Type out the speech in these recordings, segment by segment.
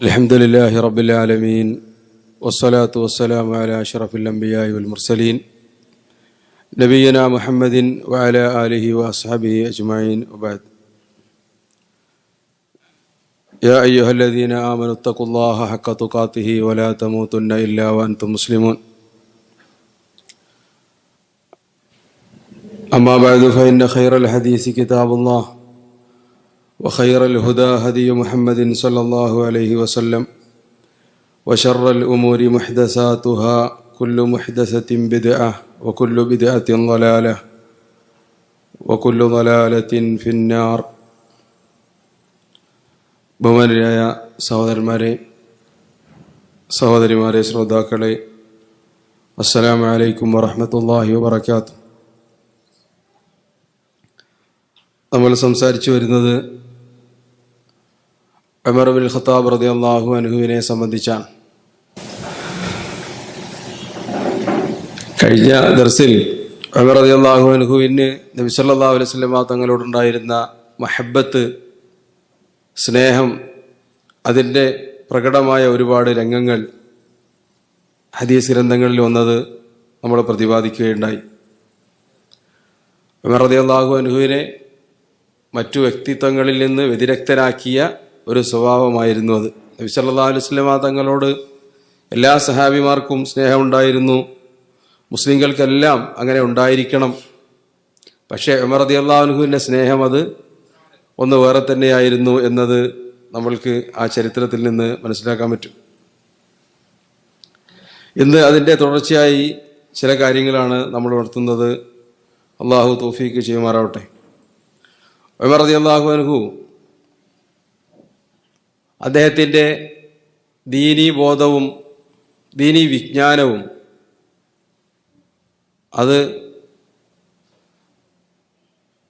الحمد لله رب العالمين والصلاة والسلام على أشرف الأنبياء والمرسلين نبينا محمد وعلى آله وأصحابه أجمعين وبعد. يا أيها الذين آمنوا اتقوا الله حق تقاته ولا تموتن إلا وأنتم مسلمون. أما بعد فإن خير الحديث كتاب الله وخير الهدى هدي محمد صلى الله عليه وسلم وشر الأمور محدثاتها كل محدثة بدعة وكل بدعة ضلالة وكل ضلالة في النار. ബഹുമാനരായ സഹോദരന്മാരെ, സഹോദരിമാരെ, ശ്രോതാക്കളെ, അസ്സലാമു അലൈക്കും വറഹ്മത്തുള്ളാഹി വബറകാതുഹു. നമ്മൾ സംസാരിച്ചു വരുന്നത് ഉമർ ഇബ്നുൽ ഖത്താബ് റളിയല്ലാഹു അൻഹുവിനെ സംബന്ധിച്ചാണ്. കഴിഞ്ഞ ദർസിൽ ഉമർ റളിയല്ലാഹു അൻഹുവിന് നബി സല്ലല്ലാഹു അലൈഹി വസല്ലം തങ്ങളോടുണ്ടായിരുന്ന മഹബ്ബത്ത്, സ്നേഹം, അതിൻ്റെ പ്രകടമായ ഒരുപാട് രംഗങ്ങൾ ഹദീസ് ഗ്രന്ഥങ്ങളിൽ വന്നത് നമ്മൾ പ്രതിപാദിക്കുകയുണ്ടായി. ഉമർ റളിയല്ലാഹു അൻഹുവിനെ മറ്റു വ്യക്തിത്വങ്ങളിൽ നിന്ന് വ്യതിരക്തനാക്കിയ ഒരു സ്വഭാവമായിരുന്നു അത്. നബി സല്ലല്ലാഹു അലൈഹി വസല്ലം തങ്ങളോട് എല്ലാ സഹാബിമാർക്കും സ്നേഹമുണ്ടായിരുന്നു, മുസ്ലിങ്ങൾക്കെല്ലാം അങ്ങനെ ഉണ്ടായിരിക്കണം. പക്ഷേ ഉമർ റളിയല്ലാഹു അൻഹുവിൻ്റെ സ്നേഹം അത് ഒന്ന് വേറെ തന്നെയായിരുന്നു എന്നത് നമ്മൾക്ക് ആ ചരിത്രത്തിൽ നിന്ന് മനസ്സിലാക്കാൻ പറ്റും. ഇന്ന് അതിൻ്റെ തുടർച്ചയായി ചില കാര്യങ്ങളാണ് നമ്മൾ നടത്തുന്നത്. അള്ളാഹു തൗഫീക്ക് ചെയ്യുമാറാവട്ടെ. ഉമർ റളിയല്ലാഹു അൻഹു അദ്ദേഹത്തിൻ്റെ ദീനീ ബോധവും ദീനീ വിജ്ഞാനവും അത്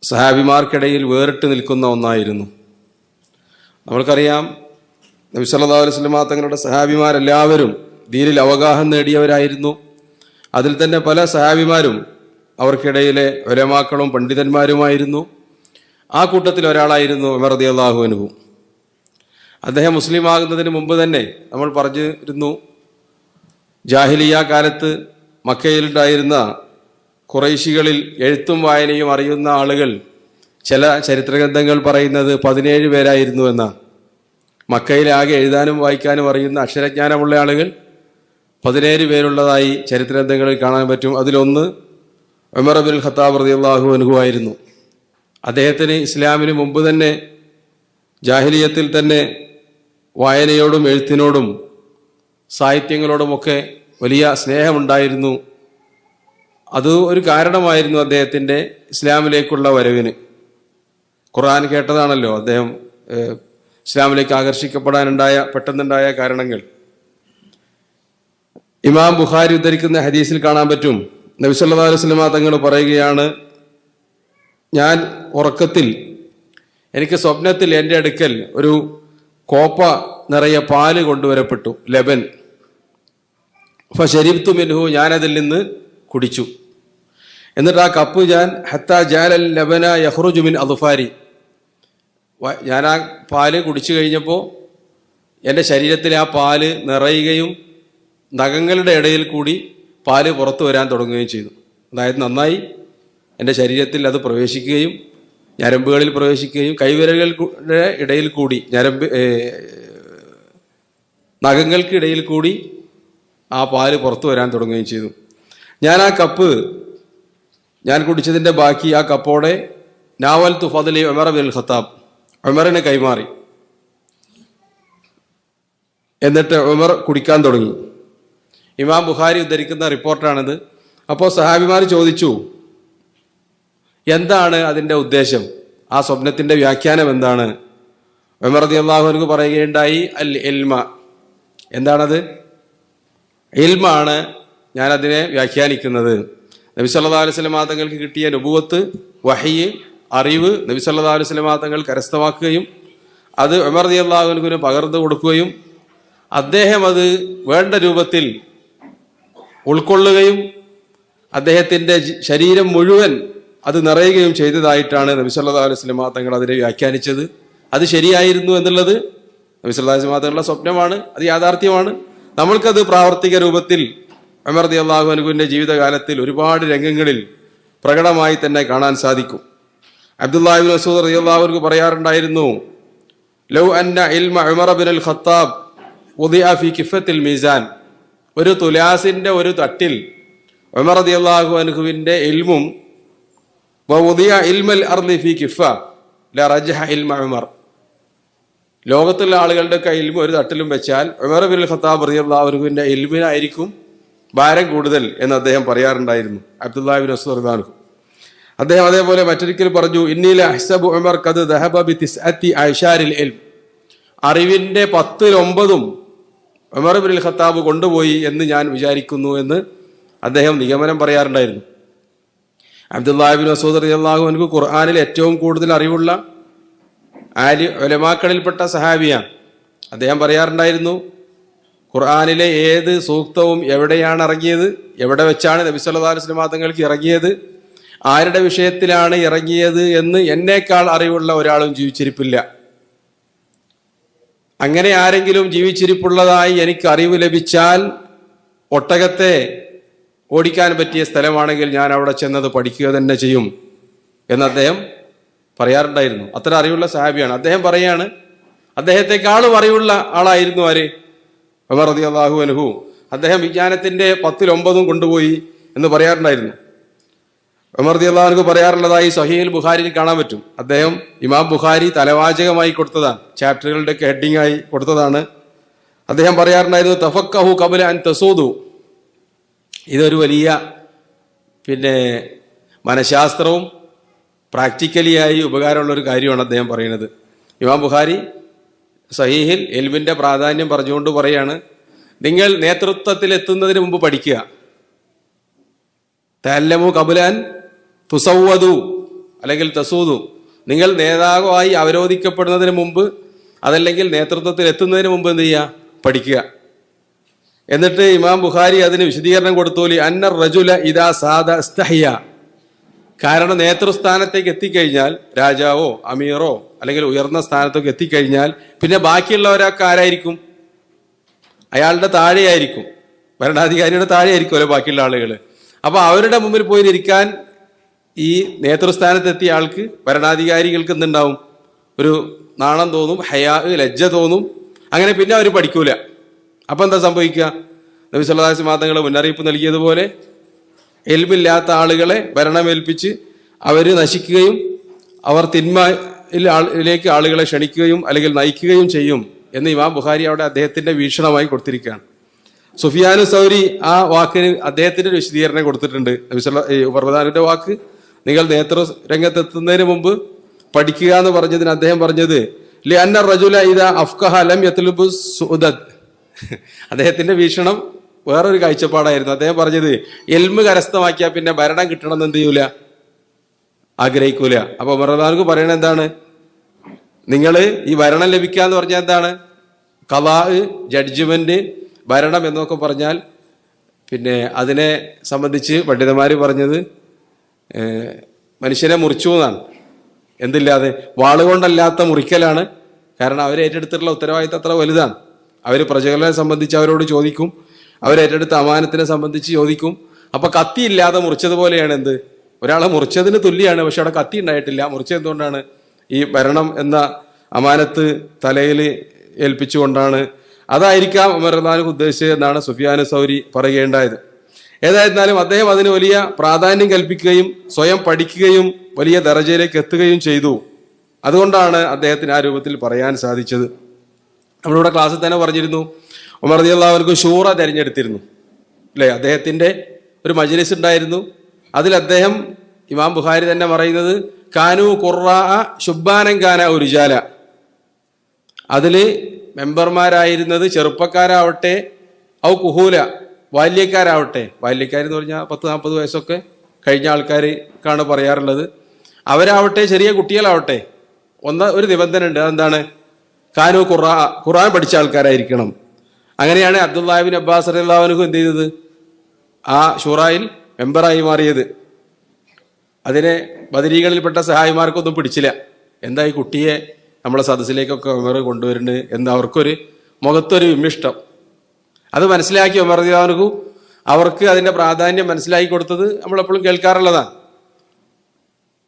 സഹാബിമാർക്കിടയിൽ വേറിട്ട് നിൽക്കുന്ന ഒന്നായിരുന്നു. നമ്മൾക്കറിയാം, നബി സല്ലല്ലാഹു അലൈഹി വസല്ലം തങ്ങളുടെ സഹാബിമാരെല്ലാവരും ദീനിൽ അവഗാഹം നേടിയവരായിരുന്നു. അതിൽ തന്നെ പല സഹാബിമാരും അവർക്കിടയിലെ ഉലമാക്കളും പണ്ഡിതന്മാരുമായിരുന്നു. ആ കൂട്ടത്തിൽ ഒരാളായിരുന്നു ഉമർ റളിയല്ലാഹു അൻഹു. അദ്ദേഹം മുസ്ലിം ആകുന്നതിന് മുമ്പ് തന്നെ നമ്മൾ പറഞ്ഞിരുന്നു, ജാഹിലിയ കാലത്ത് മക്കയിലുണ്ടായിരുന്ന ഖുറൈശികളിൽ എഴുത്തും വായനയും അറിയുന്ന ആളുകൾ ചില ചരിത്രഗ്രന്ഥങ്ങൾ പറയുന്നത് 17 പേരായിരുന്നു എന്നാണ്. മക്കയിൽ ആകെ എഴുതാനും വായിക്കാനും അറിയുന്ന അക്ഷരജ്ഞാനമുള്ള ആളുകൾ 17 പേരുള്ളതായി ചരിത്രഗ്രന്ഥങ്ങളിൽ കാണാൻ പറ്റും. അതിലൊന്ന് ഉമർ ഇബ്നുൽ ഖത്താബ് റളിയല്ലാഹു അൻഹു ആയിരുന്നു. അദ്ദേഹത്തിന് ഇസ്ലാമിന് മുമ്പ് തന്നെ ജാഹിലിയത്തിൽ തന്നെ വായനയോടും എഴുത്തിനോടും സാഹിത്യങ്ങളോടുമൊക്കെ വലിയ സ്നേഹമുണ്ടായിരുന്നു. അത് ഒരു കാരണമായിരുന്നു അദ്ദേഹത്തിൻ്റെ ഇസ്ലാമിലേക്കുള്ള വരവിന്. ഖുർആൻ കേട്ടതാണല്ലോ അദ്ദേഹം ഇസ്ലാമിലേക്ക് പെട്ടെന്നുണ്ടായ കാരണങ്ങൾ. ഇമാം ബുഖാരി ഉദ്ധരിക്കുന്ന ഹദീസിൽ കാണാൻ പറ്റും, നബി സല്ലല്ലാഹു അലൈഹി വസല്ലം തങ്ങൾ പറയുകയാണ്, ഞാൻ ഉറക്കത്തിൽ എനിക്ക് സ്വപ്നത്തിൽ എൻ്റെ അടുക്കൽ ഒരു കോപ്പ നിറയെ പാല് കൊണ്ടുവരപ്പെട്ടു, ലബൻ. ഫശരിബ്തു മിൻഹു, ഞാനതിൽ നിന്ന് കുടിച്ചു. എന്നിട്ട് ആ കപ്പ് ഞാൻ ഹത്താ ജാലൽ ലബന യഖ്റുജു മിൻ അദ്ഫാരി, ഞാൻ ആ പാല് കുടിച്ചു കഴിഞ്ഞപ്പോൾ എൻ്റെ ശരീരത്തിൽ ആ പാല് നിറയുകയും നഖങ്ങളുടെ ഇടയിൽ കൂടി പാല് പുറത്തു വരാൻ തുടങ്ങുകയും ചെയ്തു. അതായത് നന്നായി എൻ്റെ ശരീരത്തിൽ അത് പ്രവേശിക്കുകയും ഞരമ്പുകളിൽ പ്രവേശിക്കുകയും കൈവിരലുകളുടെ ഇടയിൽ കൂടി നഖങ്ങൾക്കിടയിൽ കൂടി ആ പാല് പുറത്തു വരാൻ തുടങ്ങുകയും ചെയ്തു. ഞാൻ ആ കപ്പ് ഞാൻ കുടിച്ചതിൻ്റെ ബാക്കി ആ കപ്പോടെ നാവൽതു ഫദ്ലി ഉമർ ഇബ്നുൽ ഖത്താബ്, ഉമറിന് കൈമാറി. എന്നിട്ട് ഉമർ കുടിക്കാൻ തുടങ്ങി. ഇമാം ബുഖാരി ഉദ്ധരിക്കുന്ന റിപ്പോർട്ടാണിത്. അപ്പോൾ സഹാബിമാർ ചോദിച്ചു, എന്താണ് അതിൻ്റെ ഉദ്ദേശം, ആ സ്വപ്നത്തിൻ്റെ വ്യാഖ്യാനം എന്താണ്? ഉമർ റളിയല്ലാഹു അൻഹു പറയുകയുണ്ടായി, അൽ ഇൽമ, എന്താണത്? ഇൽമാണ് ഞാനതിനെ വ്യാഖ്യാനിക്കുന്നത്. നബി സല്ലല്ലാഹു അലൈഹി വസല്ലം തങ്ങൾക്ക് കിട്ടിയ നുബുവത്ത്, വഹയ്, അറിവ് നബി സല്ലല്ലാഹു അലൈഹി വസല്ലം തങ്ങൾ കരസ്ഥമാക്കുകയും അത് ഉമർ റളിയല്ലാഹു അൻഹുവിന് പകർന്നു കൊടുക്കുകയും അദ്ദേഹം അത് വേണ്ട രൂപത്തിൽ ഉൾക്കൊള്ളുകയും അദ്ദേഹത്തിൻ്റെ ശരീരം മുഴുവൻ അത് നിറയുകയും ചെയ്തതായിട്ടാണ് നബി സല്ലല്ലാഹു അലൈഹി വസല്ലം തങ്ങൾ അതിനെ വ്യാഖ്യാനിച്ചത്. അത് ശരിയായിരുന്നു എന്നുള്ളത് നബി സല്ലല്ലാഹു അലൈഹി വസല്ലമയുടെ സ്വപ്നമാണ്, അത് യാഥാർത്ഥ്യമാണ്. നമ്മൾക്കത് പ്രാവർത്തിക രൂപത്തിൽ ഉമർ റളിയല്ലാഹു അൻഹുവിന്റെ ജീവിതകാലത്തിൽ ഒരുപാട് രംഗങ്ങളിൽ പ്രകടമായി തന്നെ കാണാൻ സാധിക്കും. അബ്ദുല്ലാഹി ഇബ്നു മസ്ഊദ് റളിയല്ലാഹു അൻഹു പറയാറുണ്ടായിരുന്നു, ലൗ അന്ന ഇൽമ ഉമർ ഇബ്നുൽ ഖത്താബ് വുദിഅ ഫീ കിഫത്തിൽ മീസാൻ, ഒരു തുലാസിന്റെ ഒരു തട്ടിൽ ഉമർ റളിയല്ലാഹു അൻഹുവിന്റെ ഇൽമും വവുദിഅ ഇൽമൽ അർളി ഫീ കിഫ ലറജഹ ഇൽമ ഉമർ, ലോകത്തുള്ള ആളുകളുടെ ഇൽമു ഒരു തട്ടിലും വെച്ചാൽ ഉമർ ഇബ്നുൽ ഖത്താബ് റളിയല്ലാഹു അൻഹുവിന്റെ ഇൽമിനായിരിക്കും ഭാരം കൂടുതൽ എന്ന് അദ്ദേഹം പറയാറുണ്ടായിരുന്നു. അബ്ദുല്ലാഹി ഇബ്നു മസ്ഊദ് റളിയല്ലാഹു അൻഹു അദ്ദേഹം അതേപോലെ മറ്റൊരിക്കൽ പറഞ്ഞു, ഇന്നീല അഹ്സബു ഉമർ ഖദ് ദഹബ ബി തിസ്അത്തി അയ്ശാരിൽ ഇൽം, അറിവിന്റെ 10-9 ഉമർ ഇബ്നുൽ ഖത്താബ് കൊണ്ടുപോയി എന്ന് ഞാൻ വിചാരിക്കുന്നു എന്ന് അദ്ദേഹം നിഗമനം പറയാറുണ്ടായിരുന്നു. അബ്ദുല്ലാഹി ഇബ്നു മസ്ഊദ് റളിയല്ലാഹു അൻഹു ഖുർആനിൽ ഏറ്റവും കൂടുതൽ അറിവുള്ള ഉലമാക്കളിൽപ്പെട്ട സഹാബിയാണ്. അദ്ദേഹം പറയാറുണ്ടായിരുന്നു, ഖുർആനിലെ ഏത് സൂക്തവും എവിടെയാണ് ഇറങ്ങിയത്, എവിടെ വെച്ചാണ് നബി സല്ലല്ലാഹു അലൈഹി വസല്ലം തങ്ങൾക്ക് ഇറങ്ങിയത്, ആരുടെ വിഷയത്തിലാണ് ഇറങ്ങിയത് എന്ന് എന്നേക്കാൾ അറിവുള്ള ഒരാളും ജീവിച്ചിരിപ്പില്ല. അങ്ങനെ ആരെങ്കിലും ജീവിച്ചിരിപ്പുള്ളതായി എനിക്ക് അറിവ് ലഭിച്ചാൽ ഒട്ടകത്തെ ഓടിക്കാൻ പറ്റിയ സ്ഥലമാണെങ്കിൽ ഞാൻ അവിടെ ചെന്നത് പഠിക്കുക തന്നെ ചെയ്യും എന്ന് അദ്ദേഹം പറയാറുണ്ടായിരുന്നു. അത്ര അറിവുള്ള സഹാബിയാണ്. അദ്ദേഹം പറയാണ്, അദ്ദേഹത്തെക്കാളും അറിവുള്ള ആളായിരുന്നു ആര്? ഉമർ റളിയല്ലാഹു അൻഹു. അദ്ദേഹം വിജ്ഞാനത്തിന്റെ 10-9 കൊണ്ടുപോയി എന്ന് പറയാറുണ്ടായിരുന്നു. ഉമർ റളിയല്ലാഹു അൻഹു പറയാറുള്ളതായി സ്വഹീഹുൽ ബുഖാരിയിൽ കാണാൻ പറ്റും. അദ്ദേഹം ഇമാം ബുഖാരി തലവാചകമായി കൊടുത്തതാണ്, ചാപ്റ്ററുകളുടെ ഹെഡിങ് ആയി കൊടുത്തതാണ്. അദ്ദേഹം പറയാറുണ്ടായിരുന്നു, തഫക്കഹു ഖബല അൻ തസൂദു. ഇതൊരു വലിയ മനഃശാസ്ത്രവും പ്രാക്ടിക്കലിയായി ഉപകാരമുള്ള ഒരു കാര്യമാണ് അദ്ദേഹം പറയുന്നത്. ഇമാം ബുഖാരി സഹീഹിൽ ഇൽമിന്റെ പ്രാധാന്യം പറഞ്ഞുകൊണ്ട് പറയാണ്, നിങ്ങൾ നേതൃത്വത്തിൽ എത്തുന്നതിന് മുമ്പ് പഠിക്കുക. തഅല്ലമു ഖബല അൻ തുസവ്വദു അല്ലെങ്കിൽ തസൂദു, നിങ്ങൾ നേതാവായി അവരോധിക്കപ്പെടുന്നതിന് മുമ്പ്, അതല്ലെങ്കിൽ നേതൃത്വത്തിൽ എത്തുന്നതിന് മുമ്പ് എന്ത് ചെയ്യുക? പഠിക്കുക. എന്നിട്ട് ഇമാം ബുഖാരി അതിന് വിശദീകരണം കൊടുത്തോലി അന്നർ റജുല ഇദാ സാദ ഇസ്തഹിയ, കാരണം നേതൃസ്ഥാനത്തേക്ക് എത്തിക്കഴിഞ്ഞാൽ, രാജാവോ അമീറോ അല്ലെങ്കിൽ ഉയർന്ന സ്ഥാനത്തൊക്കെ എത്തിക്കഴിഞ്ഞാൽ പിന്നെ ബാക്കിയുള്ളവരൊക്കെ ആരായിരിക്കും? അയാളുടെ താഴെയായിരിക്കും, ഭരണാധികാരിയുടെ താഴെയായിരിക്കുമല്ലോ ബാക്കിയുള്ള ആളുകൾ. അപ്പൊ അവരുടെ മുമ്പിൽ പോയി ഇരിക്കാൻ ഈ നേതൃസ്ഥാനത്തെത്തിയ ആൾക്ക്, ഭരണാധികാരികൾക്ക് എന്തുണ്ടാവും? ഒരു നാണം തോന്നും, ലജ്ജ തോന്നും. അങ്ങനെ പിന്നെ അവർ പഠിക്കൂല. അപ്പൊ എന്താ സംഭവിക്കുക? നബി സല്ലല്ലാഹു അലൈഹി വസല്ലം തങ്ങൾ മുന്നറിയിപ്പ് നൽകിയതുപോലെ ഇൽമില്ലാത്ത ആളുകളെ ഭരണമേൽപ്പിച്ച് അവർ നശിക്കുകയും അവർ തിന്മയിലേക്ക് ആളുകളെ ക്ഷണിക്കുകയും അല്ലെങ്കിൽ നയിക്കുകയും ചെയ്യും എന്ന് ഇമാം ബുഖാരി അവിടെ അദ്ദേഹത്തിന്റെ വീക്ഷണമായി കൊടുത്തിരിക്കുകയാണ്. സുഫിയാനു സൗരി ആ വാക്കിന് അദ്ദേഹത്തിന്റെ ഒരു വിശദീകരണം കൊടുത്തിട്ടുണ്ട്. പ്രധാനന്റെ വാക്ക്, നിങ്ങൾ നേതൃ രംഗത്തെത്തുന്നതിന് മുമ്പ് പഠിക്കുക എന്ന് പറഞ്ഞതിന് അദ്ദേഹം പറഞ്ഞത് ലിഅന്ന റജുല ഇദാ അഫ്ഖഹ ലം യത്ലുബു സുഅദത്. അദ്ദേഹത്തിന്റെ വീക്ഷണം വേറൊരു കാഴ്ചപ്പാടായിരുന്നു. അദ്ദേഹം പറഞ്ഞത്, ഇൽമ് കരസ്ഥമാക്കിയാൽ പിന്നെ ഭരണം കിട്ടണം എന്ന് എന്ത് ചെയ്യൂല? ആഗ്രഹിക്കൂല. അപ്പൊ ഉമർ പറയണത് എന്താണ്? നിങ്ങൾ ഈ ഭരണം ലഭിക്കുക എന്ന് പറഞ്ഞാൽ എന്താണ്? ഖളാ, ജഡ്ജ്മെന്റ്, ഭരണം എന്നൊക്കെ പറഞ്ഞാൽ അതിനെ സംബന്ധിച്ച് പണ്ഡിതന്മാര് പറഞ്ഞത് മനുഷ്യനെ മുറിച്ചു എന്നാണ്. എന്തില്ലാതെ? വാളുകൊണ്ടല്ലാത്ത മുറിക്കലാണ്. കാരണം അവരേറ്റെടുത്തിട്ടുള്ള ഉത്തരവാദിത്തം അത്ര വലുതാണ്. അവർ പ്രജകളെ സംബന്ധിച്ച് അവരോട് ചോദിക്കും, അവരേറ്റെടുത്ത അമാനത്തിനെ സംബന്ധിച്ച് ചോദിക്കും. അപ്പൊ കത്തി ഇല്ലാതെ മുറിച്ചതുപോലെയാണ് എന്ത്? ഒരാളെ മുറിച്ചതിന് തുല്യാണ്, പക്ഷെ അവിടെ കത്തി ഉണ്ടായിട്ടില്ല. മുറിച്ചത് എന്തുകൊണ്ടാണ്? ഈ ഭരണം എന്ന അമാനത്ത് തലയിൽ ഏൽപ്പിച്ചുകൊണ്ടാണ്. അതായിരിക്കാം ഉമർ റളിയല്ലാഹു അൻഹു ഉദ്ദേശിച്ചത് എന്നാണ് സുഫിയാനു സൗരി പറയുകയുണ്ടായത്. ഏതായിരുന്നാലും അദ്ദേഹം അതിന് വലിയ പ്രാധാന്യം കൽപ്പിക്കുകയും സ്വയം പഠിക്കുകയും വലിയ ദറജയിലേക്ക് എത്തുകയും ചെയ്തു. അതുകൊണ്ടാണ് അദ്ദേഹത്തിന് ആ രൂപത്തിൽ പറയാൻ സാധിച്ചത്. നമ്മളിവിടെ ക്ലാസ്സിൽ തന്നെ പറഞ്ഞിരുന്നു, ഉമർ റളിയല്ലാഹു അൻഹു ഷൂറ തിരഞ്ഞെടുത്തിരുന്നു അല്ലേ? അദ്ദേഹത്തിന്റെ ഒരു മജ്ലിസ് ഉണ്ടായിരുന്നു. അതിൽ അദ്ദേഹം, ഇമാം ബുഖാരി തന്നെ പറയുന്നത്, കാനു ഖുറാ ശുബ്ബാനൻ കാന ഉരിജാല, അതില് മെമ്പർമാരായിരുന്നത് ചെറുപ്പക്കാരാവട്ടെ ഔ കുഹൂല, ബാല്യക്കാരാവട്ടെ. ബാല്യക്കാരെന്ന് പറഞ്ഞാൽ 10-40 വയസ്സൊക്കെ കഴിഞ്ഞ ആൾക്കാർക്കാണ് പറയാറുള്ളത്. അവരാവട്ടെ ചെറിയ കുട്ടികളാവട്ടെ, ഒരു നിബന്ധന ഉണ്ട്. അതെന്താണ്? കാനു ഖുർആൻ പഠിച്ച ആൾക്കാരായിരിക്കണം. അങ്ങനെയാണ് അബ്ദുല്ലാഹി ഇബ്നു അബ്ബാസ് റളിയല്ലാഹു അൻഹു എന്ത് ചെയ്തത്? ആ ഷൂറായിൽ മെമ്പറായി മാറിയത്. അതിനെ ബദരീകളിൽപ്പെട്ട സഹായിമാർക്കൊന്നും പിടിച്ചില്ല. എന്താ ഈ കുട്ടിയെ നമ്മളെ സദസ്സിലേക്കൊക്കെ ഉമർ കൊണ്ടുവരുന്നുണ്ട് എന്ന് അവർക്കൊരു മുഖത്തൊരു വിമിഷ്ടം. അത് മനസ്സിലാക്കി ഉമർ റളിയല്ലാഹു അവർക്ക് അതിന്റെ പ്രാധാന്യം മനസ്സിലാക്കി കൊടുത്തത് നമ്മളെപ്പോഴും കേൾക്കാറുള്ളതാണ്.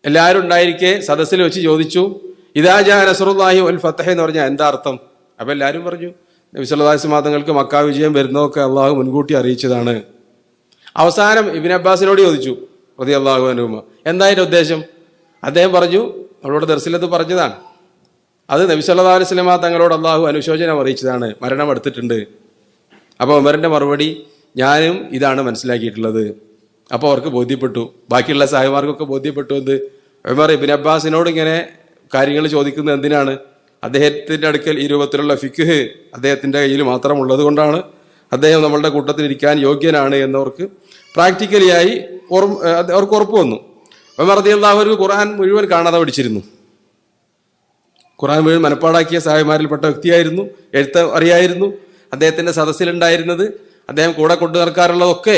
എല്ലാവരും ഉണ്ടായിരിക്കെ സദസ്സിൽ വെച്ച് ചോദിച്ചു, ഇദാ ജാ നസ്റുല്ലാഹി വൽ ഫത്ഹ് എന്ന് പറഞ്ഞാൽ എന്താ അർത്ഥം? അപ്പൊ എല്ലാവരും പറഞ്ഞു, നബി സല്ലല്ലാഹു അലൈഹി വസല്ലം തങ്ങൾക്ക് മക്ക വിജയം വരുന്നതൊക്കെ അള്ളാഹു മുൻകൂട്ടി അറിയിച്ചതാണ്. അവസാനം ഇബ്നു അബ്ബാസിനോട് ചോദിച്ചു റളിയല്ലാഹു അൻഹുമ, എന്തായിരുന്നു ഉദ്ദേശം? അദ്ദേഹം പറഞ്ഞു, നമ്മളോട് ദർസിലത്ത് പറഞ്ഞതാണ്, അത് നബി സല്ലല്ലാഹു അലൈഹി വസല്ലം തങ്ങളോട് അള്ളാഹു അനുശോചനം അറിയിച്ചതാണ്, മരണം അടുത്തിട്ടുണ്ട്. അപ്പോൾ ഉമറിന്റെ മറുപടി, ഞാനും ഇതാണ് മനസ്സിലാക്കിയിട്ടുള്ളത്. അപ്പോൾ അവർക്ക് ബോധ്യപ്പെട്ടു, ബാക്കിയുള്ള സാഹിബാർക്കൊക്കെ ബോധ്യപ്പെട്ടു. എന്ത്? ഉമർ ഇബ്നു അബ്ബാസിനോട് ഇങ്ങനെ കാര്യങ്ങൾ ചോദിക്കുന്നത് എന്തിനാണ്? അദ്ദേഹത്തിന്റെ അടുക്കൽ ഈ രൂപത്തിലുള്ള ഫിഖ് അദ്ദേഹത്തിന്റെ കയ്യിൽ മാത്രമുള്ളത് കൊണ്ടാണ് അദ്ദേഹം നമ്മളുടെ കൂട്ടത്തിൽ ഇരിക്കാൻ യോഗ്യനാണ് എന്നവർക്ക് പ്രാക്ടിക്കലിയായി അവർക്ക് ഉറപ്പ് വന്നു. ഉമർ റളിയല്ലാഹു അൻഹു ഖുർആൻ മുഴുവൻ കാണാതെ പഠിച്ചിരുന്നു. ഖുർആൻ മുഴുവൻ മനപ്പാടാക്കിയ സാഹിബന്മാരിൽപ്പെട്ട വ്യക്തിയായിരുന്നു, എഴുത്ത് അറിയായിരുന്നു, അദ്ദേഹത്തിന്റെ സദസ്സിലുണ്ടായിരുന്നത്, അദ്ദേഹം കൂടെ കൊണ്ടു നടക്കാറുള്ളതൊക്കെ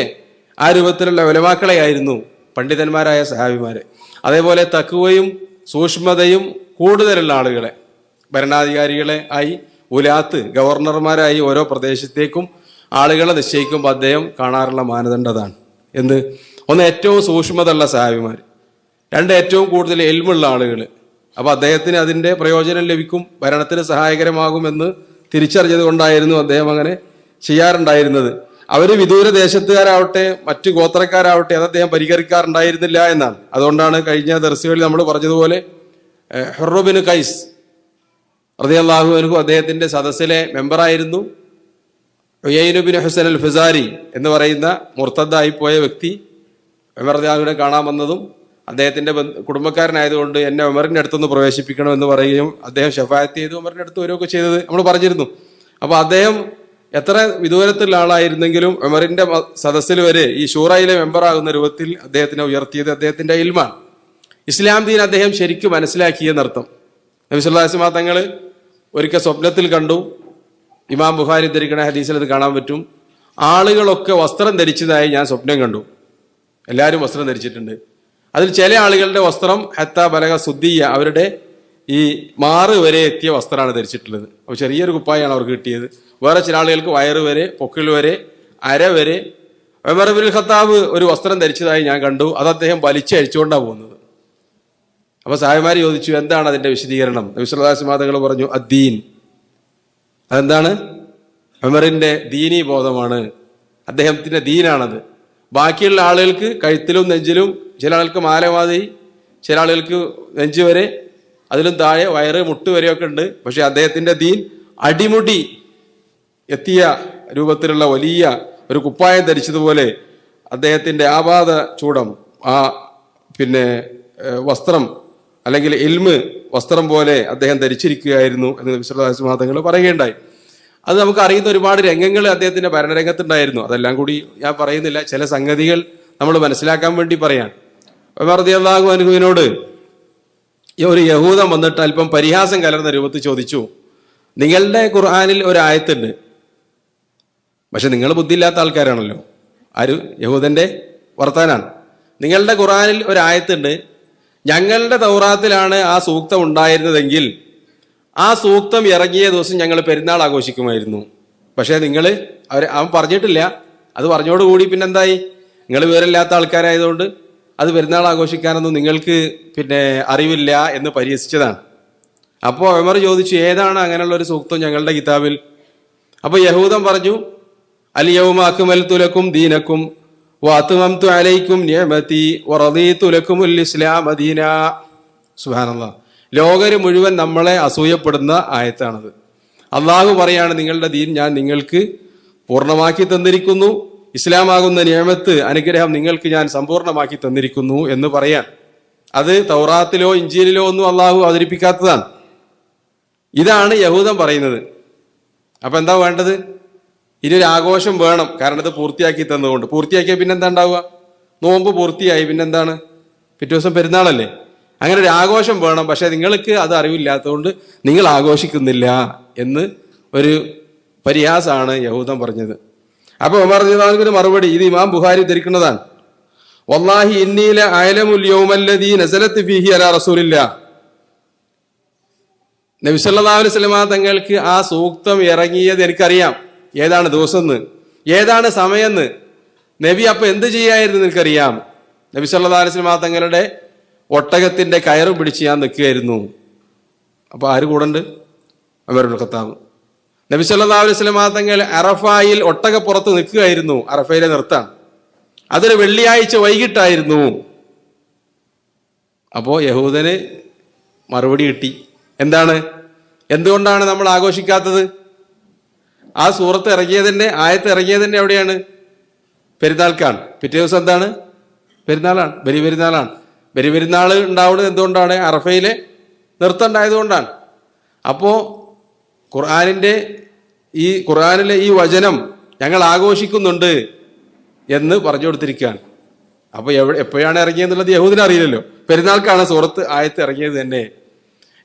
ആ രൂപത്തിലുള്ള ഉലമാക്കളെ ആയിരുന്നു, പണ്ഡിതന്മാരായ സഹാബിമാരെ. അതേപോലെ തഖ്വയും സൂക്ഷ്മതയും കൂടുതലുള്ള ആളുകളെ, ഭരണാധികാരികളെ ആയി, ഉലാത്ത് ഗവർണർമാരായി ഓരോ പ്രദേശത്തേക്കും ആളുകളെ നിശ്ചയിക്കുമ്പോൾ അദ്ദേഹം കാണാറുള്ള മാനദണ്ഡതാണ് എന്ത്? ഒന്ന്, ഏറ്റവും സൂക്ഷ്മത ഉള്ള സഹാബിമാർ; രണ്ട്, ഏറ്റവും കൂടുതൽ എൽമുള്ള ആളുകൾ. അപ്പൊ അദ്ദേഹത്തിന് അതിന്റെ പ്രയോജനം ലഭിക്കും, ഭരണത്തിന് സഹായകരമാകുമെന്ന് തിരിച്ചറിഞ്ഞത് കൊണ്ടായിരുന്നു അദ്ദേഹം അങ്ങനെ ചെയ്യാറുണ്ടായിരുന്നത്. അവര് വിദൂര ദേശത്തുകാരാവട്ടെ മറ്റു ഗോത്രക്കാരാവട്ടെ അത് അദ്ദേഹം പരിഹരിക്കാറുണ്ടായിരുന്നില്ല എന്നാണ്. അതുകൊണ്ടാണ് കഴിഞ്ഞ ദർസുകളിൽ നമ്മൾ പറഞ്ഞതുപോലെ ഹുർറു ബിൻ ഖൈസ് റളിയല്ലാഹു അൻഹു അദ്ദേഹത്തിന്റെ സദസ്സിലെ മെമ്പറായിരുന്നു. ഉയൈന് ബിൻ ഹുസൈൻ അൽ ഫിസാരി എന്ന് പറയുന്ന മുർത്തദ്ദായി പോയ വ്യക്തി ഉമർ റളിയല്ലാഹുവിനെ കാണാൻ വന്നതും അദ്ദേഹത്തിന്റെ കുടുംബക്കാരനായതുകൊണ്ട് എന്നെ ഉമറിന്റെ അടുത്തൊന്ന് പ്രവേശിപ്പിക്കണം എന്ന് പറയുകയും അദ്ദേഹം ശഫാഅത്ത് ചെയ്തു ഉമറിന്റെ അടുത്ത് വരികയൊക്കെ ചെയ്തത് നമ്മൾ പറഞ്ഞിരുന്നു. അപ്പൊ അദ്ദേഹം എത്ര വിദൂരത്തുള്ള ആളായിരുന്നെങ്കിലും ഉമറിന്റെ സദസ്സിൽ വരെ ഈ ഷൂറയിലെ മെമ്പറാകുന്ന രൂപത്തിൽ അദ്ദേഹത്തിനെ ഉയർത്തിയത് അദ്ദേഹത്തിന്റെ ഇൽമാണ്. ഇസ്ലാം ദീൻ അദ്ദേഹം ശരിക്കും മനസ്സിലാക്കിയെന്നർത്ഥം. നബി സല്ലല്ലാഹു അലൈഹി വസല്ലം തങ്ങൾ ഒരിക്കൽ സ്വപ്നത്തിൽ കണ്ടു, ഇമാം ബുഖാരി ധരിക്കണ ഹദീസിൽ അത് കാണാൻ പറ്റും, ആളുകളൊക്കെ വസ്ത്രം ധരിച്ചതായി ഞാൻ സ്വപ്നം കണ്ടു. എല്ലാവരും വസ്ത്രം ധരിച്ചിട്ടുണ്ട്. അതിൽ ചില ആളുകളുടെ വസ്ത്രം ഹത്താ ബലഗ സുദ്ദിയ, അവരുടെ ഈ മാറ് വരെ എത്തിയ വസ്ത്രമാണ് ധരിച്ചിട്ടുള്ളത്. അപ്പോൾ ചെറിയൊരു കുപ്പായാണ് അവർക്ക് കിട്ടിയത്. വേറെ ചില ആളുകൾക്ക് വയറ് വരെ, പൊക്കിൾ വരെ, അര വരെ. ഉമർ ഇബ്നുൽ ഖത്താബ് ഒരു വസ്ത്രം ധരിച്ചതായി ഞാൻ കണ്ടു, അത് അദ്ദേഹം വലിച്ചഴിച്ചുകൊണ്ടാണ് പോകുന്നത്. അപ്പൊ സാഹിബന്മാർ ചോദിച്ചു, എന്താണ് അതിന്റെ വിശദീകരണം? നബി സല്ലല്ലാഹു അലൈഹി വസല്ലം തങ്ങൾ പറഞ്ഞു, അദ്ദീൻ. അതെന്താണ്? ഉമറിന്റെ ദീനീ ബോധമാണ്, അദ്ദേഹത്തിന്റെ ദീനാണത്. ബാക്കിയുള്ള ആളുകൾക്ക് കഴുത്തിലും നെഞ്ചിലും, ചില ആളുകൾക്ക് മാലമാതിരി, ചില ആളുകൾക്ക് നെഞ്ച് വരെ, അതിലും താഴെ വയറ് മുട്ട് വരെയൊക്കെ ഉണ്ട്. പക്ഷെ അദ്ദേഹത്തിന്റെ ദീൻ അടിമുടി എത്തിയ രൂപത്തിലുള്ള വലിയ ഒരു കുപ്പായം ധരിച്ചതുപോലെ അദ്ദേഹത്തിന്റെ ആപാദ ചൂടം, ആ വസ്ത്രം അല്ലെങ്കിൽ ഇൽമ് വസ്ത്രം പോലെ അദ്ദേഹം ധരിച്ചിരിക്കുകയായിരുന്നു എന്ന് നബി സല്ലല്ലാഹു അലൈഹി വസല്ലം തങ്ങൾ പറയുകയുണ്ടായി. അത് നമുക്ക് അറിയുന്ന ഒരുപാട് രംഗങ്ങൾ അദ്ദേഹത്തിന്റെ ഭരണരംഗത്തുണ്ടായിരുന്നു. അതെല്ലാം കൂടി ഞാൻ പറയുന്നില്ല, ചില സംഗതികൾ നമ്മൾ മനസ്സിലാക്കാൻ വേണ്ടി പറയാൻ. ഉമർ റളിയല്ലാഹു അൻഹുവിനോട് ഒരു യഹൂദൻ വന്നിട്ട് അല്പം പരിഹാസം കലർന്ന രൂപത്തിൽ ചോദിച്ചു, നിങ്ങളുടെ ഖുർആനിൽ ഒരു ആയത്തുണ്ട്, പക്ഷെ നിങ്ങൾ ബുദ്ധിയില്ലാത്ത ആൾക്കാരാണല്ലോ. ആര്? യഹൂദന്റെ വർത്താനാണ്. നിങ്ങളുടെ ഖുർആനിൽ ഒരു ആയത്തുണ്ട്, ഞങ്ങളുടെ തൗറാത്തിലാണ് ആ സൂക്തം ഉണ്ടായിരുന്നതെങ്കിൽ ആ സൂക്തം ഇറങ്ങിയ ദിവസം ഞങ്ങൾ പെരുന്നാൾ ആഘോഷിക്കുമായിരുന്നു. പക്ഷെ അവൻ പറഞ്ഞിട്ടില്ല. അത് പറഞ്ഞോടുകൂടി പിന്നെന്തായി? നിങ്ങൾ വിവരമില്ലാത്ത ആൾക്കാരായതുകൊണ്ട് അത് പെരുന്നാൾ ആഘോഷിക്കാനൊന്നും നിങ്ങൾക്ക് അറിവില്ല എന്ന് പരിഹസിച്ചതാണ്. അപ്പോൾ ഉമർ ചോദിച്ചു, ഏതാണ് അങ്ങനെയുള്ള ഒരു സൂക്തം ഞങ്ങളുടെ കിതാബിൽ? അപ്പൊ യഹൂദൻ പറഞ്ഞു, അൽ യൗമ അക്മൽതു ലക്കും ദീനക്കും വഅത്മംതു അലൈക്കും നിഅമതി വറദീതു ലക്കുമുൽ ഇസ്ലാമ ദീനാ. സുബ്ഹാനല്ലാഹ്. ലോകര് മുഴുവൻ നമ്മളെ അസൂയപ്പെടുന്ന ആയത്താണത്. അള്ളാഹു പറയാണ്, നിങ്ങളുടെ ദീൻ ഞാൻ നിങ്ങൾക്ക് പൂർണ്ണമാക്കി തന്നിരിക്കുന്നു, ഇസ്ലാമാകുന്ന നിഅമത്ത്, അനുഗ്രഹം നിങ്ങൾക്ക് ഞാൻ സമ്പൂർണ്ണമാക്കി തന്നിരിക്കുന്നു എന്ന് പറയാൻ. അത് തൗറാത്തിലോ ഇഞ്ചീലിലോ ഒന്നും അള്ളാഹു അവതരിപ്പിക്കാത്തതാണ്. ഇതാണ് യഹൂദൻ പറയുന്നത്. അപ്പൊ എന്താ വേണ്ടത്? ഇനിയൊരു ആഘോഷം വേണം, കാരണം ഇത് പൂർത്തിയാക്കി തന്നുകൊണ്ട്. പൂർത്തിയാക്കിയ പിന്നെന്താ ഉണ്ടാവുക? നോമ്പ് പൂർത്തിയായി, പിന്നെന്താണ്? പിറ്റേ ദിവസം പെരുന്നാളല്ലേ. അങ്ങനെ ഒരു ആഘോഷം വേണം, പക്ഷെ നിങ്ങൾക്ക് അത് അറിവില്ലാത്തതുകൊണ്ട് നിങ്ങൾ ആഘോഷിക്കുന്നില്ല എന്ന് ഒരു പരിഹാസമാണ് യഹൂദൻ പറഞ്ഞത്. അപ്പൊ ഉമർ റളിയല്ലാഹു മറുപടി, ഇത് ഇമാം ബുഖാരി ധരിക്കുന്നതാണ്. വല്ലാഹി ഇന്നി ലഅലമുൽ യൗമല്ലദീ നസലത് ഫീഹി അലാ റസൂലില്ലാഹ്. നബി സല്ലല്ലാഹു അലൈഹി വസല്ലമ തങ്ങൾക്ക് ആ സൂക്തം ഇറങ്ങിയത് എനിക്കറിയാം. ഏതാണ് ദിവസം എന്ന്, ഏതാണ് സമയമെന്ന്, നബി അപ്പൊ എന്ത് ചെയ്യായിരുന്നു എനിക്കറിയാം. നബി സല്ലല്ലാഹു അലൈഹി വസല്ലമ തങ്ങളുടെ ഒട്ടകത്തിന്റെ കയറും പിടിച്ച് ഞാൻ നിൽക്കുകയായിരുന്നു. അപ്പൊ ആര് കൂടണ്ട്? ഉമർ ഇബ്നുൽ ഖത്താബ്. നബി സല്ലല്ലാഹു അലൈഹി വസല്ലമ തങ്ങൾ അറഫായിൽ ഒട്ടകപ്പുറത്ത് നിൽക്കുകയായിരുന്നു. അറഫയിലെ നിർത്താണ്. അതൊരു വെള്ളിയാഴ്ച വൈകിട്ടായിരുന്നു. അപ്പോ യഹൂദന് മറുപടി കിട്ടി. എന്താണ്? എന്തുകൊണ്ടാണ് നമ്മൾ ആഘോഷിക്കാത്തത്? ആ സൂറത്ത് ഇറങ്ങിയതിന്റെ, ആയത്ത് ഇറങ്ങിയതിന്റെ എവിടെയാണ്? പെരുന്നാൾക്കാണ്. പിറ്റേ ദിവസം എന്താണ്? പെരുന്നാളാണ്, ബലി പെരുന്നാളാണ്. ബലി പെരുന്നാൾ ഉണ്ടാവുന്നത് എന്തുകൊണ്ടാണ്? അറഫയിലെ നൃത്തം ഉണ്ടായതുകൊണ്ടാണ്. അപ്പോ ഖുർആനിലെ ഈ വചനം ഞങ്ങൾ ആഘോഷിക്കുന്നുണ്ട് എന്ന് പറഞ്ഞു കൊടുത്തിരിക്കുകയാണ്. അപ്പൊ എപ്പോഴാണ് ഇറങ്ങിയെന്നുള്ളത് യഹൂദിന് അറിയില്ലല്ലോ. പെരുന്നാൾക്കാണ് സൂറത്ത് ആയത്ത് ഇറങ്ങിയത് തന്നെ.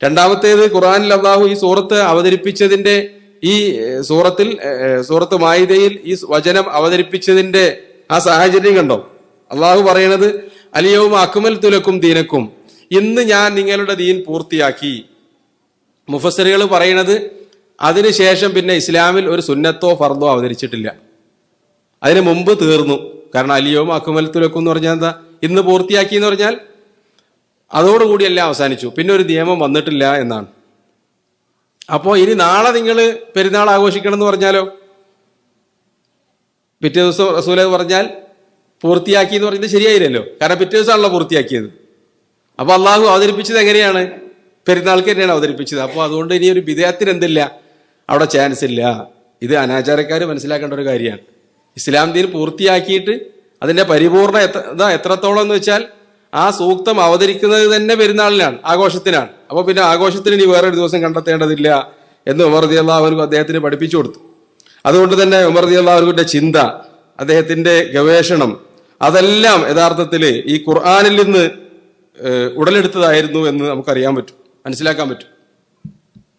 രണ്ടാമത്തേത്, ഖുർആനിൽ അല്ലാഹു ഈ സൂറത്ത് അവതരിപ്പിച്ചതിന്റെ, ഈ സൂറത്ത് മാഇദയിൽ ഈ വചനം അവതരിപ്പിച്ചതിന്റെ ആ സാഹചര്യം കണ്ടോ? അള്ളാഹു പറയണത് അൽയൗമ അക്മൽതു ലക്കും ദീനക്കും, ഇന്ന് ഞാൻ നിങ്ങളുടെ ദീൻ പൂർത്തിയാക്കി. മുഫസ്സിറുകൾ പറയണത് അതിനുശേഷം പിന്നെ ഇസ്ലാമിൽ ഒരു സുന്നത്തോ ഫർദോ അവതരിച്ചിട്ടില്ല. അതിന് മുമ്പ് തീർന്നു. കാരണം അൽയൗമ അക്മൽതു ലക്കും എന്ന് പറഞ്ഞാൽ എന്താ? ഇന്ന് പൂർത്തിയാക്കി എന്ന് പറഞ്ഞാൽ അതോടുകൂടി എല്ലാം അവസാനിച്ചു. പിന്നെ ഒരു നിയമം വന്നിട്ടില്ല എന്നാണ്. അപ്പോ ഇനി നാളെ നിങ്ങൾ പെരുന്നാൾ ആഘോഷിക്കണം എന്ന് പറഞ്ഞാലോ, പിറ്റേ ദിവസം റസൂല് പറഞ്ഞാൽ പൂർത്തിയാക്കി എന്ന് പറയുന്നത് ശരിയായില്ലല്ലോ. കാരണം പിറ്റേ ദിവസമാണല്ലോ പൂർത്തിയാക്കിയത്. അപ്പൊ അള്ളാഹു അവതരിപ്പിച്ചത് എങ്ങനെയാണ്? പെരുന്നാൾക്ക് തന്നെയാണ് അവതരിപ്പിച്ചത്. അപ്പോൾ അതുകൊണ്ട് ഇനി ഒരു ബിദഅത്തിന് എന്തില്ല, അവിടെ ചാൻസ് ഇല്ല. ഇത് അനാചാരക്കാർ മനസ്സിലാക്കേണ്ട ഒരു കാര്യമാണ്. ഇസ്ലാം ദീൻ പൂർത്തിയാക്കിയിട്ട് അതിന്റെ പരിപൂർണ എത്രത്തോളം എന്ന് വെച്ചാൽ ആ സൂക്തം അവതരിക്കുന്നത് തന്നെ പെരുന്നാളിനാണ്, ആഘോഷത്തിനാണ്. അപ്പൊ പിന്നെ ആഘോഷത്തിന് ഇനി വേറൊരു ദിവസം കണ്ടെത്തേണ്ടതില്ല എന്ന് ഉമർ റളിയല്ലാഹു അൻഹു അദ്ദേഹത്തിന് പഠിപ്പിച്ചു കൊടുത്തു. അതുകൊണ്ട് തന്നെ ഉമർ റളിയല്ലാഹു അൻഹുവിന്റെ ചിന്ത, അദ്ദേഹത്തിന്റെ ഗവേഷണം, അതെല്ലാം യഥാർത്ഥത്തിൽ ഈ ഖുർആനിൽ നിന്ന് ഉടലെടുത്തതായിരുന്നു എന്ന് നമുക്കറിയാൻ പറ്റും, മനസ്സിലാക്കാൻ പറ്റും.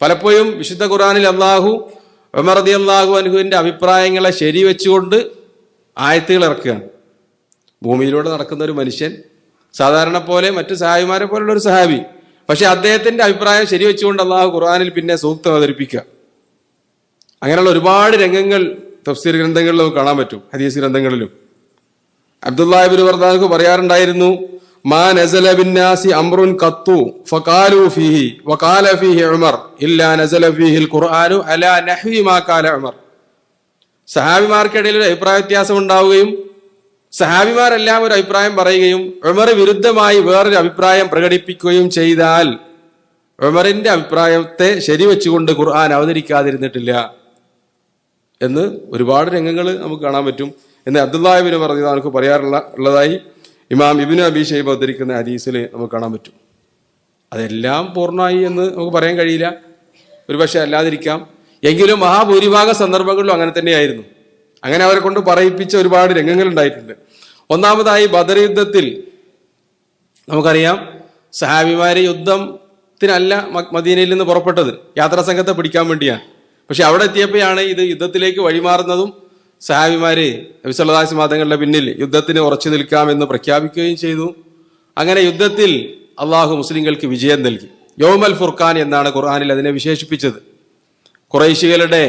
പലപ്പോഴും വിശുദ്ധ ഖുർആനിൽ അള്ളാഹു ഉമർ റളിയല്ലാഹു അൻഹുവിന്റെ അഭിപ്രായങ്ങളെ ശരിവെച്ചുകൊണ്ട് ആയത്തുകൾ ഇറക്കുകയാണ്. ഭൂമിയിലൂടെ നടക്കുന്ന ഒരു മനുഷ്യൻ, സാധാരണ പോലെ മറ്റു സഹാബിമാരെ പോലുള്ള ഒരു സഹാബി, പക്ഷെ അദ്ദേഹത്തിന്റെ അഭിപ്രായം ശരിവെച്ചുകൊണ്ട് അള്ളാഹു ഖുർആനിൽ പിന്നെ സൂക്തം അവതരിപ്പിക്കുക. അങ്ങനെയുള്ള ഒരുപാട് രംഗങ്ങൾ തഫ്സീർ ഗ്രന്ഥങ്ങളിലും നമുക്ക് കാണാൻ പറ്റും, ഹദീസ് ഗ്രന്ഥങ്ങളിലും. അബ്ദുല്ലാഹി ഇബ്നു വർദാനക്ക് പറയാറുണ്ടായിരുന്നു, മാ നസല ബിന്നാസി അംറുൻ ഖത്തു ഫഖാലു ഫീഹി വഖാല ഫീഹി ഉമർ ഇല്ലാ നസല ഫീഹിൽ ഖുർആനു അലാ നഹ്വി മാ ഖാല ഉമർ. സഹാബിമാർക്കിടയിൽ ഒരു അഭിപ്രായ വ്യത്യാസം ഉണ്ടാവുകയും സഹാബിമാരെല്ലാം ഒരു അഭിപ്രായം പറയുകയും ഉമർ വിരുദ്ധമായി വേറൊരു അഭിപ്രായം പ്രകടിപ്പിക്കുകയും ചെയ്താൽ ഉമറിന്റെ അഭിപ്രായത്തെ ശരിവെച്ചുകൊണ്ട് ഖുർആൻ അവതരിക്കാതിരുന്നിട്ടില്ല എന്ന് ഒരുപാട് രംഗങ്ങൾ നമുക്ക് കാണാൻ പറ്റും എന്ന് അബ്ദുല്ലാഹി ഇബ്നു ഉമർ റളിയല്ലാഹു അൻഹു പറയാറുള്ളതായി ഇമാം ഇബ്നു അബീ ശൈബ ഉദ്ധരിക്കുന്ന ഹദീസിൽ നമുക്ക് കാണാൻ പറ്റും. അതെല്ലാം പൂർണ്ണമായി എന്ന് നമുക്ക് പറയാൻ കഴിയില്ല, ഒരുപക്ഷെ അല്ലാതിരിക്കാം. എങ്കിലും മഹാഭൂരിഭാഗ സന്ദർഭങ്ങളിലും അങ്ങനെ തന്നെയായിരുന്നു. അങ്ങനെ അവരെ കൊണ്ട് പറയിപ്പിച്ച ഒരുപാട് രംഗങ്ങൾ ഉണ്ടായിട്ടുണ്ട്. ഒന്നാമതായി ബദർ യുദ്ധത്തിൽ നമുക്കറിയാം, സഹാബിമാര് യുദ്ധത്തിനല്ല മദീനയിൽ നിന്ന് പുറപ്പെട്ടത്, യാത്രാ സംഘത്തെ പിടിക്കാൻ വേണ്ടിയാണ്. പക്ഷെ അവിടെ എത്തിയപ്പോഴാണ് ഇത് യുദ്ധത്തിലേക്ക് വഴിമാറുന്നതും സഹാബിമാര് നബി സല്ലല്ലാഹു അലൈഹി വസല്ലം തങ്ങളുടെ പിന്നിൽ യുദ്ധത്തിന് ഉറച്ചു നിൽക്കാമെന്ന് പ്രഖ്യാപിക്കുകയും ചെയ്തു. അങ്ങനെ യുദ്ധത്തിൽ അള്ളാഹു മുസ്ലിങ്ങൾക്ക് വിജയം നൽകി. യൗമൽ ഫുർഖാൻ എന്നാണ് ഖുർആനിൽ അതിനെ വിശേഷിപ്പിച്ചത്. ഖുറൈശികളുടെ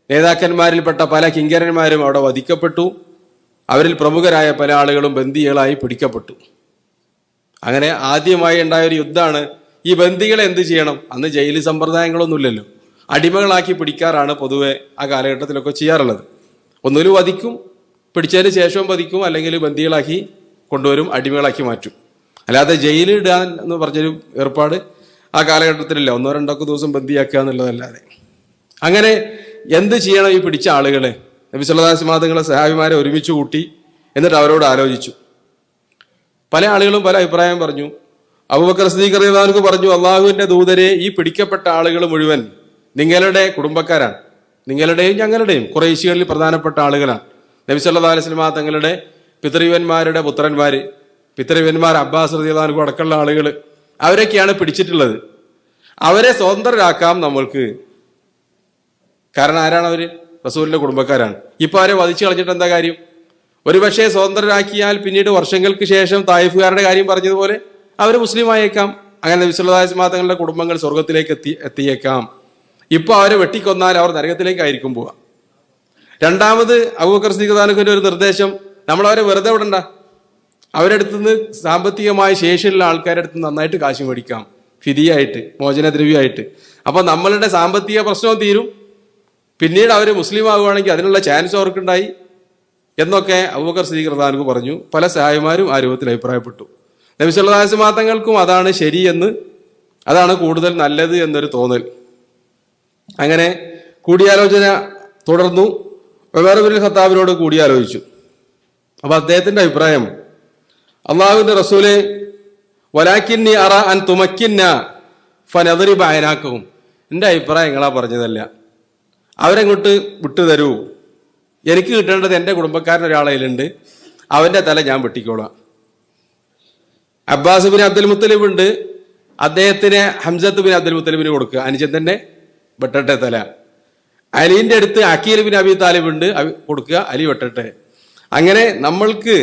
നേതാക്കന്മാരിൽപ്പെട്ട പല കിങ്കരന്മാരും അവിടെ വധിക്കപ്പെട്ടു. അവരിൽ പ്രമുഖരായ പല ആളുകളും ബന്ദികളായി പിടിക്കപ്പെട്ടു. അങ്ങനെ ആദ്യമായി ഉണ്ടായ ഒരു യുദ്ധമാണ്. ഈ ബന്ദികളെ എന്ത് ചെയ്യണം? അന്ന് ജയിൽ സമ്പ്രദായങ്ങളൊന്നുമില്ലല്ലോ, അടിമകളാക്കി പിടിക്കാറാണ് പൊതുവെ ആ കാലഘട്ടത്തിലൊക്കെ ചെയ്യാറുള്ളത്. ഒന്നുകിൽ വധിക്കും, പിടിച്ചതിന് ശേഷവും വധിക്കും, അല്ലെങ്കിൽ ബന്ദികളാക്കി കൊണ്ടുവരും, അടിമകളാക്കി മാറ്റും. അല്ലാതെ ജയിലിടാൻ എന്ന് പറഞ്ഞൊരു ഏർപ്പാട് ആ കാലഘട്ടത്തിലില്ല. 1-2 ദിവസം ബന്ദിയാക്കുക എന്നുള്ളതല്ലാതെ. അങ്ങനെ എന്ത് ചെയ്യണം ഈ പിടിച്ച ആളുകളെ? നബി സല്ലല്ലാഹു അലൈഹി വസല്ലം തങ്ങളെ സഹാബിമാരെ ഒരുമിച്ച് കൂട്ടി. എന്നിട്ട് അവരോട് ആലോചിച്ചു. പല ആളുകളും പല അഭിപ്രായം പറഞ്ഞു. അബൂബക്കർ സിദ്ദീഖ് റളിയല്ലാഹു അൻഹു പറഞ്ഞു, അള്ളാഹുവിന്റെ ദൂതരെ, ഈ പിടിക്കപ്പെട്ട ആളുകൾ മുഴുവൻ നിങ്ങളുടെ കുടുംബക്കാരാണ്, നിങ്ങളുടെയും ഞങ്ങളുടെയും ഖുറൈശികളിൽ പ്രധാനപ്പെട്ട ആളുകളാണ്. നബി സല്ലല്ലാഹു അലൈഹി വസല്ലം തങ്ങളുടെ പിതൃവന്മാരുടെ പുത്രന്മാര്, പിതൃവന്മാർ അബ്ബാസ് റളിയല്ലാഹു അൻഹു അടക്കമുള്ള ആളുകൾ, അവരൊക്കെയാണ് പിടിച്ചിട്ടുള്ളത്. അവരെ സ്വതന്ത്രരാക്കാം നമ്മൾക്ക്. കാരണം ആരാണ് അവര്? റസൂലിന്റെ കുടുംബക്കാരാണ്. ഇപ്പൊ അവരെ വധിച്ചു കളഞ്ഞിട്ട് എന്താ കാര്യം? ഒരുപക്ഷെ സ്വതന്ത്രരാക്കിയാൽ പിന്നീട് വർഷങ്ങൾക്ക് ശേഷം തായിഫുകാരുടെ കാര്യം പറഞ്ഞതുപോലെ അവർ മുസ്ലിം ആയേക്കാം. അങ്ങനെ നബി സല്ലല്ലാഹു അലൈഹി വസല്ലം തങ്ങളുടെ കുടുംബങ്ങൾ സ്വർഗത്തിലേക്ക് എത്തിയേക്കാം. ഇപ്പൊ അവരെ വെട്ടിക്കൊന്നാൽ അവർ നരകത്തിലേക്കായിരിക്കും പോവുക. രണ്ടാമത് അബൂബക്കർ സിദ്ദീഖ് റളിയല്ലാഹു അൻഹുവിന്റെ ഒരു നിർദ്ദേശം, നമ്മളവരെ വെറുതെ വിടണ്ട, അവരെടുത്തുനിന്ന് സാമ്പത്തികമായ ശേഷിയുള്ള ആൾക്കാരുടെ അടുത്ത് നന്നായിട്ട് കാശ് മേടിക്കാം, ഫിദിയായിട്ട്, മോചനദ്രവ്യമായിട്ട്. അപ്പൊ നമ്മളുടെ സാമ്പത്തിക പ്രശ്നവും തീരും, പിന്നീട് അവർ മുസ്ലിം ആവുകയാണെങ്കിൽ അതിനുള്ള ചാൻസ് അവർക്കുണ്ടായി എന്നൊക്കെ അബൂബക്കർ സിദ്ദീഖ് റളിയല്ലാഹു അൻഹു പറഞ്ഞു. പല സഹായിമാരും ആ രൂപത്തിൽ അഭിപ്രായപ്പെട്ടു. നബി സല്ലല്ലാഹു അലൈഹി വസല്ലം തങ്ങൾക്കും അതാണ് ശരിയെന്ന്, അതാണ് കൂടുതൽ നല്ലത് എന്നൊരു തോന്നൽ. അങ്ങനെ കൂടിയാലോചന തുടർന്നു. ഉമർ ഇബ്നുൽ ഖത്താബിനോട് കൂടിയാലോചിച്ചു. അപ്പൊ അദ്ദേഹത്തിന്റെ അഭിപ്രായം, അള്ളാഹുവിന്റെ റസൂലെ, വലാകിന്നി അറ അൻ തുമക്കിന്ന ഫനദ്രിബ അയനാക്കഹും, എൻ്റെ അഭിപ്രായം നിങ്ങളാ പറഞ്ഞതല്ല, അവരെങ്ങോട്ട് വിട്ടുതരൂ, എനിക്ക് കിട്ടേണ്ടത് എൻ്റെ കുടുംബക്കാരൻ ഒരാളയിലുണ്ട്, അവന്റെ തല ഞാൻ വെട്ടിക്കോളാം. അബ്ബാസ് ബിൻ അബ്ദുൽ മുത്തലിബ് ഉണ്ട്, അദ്ദേഹത്തിന് ഹംസത്ത് ബിൻ അബ്ദുൽ മുത്തലിബിന് കൊടുക്കുക, അനുജൻ തന്നെ വെട്ടട്ടെ തല. അലിന്റെ അടുത്ത് അക്കീൽ ബിൻ അബി താലിബ് ഉണ്ട്, കൊടുക്കുക, അലി വെട്ടട്ടെ. അങ്ങനെ നമ്മൾക്ക്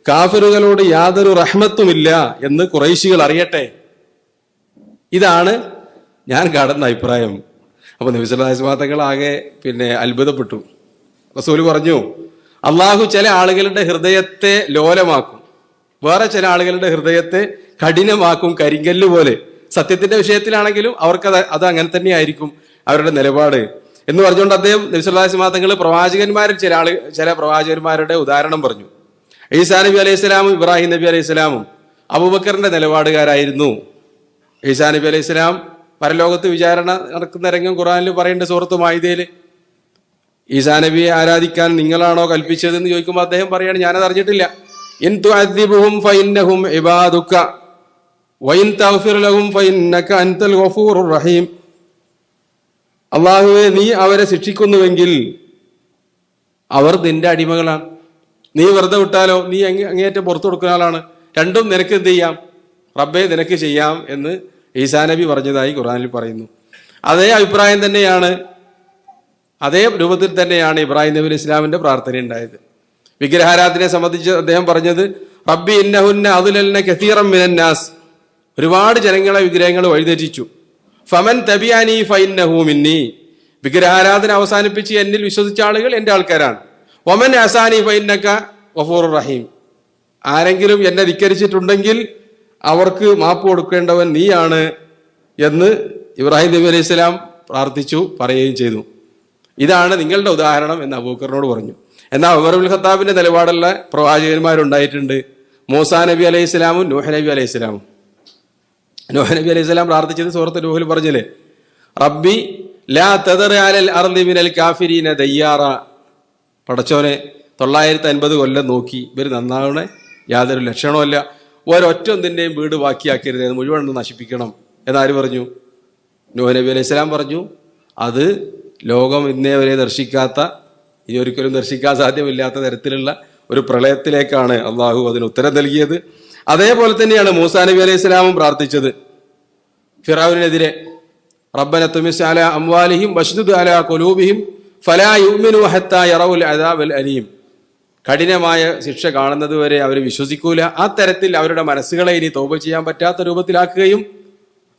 കാഫിറുകളോട് യാതൊരു റഹ്മത്തുമില്ല എന്ന് ഖുറൈശികൾ അറിയട്ടെ. ഇതാണ് ഞാൻ കാണുന്ന അഭിപ്രായം. അപ്പൊ നബി സല്ലല്ലാഹു അലൈഹി വസല്ലം തങ്ങൾ ആകെ അത്ഭുതപ്പെട്ടു. റസൂൽ പറഞ്ഞു, അള്ളാഹു ചില ആളുകളുടെ ഹൃദയത്തെ ലോലമാക്കും, വേറെ ചില ആളുകളുടെ ഹൃദയത്തെ കഠിനമാക്കും, കരിങ്കല്ല് പോലെ. സത്യത്തിന്റെ വിഷയത്തിലാണെങ്കിലും അവർക്ക് അത് അങ്ങനെ തന്നെയായിരിക്കും അവരുടെ നിലപാട് എന്ന് പറഞ്ഞുകൊണ്ട് അദ്ദേഹം നബി സല്ലല്ലാഹു അലൈഹി വസല്ലം തങ്ങൾ പ്രവാചകന്മാരിൽ ചില പ്രവാചകന്മാരുടെ ഉദാഹരണം പറഞ്ഞു. ഈസാ നബി അലൈഹി സ്വലാമും ഇബ്രാഹിം നബി അലൈഹി സ്വലാമും അബൂബക്കറിന്റെ നിലപാടുകാരായിരുന്നു. ഈസാ നബി അലൈഹി സ്വലാം പരലോകത്ത് വിചാരണ നടക്കുന്ന രംഗം ഖുർആനിൽ പറയേണ്ട സൂറത്ത് മാഇദയിൽ, ഈസാ നബിയെ ആരാധിക്കാൻ നിങ്ങളാണോ കൽപ്പിച്ചതെന്ന് ചോദിക്കുമ്പോൾ അദ്ദേഹം പറയാണ്, ഞാനത് അറിഞ്ഞിട്ടില്ല. ഇൻ തുഅദ്ദിബുഹും ഫഇന്നഹും ഇബാദുക വഇൻ തഗ്ഫിർ ലഹും ഫഇന്നക അൻതൽ ഗഫൂറുർ റഹീം. അല്ലാഹുവേ, നീ അവരെ ശിക്ഷിക്കുന്നുവെങ്കിൽ അവർ നിന്റെ അടിമകളാണ്, നീ വെറുതെ വിട്ടാലോ നീ അങ്ങേയറ്റം പുറത്തു കൊടുക്കുന്ന ആളാണ്, രണ്ടും നിനക്ക് എന്ത് ചെയ്യാം, റബ്ബേ നിനക്ക് ചെയ്യാം എന്ന് ഈസാ നബി പറഞ്ഞതായി ഖുർആനിൽ പറയുന്നു. അതേ അഭിപ്രായം തന്നെയാണ്, അതേ രൂപത്തിൽ തന്നെയാണ് ഇബ്രാഹിം നബി അലൈഹി ഇസ്ലാമിന്റെ പ്രാർത്ഥന ഉണ്ടായത്. വിഗ്രഹാരാധനയെ സംബന്ധിച്ച് അദ്ദേഹം പറഞ്ഞത്, റബ്ബി ഇന്നഹുന്ന അദ്ലൽന കസീറൻ മിനന്നാസ്, ഒരുപാട് ജനങ്ങളെ വിഗ്രഹങ്ങൾ വഴിതെറ്റിച്ചു. ഫമൻ തബിഅനി ഫഇന്നഹു മിന്നി, വിഗ്രഹാരാധന അവസാനിപ്പിച്ച് എന്നിൽ വിശ്വസിച്ച ആളുകൾ എന്റെ ആൾക്കാരാണ്. വമൻ അസാനി ഫഇന്നക ഗഫൂറുർ റഹീം, ആരെങ്കിലും എന്നെ ധിക്കരിച്ചിട്ടുണ്ടെങ്കിൽ അവർക്ക് മാപ്പ് കൊടുക്കേണ്ടവൻ നീയാണ് എന്ന് ഇബ്രാഹിം നബി അലൈഹി സ്വലാം പ്രാർത്ഥിച്ചു, പറയുകയും ചെയ്തു. ഇതാണ് നിങ്ങളുടെ ഉദാഹരണം എന്ന് അബൂബക്കറിനോട് പറഞ്ഞു. എന്നാൽ ഉമർ ഇബ്നുൽ ഖത്താബിന്റെ നിലപാടുള്ള പ്രവാചകന്മാരുണ്ടായിട്ടുണ്ട്. മൂസാ നബി അലൈഹി സ്വലാമും നൂഹ് നബി അലൈഹി സ്വലാമും. നൂഹ് നബി അലൈഹി സ്വലാം പ്രാർത്ഥിച്ചത് സൂറത്ത് നൂഹിൽ പറഞ്ഞില്ലേ, റബ്ബി ലാ തദർ അലൽ അർളി മിനൽ കാഫിരീന ദയ്യാറ, പടച്ചോനെ 950 കൊല്ലം നോക്കി ഇവർ നന്നാവണ യാതൊരു ലക്ഷണവുമല്ല, ഒരൊറ്റ ഒന്നിന്റെയും വീട് ബാക്കിയാക്കരുത്, അത് മുഴുവൻ നശിപ്പിക്കണം എന്നാര് പറഞ്ഞു? നൂഹ് നബി അലൈഹി സ്വലാം പറഞ്ഞു. അത് ലോകം ഇന്നേ വരെ ദർശിക്കാത്ത, ഇനി ഒരിക്കലും ദർശിക്കാൻ സാധ്യമില്ലാത്ത തരത്തിലുള്ള ഒരു പ്രളയത്തിലേക്കാണ് അള്ളാഹു അതിന് ഉത്തരം നൽകിയത്. അതേപോലെ തന്നെയാണ് മൂസാ നബി അലൈഹി സ്വലാമും പ്രാർത്ഥിച്ചത് ഫിറഔനെതിരെ, റബ്ബന തുമിസ് അലാ അംവാലിഹിം വശ്ദുദ് അലാ ഖുലൂബിഹിം ഫലാ യുഅ്മിനൂ ഹത്താ യറൗൽ അദാബൽ അലീം. കഠിനമായ ശിക്ഷ കാണുന്നത് വരെ അവർ വിശ്വസിക്കൂല. ആ തരത്തിൽ അവരുടെ മനസ്സുകളെ ഇനി തൗബ ചെയ്യാൻ പറ്റാത്ത രൂപത്തിലാക്കുകയും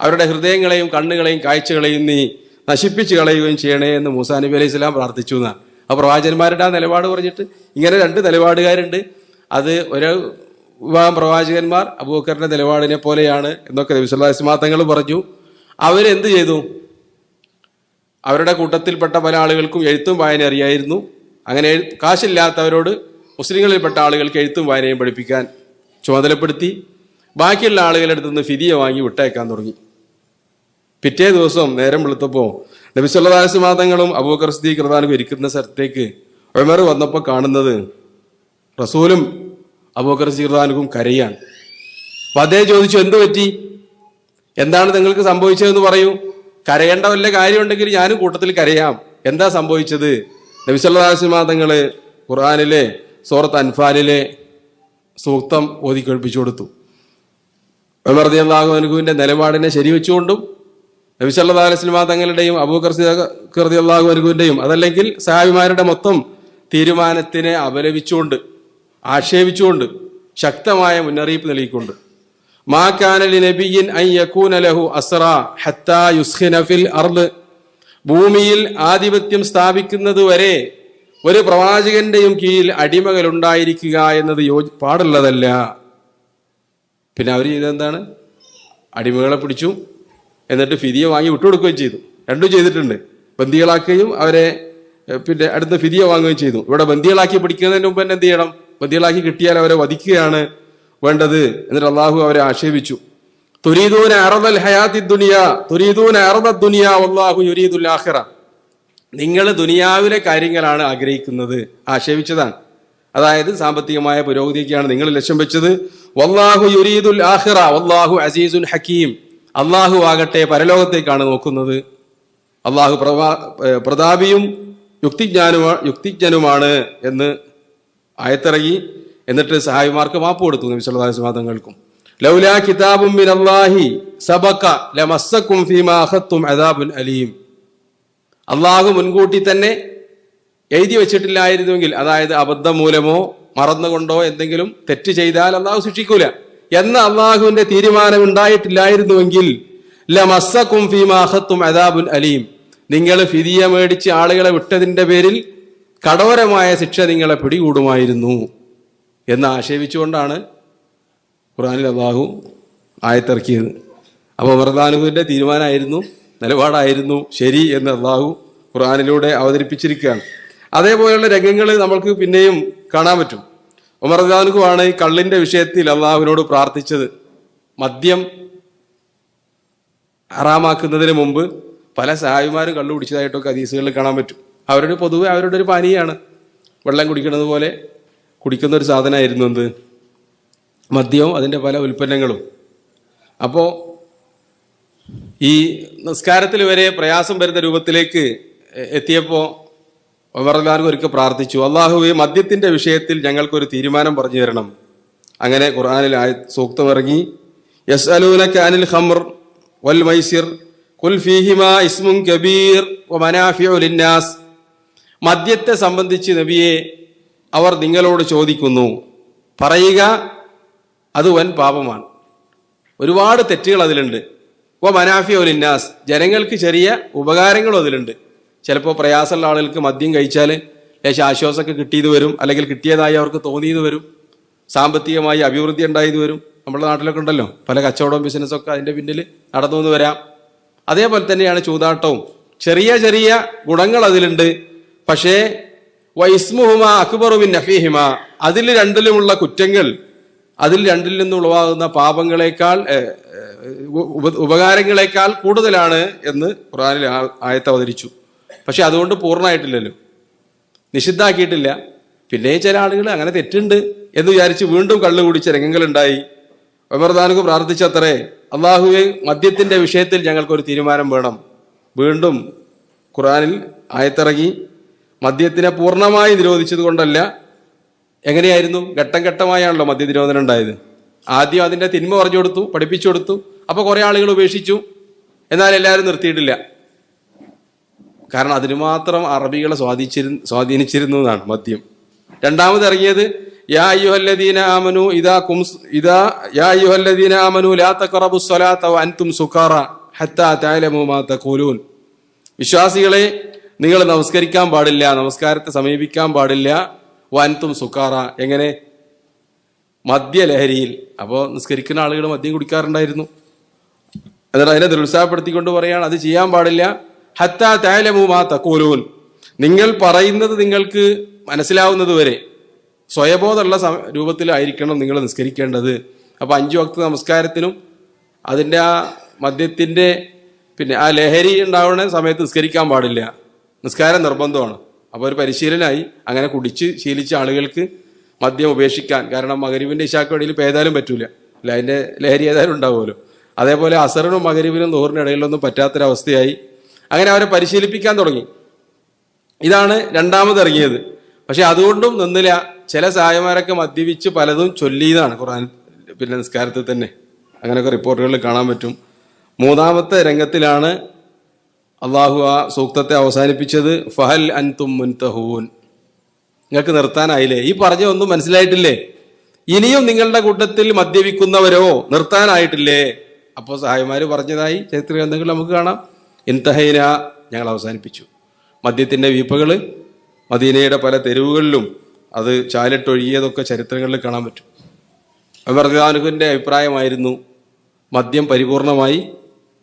അവരുടെ ഹൃദയങ്ങളെയും കണ്ണുകളെയും കാഴ്ചകളെയും നീ നശിപ്പിച്ചു കളയുകയും ചെയ്യണേ എന്ന് മൂസാ നബി അലൈഹി സ്വലാം പ്രാർത്ഥിച്ചു എന്നാണ്. ആ പ്രവാചകന്മാരുടെ ആ നിലപാട് പറഞ്ഞിട്ട് ഇങ്ങനെ 2 നിലപാടുകാരുണ്ട്. അത് ഒരു വിഭാഗം പ്രവാചകന്മാർ അബൂബക്കറിന്റെ നിലപാടിനെ പോലെയാണ് എന്നൊക്കെ നബി സല്ലല്ലാഹു അലൈഹി വസല്ലം തങ്ങൾ പറഞ്ഞു. അവരെന്ത് ചെയ്തു? അവരുടെ കൂട്ടത്തിൽപ്പെട്ട പല ആളുകൾക്കും എഴുത്തും വായന അറിയായിരുന്നു. അങ്ങനെ കാശില്ലാത്തവരോട് മുസ്ലിങ്ങളിൽപ്പെട്ട ആളുകൾക്ക് എഴുത്തും വായനയും പഠിപ്പിക്കാൻ ചുമതലപ്പെടുത്തി. ബാക്കിയുള്ള ആളുകളുടെ അടുത്ത് നിന്ന് ഫിദിയ വാങ്ങി വിട്ടയക്കാൻ തുടങ്ങി. പിറ്റേ ദിവസം നേരം വെളുത്തപ്പോൾ നബി സല്ലല്ലാഹു അലൈഹി വസല്ലം തങ്ങളും അബൂബക്കർ സിദ്ദീഖ് റളിയല്ലാഹു അൻഹു ഇരിക്കുന്ന സ്ഥലത്തേക്ക് ഉമർ വന്നപ്പോൾ കാണുന്നത് റസൂലും അബൂബക്കർ സിദ്ദീഖ് റളിയല്ലാഹു അൻഹും കരയാണ്. അപ്പൊ അദ്ദേഹം ചോദിച്ചു, എന്ത് പറ്റി, എന്താണ് നിങ്ങൾക്ക് സംഭവിച്ചതെന്ന് പറയൂ, കരയേണ്ട വല്ല കാര്യമുണ്ടെങ്കിൽ ഞാനും കൂട്ടത്തിൽ കരയാം, എന്താ സംഭവിച്ചത്? നബി സല്ലല്ലാഹു അലൈഹി വസല്ലം തങ്ങള് ഖുർആനിലെ സൂറത്ത് അൻഫാലിലെ സൂക്തം ഓതി കേൾപ്പിച്ചു കൊടുത്തു. ഉമർ റളിയല്ലാഹു അൻഹുവിന്റെ നിലപാടിനെ ശരിവെച്ചുകൊണ്ടും നബി സല്ലല്ലാഹു അലൈഹി വസല്ലം തങ്ങളുടെയും അബൂബക്കർ സിദ്ദീഖ് റളിയല്ലാഹു അൻഹുവിന്റെയും അതല്ലെങ്കിൽ സഹാബിമാരുടെ മൊത്തം തീരുമാനത്തിനെ അപലപിച്ചുകൊണ്ട്, ആക്ഷേപിച്ചുകൊണ്ട്, ശക്തമായ മുന്നറിയിപ്പ് നൽകിക്കൊണ്ട് മാ കാന ലിനബിയ്യിൻ അൻ യകൂന ലഹു അസ്റാ ഹത്താ യുസ്ഖിന ഫിൽ അർദ്. ഭൂമിയിൽ ആധിപത്യം സ്ഥാപിക്കുന്നത് വരെ ഒരു പ്രവാചകന്റെയും കീഴിൽ അടിമകൾ ഉണ്ടായിരിക്കുക എന്നത് പാടുള്ളതല്ല. പിന്നെ അവർ ചെയ്തെന്താണ്? അടിമകളെ പിടിച്ചു, എന്നിട്ട് ഫിദിയ വാങ്ങി വിട്ടുകൊടുക്കുകയും ചെയ്തു. രണ്ടും ചെയ്തിട്ടുണ്ട്. ബന്ദികളാക്കുകയും അവരെ പിന്നെ അടുത്ത് ഫിദിയ വാങ്ങുകയും ചെയ്തു. ഇവിടെ ബന്ദികളാക്കി പിടിക്കുന്നതിന് മുമ്പ് തന്നെ എന്ത് ചെയ്യണം? ബന്ദികളാക്കി കിട്ടിയാൽ അവരെ വധിക്കുകയാണ് വേണ്ടത്. എന്നിട്ട് അള്ളാഹു അവരെ ആക്ഷേപിച്ചു. തുരീദൂന അറദൽ ഹയാത്തി ദുനിയ തുരീദൂന അറദദ് ദുനിയ വല്ലാഹു യുരീദുൽ ആഖിറ. നിങ്ങൾ ദുനിയാവിലെ കാര്യങ്ങളാണ് ആഗ്രഹിക്കുന്നത്, ആക്ഷേപിച്ചതാണ്. അതായത് സാമ്പത്തികമായ പുരോഗതിക്കാണ് നിങ്ങൾ ലക്ഷ്യം വെച്ചത്. വല്ലാഹു യുരീദുൽ ആഖിറ വല്ലാഹു അസീസുൻ ഹക്കീം. അള്ളാഹു ആകട്ടെ പരലോകത്തേക്കാണ് നോക്കുന്നത്. അള്ളാഹു പ്രതാപിയും യുക്തിജ്ഞനുമാണ് എന്ന് ആയത്തിറങ്ങി. എന്നിട്ട് സഹായിമാർക്ക് മാപ്പ് കൊടുത്തു നബി സല്ലല്ലാഹു അലൈഹി വസല്ലം തങ്ങൾക്കും. ലൗലാ കിതാബും മിനല്ലാഹി സബക ലമസ്സകും ഫീമാ അഖത്തും അദാബുൻ അലീം. അള്ളാഹു മുൻകൂട്ടി തന്നെ എഴുതി വെച്ചിട്ടില്ലായിരുന്നുവെങ്കിൽ, അതായത് അബദ്ധം മൂലമോ മറന്നുകൊണ്ടോ എന്തെങ്കിലും തെറ്റ് ചെയ്താൽ അള്ളാഹു ശിക്ഷിക്കൂല എന്ന അള്ളാഹുവിന്റെ തീരുമാനം ഉണ്ടായിട്ടില്ലായിരുന്നുവെങ്കിൽ ലമസ്സകും ഫീമാ അഖത്തും അദാബുൻ അലീം, നിങ്ങൾ ഫിദിയ മേടിച്ച് ആളുകളെ വിട്ടതിന്റെ പേരിൽ കഠോരമായ ശിക്ഷ നിങ്ങളെ പിടികൂടുമായിരുന്നു എന്ന് ആക്ഷേപിച്ചുകൊണ്ടാണ് ഖുർആനിൽ അള്ളാഹു ആയത്തിറക്കിയത്. അപ്പോൾ ഉമർദാനുവിന്റെ തീരുമാനമായിരുന്നു, നിലപാടായിരുന്നു ശരി എന്ന് അള്ളാഹു ഖുർആനിലൂടെ അവതരിപ്പിച്ചിരിക്കുകയാണ്. അതേപോലെയുള്ള രംഗങ്ങൾ നമ്മൾക്ക് പിന്നെയും കാണാൻ പറ്റും. ഉമർദാനുവാണ് ഈ കള്ളിന്റെ വിഷയത്തിൽ അള്ളാഹുവിനോട് പ്രാർത്ഥിച്ചത്. മദ്യം ഹറാമാക്കുന്നതിന് മുമ്പ് പല സഹായിമാരും കള്ളു കുടിച്ചതായിട്ടൊക്കെ ഹദീസുകളിൽ കാണാൻ പറ്റും. പൊതുവെ അവരുടെ ഒരു പാനീയമാണ്. വെള്ളം കുടിക്കുന്നത് പോലെ കുടിക്കുന്ന ഒരു സാധനമായിരുന്നു എന്ത്? മദ്യവും അതിൻ്റെ പല ഉൽപ്പന്നങ്ങളും. അപ്പോൾ ഈ നിസ്കാരത്തിൽ വരെ പ്രയാസം വരുന്ന രൂപത്തിലേക്ക് എത്തിയപ്പോൾ ഉമർദാൻ ഒരിക്കൽ പ്രാർത്ഥിച്ചു, അള്ളാഹുവേ മദ്യത്തിന്റെ വിഷയത്തിൽ ഞങ്ങൾക്കൊരു തീരുമാനം പറഞ്ഞു തരണം. അങ്ങനെ ഖുർആനിൽ സൂക്തമിറങ്ങി, യസ്അലൂനക അനിൽ ഖംർ വൽ മൈസിർ ഖുൽ ഫീഹിമാ ഇസ്മുൻ കബീർ വമനാഫിഉ ലിന്നാസ്. മദ്യത്തെ സംബന്ധിച്ച് നബിയെ അവർ നിങ്ങളോട് ചോദിക്കുന്നു, പറയുക അത് വൻ പാപമാണ്, ഒരുപാട് തെറ്റുകൾ അതിലുണ്ട്. വമനാഫിഉ ലിന്നാസ്, ജനങ്ങൾക്ക് ചെറിയ ഉപകാരങ്ങളും അതിലുണ്ട്. ചിലപ്പോൾ പ്രയാസമുള്ള ആളുകൾക്ക് മദ്യം കഴിച്ചാൽ ലേശം ആശ്വാസമൊക്കെ കിട്ടിയത് വരും, അല്ലെങ്കിൽ കിട്ടിയതായി അവർക്ക് തോന്നിയത് വരും, സാമ്പത്തികമായി അഭിവൃദ്ധി ഉണ്ടായത് വരും. നമ്മുടെ നാട്ടിലൊക്കെ ഉണ്ടല്ലോ പല കച്ചവടവും ബിസിനസ്സൊക്കെ അതിൻ്റെ പിന്നിൽ നടന്നു എന്ന് വരാം. അതേപോലെ തന്നെയാണ് ചൂതാട്ടവും. ചെറിയ ചെറിയ ഗുണങ്ങൾ അതിലുണ്ട്. പക്ഷേ വൈസ്മുഹുമ അക്ബറു മിൻ നഫീഹിമ, അതിൽ രണ്ടിലുമുള്ള കുറ്റങ്ങൾ, അതിൽ രണ്ടിൽ നിന്നും ഉളവാകുന്ന പാപങ്ങളെക്കാൾ ഉപകാരങ്ങളെക്കാൾ കൂടുതലാണ് എന്ന് ഖുർആനിൽ ആയത്ത് അവതരിച്ചു. പക്ഷെ അതുകൊണ്ട് പൂർണ്ണമായിട്ടില്ലല്ലോ, നിഷിദ്ധാക്കിയിട്ടില്ല. പിന്നെ ചില ആളുകൾ അങ്ങനെ തെറ്റുണ്ട് എന്ന് വിചാരിച്ച് വീണ്ടും കള്ളു കുടിച്ച രംഗങ്ങളുണ്ടായി. ഉമർദാനുക്ക് പ്രാർത്ഥിച്ചത്രേ, അള്ളാഹുവെ മദ്യത്തിന്റെ വിഷയത്തിൽ ഞങ്ങൾക്കൊരു തീരുമാനം വേണം. വീണ്ടും ഖുർആനിൽ ആയത്തിറങ്ങി. മദ്യത്തിനെ പൂർണ്ണമായി നിരോധിച്ചത് കൊണ്ടല്ല, എങ്ങനെയായിരുന്നു? ഘട്ടം ഘട്ടമായാണല്ലോ മദ്യനിരോധനം ഉണ്ടായത്. ആദ്യം അതിന്റെ തിന്മ പറഞ്ഞു കൊടുത്തു, പഠിപ്പിച്ചു കൊടുത്തു. അപ്പൊ കുറെ ആളുകൾ ഉപേക്ഷിച്ചു, എന്നാൽ എല്ലാവരും നിർത്തിയിട്ടില്ല. കാരണം അതിന് മാത്രം അറബികളെ സ്വാധീനിച്ചിരുന്നു എന്നാണ് മദ്യം. രണ്ടാമത് ഇറങ്ങിയത് യാ അയ്യുഹല്ലദീന ആമനു യാ അയ്യുഹല്ലദീന ആമനു ലാ തഖറബുസ് സ്വലാത്ത വഅൻതും സുകാറ ഹത്താ തഅലമു മാ തഖൂലൂൻ. വിശ്വാസികളെ, നിങ്ങൾ നമസ്കരിക്കാൻ പാടില്ല, നമസ്കാരത്തെ സമീപിക്കാൻ പാടില്ല വഅൻതും സുകാറ. എങ്ങനെ? മദ്യലഹരിയിൽ. അപ്പോൾ നിസ്കരിക്കുന്ന ആളുകൾ മദ്യം കുടിക്കാറുണ്ടായിരുന്നു. എന്നിട്ട് അതിനെ നിരുത്സാഹപ്പെടുത്തിക്കൊണ്ട് പറയാണ് അത് ചെയ്യാൻ പാടില്ല. ഹത്താ തഅലമു മാ തഖൂലൂൻ, നിങ്ങൾ പറയുന്നത് നിങ്ങൾക്ക് മനസ്സിലാവുന്നത് വരെ സ്വയബോധമുള്ള രൂപത്തിലായിരിക്കണം നിങ്ങൾ നിസ്കരിക്കേണ്ടത്. അപ്പൊ 5 വക്ത് നമസ്കാരത്തിനും അതിൻ്റെ ആ മദ്യത്തിന്റെ പിന്നെ ആ ലഹരി ഉണ്ടാവുന്ന സമയത്ത് നിസ്കരിക്കാൻ പാടില്ല. നിസ്കാരം നിർബന്ധമാണ്. അപ്പോൾ ഒരു പരിശീലനമായി അങ്ങനെ കുടിച്ച് ശീലിച്ച ആളുകൾക്ക് മദ്യം ഉപേക്ഷിക്കാൻ. കാരണം മഗ്‌രിബിന്റെ ഇശാക്ക് ഇടയിൽ പേതാലും പറ്റൂല, അല്ല അതിന്റെ ലഹരി ഏതായാലും ഉണ്ടാവുമല്ലോ. അതേപോലെ അസറിനും മഗ്‌രിബിനും ദുഹറിനും ഇടയിലൊന്നും പറ്റാത്തൊരവസ്ഥയായി. അങ്ങനെ അവരെ പരിശീലിപ്പിക്കാൻ തുടങ്ങി. ഇതാണ് രണ്ടാമത് ഇറങ്ങിയത്. പക്ഷെ അതുകൊണ്ടും നിന്നില്ല. ചില സഹായിമാരൊക്കെ മദ്യപിച്ച് പലതും ചൊല്ലിയതാണ് ഖുർആൻ പിന്നെ നിസ്കാരത്തിൽ തന്നെ. അങ്ങനെയൊക്കെ റിപ്പോർട്ടുകളിൽ കാണാൻ പറ്റും. മൂന്നാമത്തെ രംഗത്തിലാണ് അള്ളാഹു ആ സൂക്തത്തെ അവസാനിപ്പിച്ചത്. ഫഹൽ അൻതും മുൻതഹൂൻ, നിങ്ങൾക്ക് നിർത്താനായില്ലേ? ഈ പറഞ്ഞ ഒന്നും മനസ്സിലായിട്ടില്ലേ? ഇനിയും നിങ്ങളുടെ കൂട്ടത്തിൽ മദ്യപിക്കുന്നവരോ നിർത്താനായിട്ടില്ലേ? അപ്പോൾ സഹായിമാര് പറഞ്ഞതായി ചരിത്ര ഗ്രന്ഥങ്ങൾ നമുക്ക് കാണാം. ഇൻതഹൈന, ഞങ്ങൾ അവസാനിപ്പിച്ചു. മദ്യത്തിന്റെ വീപ്പകള് മദീനയുടെ പല തെരുവുകളിലും അത് ചാലിട്ടൊഴുകിയതൊക്കെ ചരിത്രങ്ങളിൽ കാണാൻ പറ്റും. ഉമർ റളിയല്ലാഹുവിന്റെ അഭിപ്രായമായിരുന്നു, മദ്യം പരിപൂർണമായി,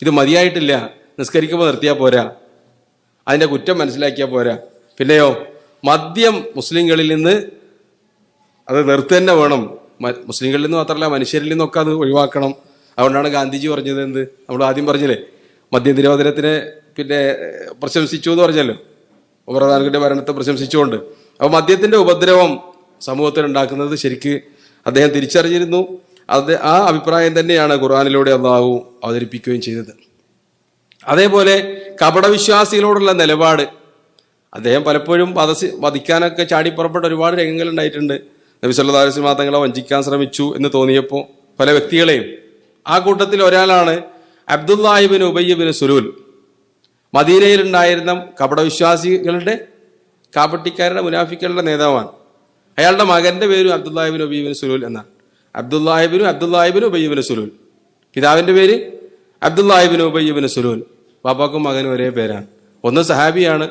ഇത് മതിയായിട്ടില്ല, നിസ്കരിക്കുമ്പോൾ നിർത്തിയാൽ പോരാ, അതിന്റെ കുറ്റം മനസ്സിലാക്കിയാൽ പോരാ, പിന്നെയോ മദ്യം മുസ്ലിങ്ങളിൽ നിന്ന് അത് നിർത്തന്നെ വേണം. മുസ്ലിങ്ങളിൽ നിന്ന് മാത്രമല്ല മനുഷ്യരിൽ നിന്നൊക്കെ അത് ഒഴിവാക്കണം. അതുകൊണ്ടാണ് ഗാന്ധിജി പറഞ്ഞത് എന്ത്, നമ്മൾ ആദ്യം പറഞ്ഞില്ലേ, മദ്യ നിരോധനത്തിനെ പ്രശംസിച്ചു എന്ന് പറഞ്ഞല്ലോ, ഉമർ റളിയല്ലാഹുവിന്റെ ഭരണത്തെ പ്രശംസിച്ചുകൊണ്ട്. അപ്പോൾ മദ്യത്തിന്റെ ഉപദ്രവം സമൂഹത്തിൽ ഉണ്ടാക്കുന്നത് ശരിക്ക് അദ്ദേഹം തിരിച്ചറിഞ്ഞിരുന്നു. ആ അഭിപ്രായം തന്നെയാണ് ഖുർആനിലൂടെ അള്ളാഹു അവതരിപ്പിക്കുകയും ചെയ്തത്. അതേപോലെ കപടവിശ്വാസികളോടുള്ള നിലപാട് അദ്ദേഹം പലപ്പോഴും വധിക്കാനൊക്കെ ചാടിപ്പുറപ്പെട്ട ഒരുപാട് രംഗങ്ങൾ ഉണ്ടായിട്ടുണ്ട്. നബി സല്ലല്ലാഹു അലൈഹി വസല്ലം തങ്ങളെ വഞ്ചിക്കാൻ ശ്രമിച്ചു എന്ന് തോന്നിയപ്പോൾ പല വ്യക്തികളെയും, ആ കൂട്ടത്തിൽ ഒരാളാണ് അബ്ദുല്ലാഹി ഇബ്നു ഉബയ്യ് ഇബ്നു സുലൂൽ. മദീനയിലുണ്ടായിരുന്ന കപടവിശ്വാസികളുടെ, കാപട്ടിക്കാരുടെ, മുനാഫിക്കുകളുടെ നേതാവാണ്. അയാളുടെ മകന്റെ പേരും അബ്ദുല്ലാഹി ഇബ്നു ഉബയ്യ് ഇബ്നു സുലൂൽ എന്നാണ്. അബ്ദുല്ലാഹി ഇബ്നു ഉബയ്യ് ഇബ്നു സുലൂൽ, പിതാവിന്റെ പേര് അബ്ദുല്ലാഹി ഇബ്നു ഉബയ്യ് ഇബ്നു സുലൂൽ. ബാപ്പാക്കും മകനും ഒരേ പേരാണ്. ഒന്ന് സഹാബിയാണ്,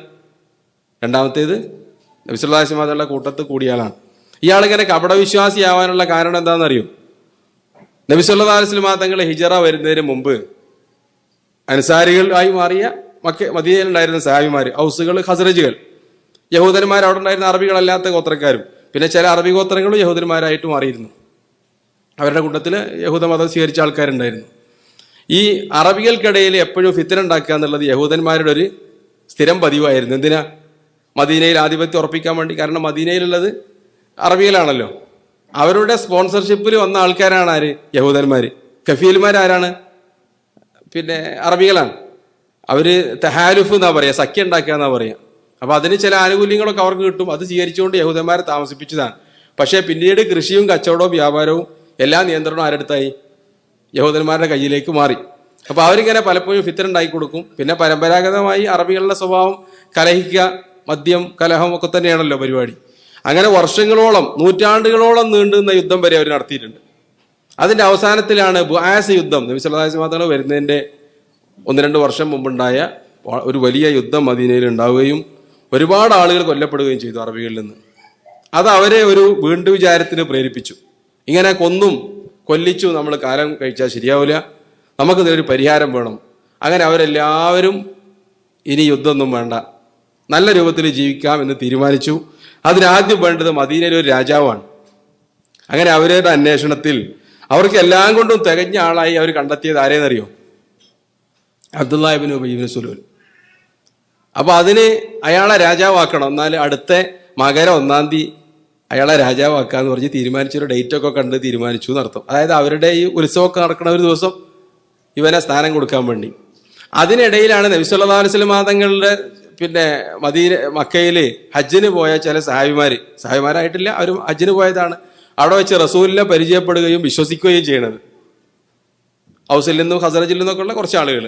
രണ്ടാമത്തേത് നബി സല്ലല്ലാഹു അലൈഹി വസല്ലം കൂട്ടത്തിൽ കൂടിയാളാണ്. ഇയാളിങ്ങനെ കപടവിശ്വാസിയാവാനുള്ള കാരണം എന്താണെന്നറിയോ? നബി സല്ലല്ലാഹു അലൈഹി വസല്ലം തങ്ങൾ ഹിജറ വരുന്നതിന് മുമ്പ് അൻസാരികളായി മാറിയ മദീനയിലുണ്ടായിരുന്ന സഹാബിമാർ, ഔസുകൾ, ഖസ്റജുകൾ, യഹൂദന്മാർ, അവിടെ ഉണ്ടായിരുന്ന അറബികളല്ലാത്ത ഗോത്രക്കാരും, പിന്നെ ചില അറബി ഗോത്രങ്ങളും യഹൂദന്മാരായിട്ട് മാറിയിരുന്നു. അവരുടെ കൂട്ടത്തിൽ യഹൂദ മതം സ്വീകരിച്ച ആൾക്കാരുണ്ടായിരുന്നു. ഈ അറബികൾക്കിടയിൽ എപ്പോഴും ഫിത്ന ഉണ്ടാക്കുക എന്നുള്ളത് യഹൂദന്മാരുടെ ഒരു സ്ഥിരം പതിവായിരുന്നു. എന്തിനാ? മദീനയിൽ ആധിപത്യം ഉറപ്പിക്കാൻ വേണ്ടി. കാരണം മദീനയിലുള്ളത് അറബികളാണല്ലോ. അവരുടെ സ്പോൺസർഷിപ്പിൽ വന്ന ആൾക്കാരാണ് ആര്? യഹൂദന്മാർ. കഫീൽമാരാരാണ്? അറബികളാണ്. അവര് തഹാലുഫ് എന്നാ പറയാ, സഖ്യം ഉണ്ടാക്കുക എന്നാ പറയാ. അപ്പൊ അതിന് ചില ആനുകൂല്യങ്ങളൊക്കെ അവർക്ക് കിട്ടും. അത് സ്വീകരിച്ചുകൊണ്ട് യഹൂദന്മാരെ താമസിപ്പിച്ചതാണ്. പക്ഷെ പിന്നീട് കൃഷിയും കച്ചവടവും വ്യാപാരവും എല്ലാ നിയന്ത്രണവും ആരെടുത്തായി? യഹൂദന്മാരുടെ കയ്യിലേക്ക് മാറി. അപ്പൊ അവരിങ്ങനെ പലപ്പോഴും ഫിത്ന ഉണ്ടാക്കി കൊടുക്കും. പിന്നെ പരമ്പരാഗതമായി അറബികളുടെ സ്വഭാവം കലഹിക്കുക, മദ്യം, കലഹം ഒക്കെ തന്നെയാണല്ലോ പരിപാടി. അങ്ങനെ വർഷങ്ങളോളം, നൂറ്റാണ്ടുകളോളം നീണ്ടുന്ന യുദ്ധം വരെ അവർ നടത്തിയിട്ടുണ്ട്. അതിന്റെ അവസാനത്തിലാണ് ബുആസ് യുദ്ധം. നബി സല്ലല്ലാഹു അലൈഹി വസല്ലം വരുന്നതിന്റെ 1-2 വർഷം മുമ്പുണ്ടായ ഒരു വലിയ യുദ്ധം മദീനയിൽ ഉണ്ടാവുകയും ഒരുപാട് ആളുകൾ കൊല്ലപ്പെടുകയും ചെയ്തു അറബികളിൽ നിന്ന്. അത് അവരെ ഒരു വീണ്ടു വിചാരത്തിന് പ്രേരിപ്പിച്ചു. ഇങ്ങനെ കൊന്നും കൊല്ലിച്ചു നമ്മൾ കാലം കഴിച്ചാൽ ശരിയാവില്ല, നമുക്കിതിനൊരു പരിഹാരം വേണം. അങ്ങനെ അവരെല്ലാവരും ഇനി യുദ്ധമൊന്നും വേണ്ട, നല്ല രൂപത്തിൽ ജീവിക്കാം എന്ന് തീരുമാനിച്ചു. അതിനാദ്യം വേണ്ടത് മദീനയിലെ ഒരു രാജാവാണ്. അങ്ങനെ അവരുടെ അന്വേഷണത്തിൽ അവർക്ക് എല്ലാം കൊണ്ടും തികഞ്ഞ ആളായി അവർ കണ്ടെത്തിയത് ആരെന്നറിയോ? അബ്ദുല്ലാഹി ഇബ്നു ഉബയ്യ് ഇബ്നു സുലൂൽ. അപ്പൊ അതിന് അയാളെ രാജാവാക്കണം, എന്നാൽ അടുത്ത മകര 1-ാം തീയതി അയാളെ രാജാവാക്കാന്ന് പറഞ്ഞ് തീരുമാനിച്ചൊരു ഡേറ്റ് ഒക്കെ കണ്ട് തീരുമാനിച്ചു എന്നർത്ഥം. അതായത് അവരുടെ ഈ ഉത്സവമൊക്കെ നടക്കുന്ന ഒരു ദിവസം ഇവനെ സ്ഥാനം കൊടുക്കാൻ വേണ്ടി. അതിനിടയിലാണ് നബി സല്ലല്ലാഹു അലൈഹി വസല്ലം തങ്ങളുടെ മക്കയില് ഹജ്ജിന് പോയ ചില സഹാബിമാരായിട്ടില്ല, അവർ ഹജ്ജിന് പോയതാണ്. അവിടെ വെച്ച് റസൂലിനെ പരിചയപ്പെടുകയും വിശ്വസിക്കുകയും ചെയ്യണത് ഔസിൽ നിന്നും ഖസറജിൽ നിന്നൊക്കെ ഉള്ള കുറച്ച് ആളുകൾ.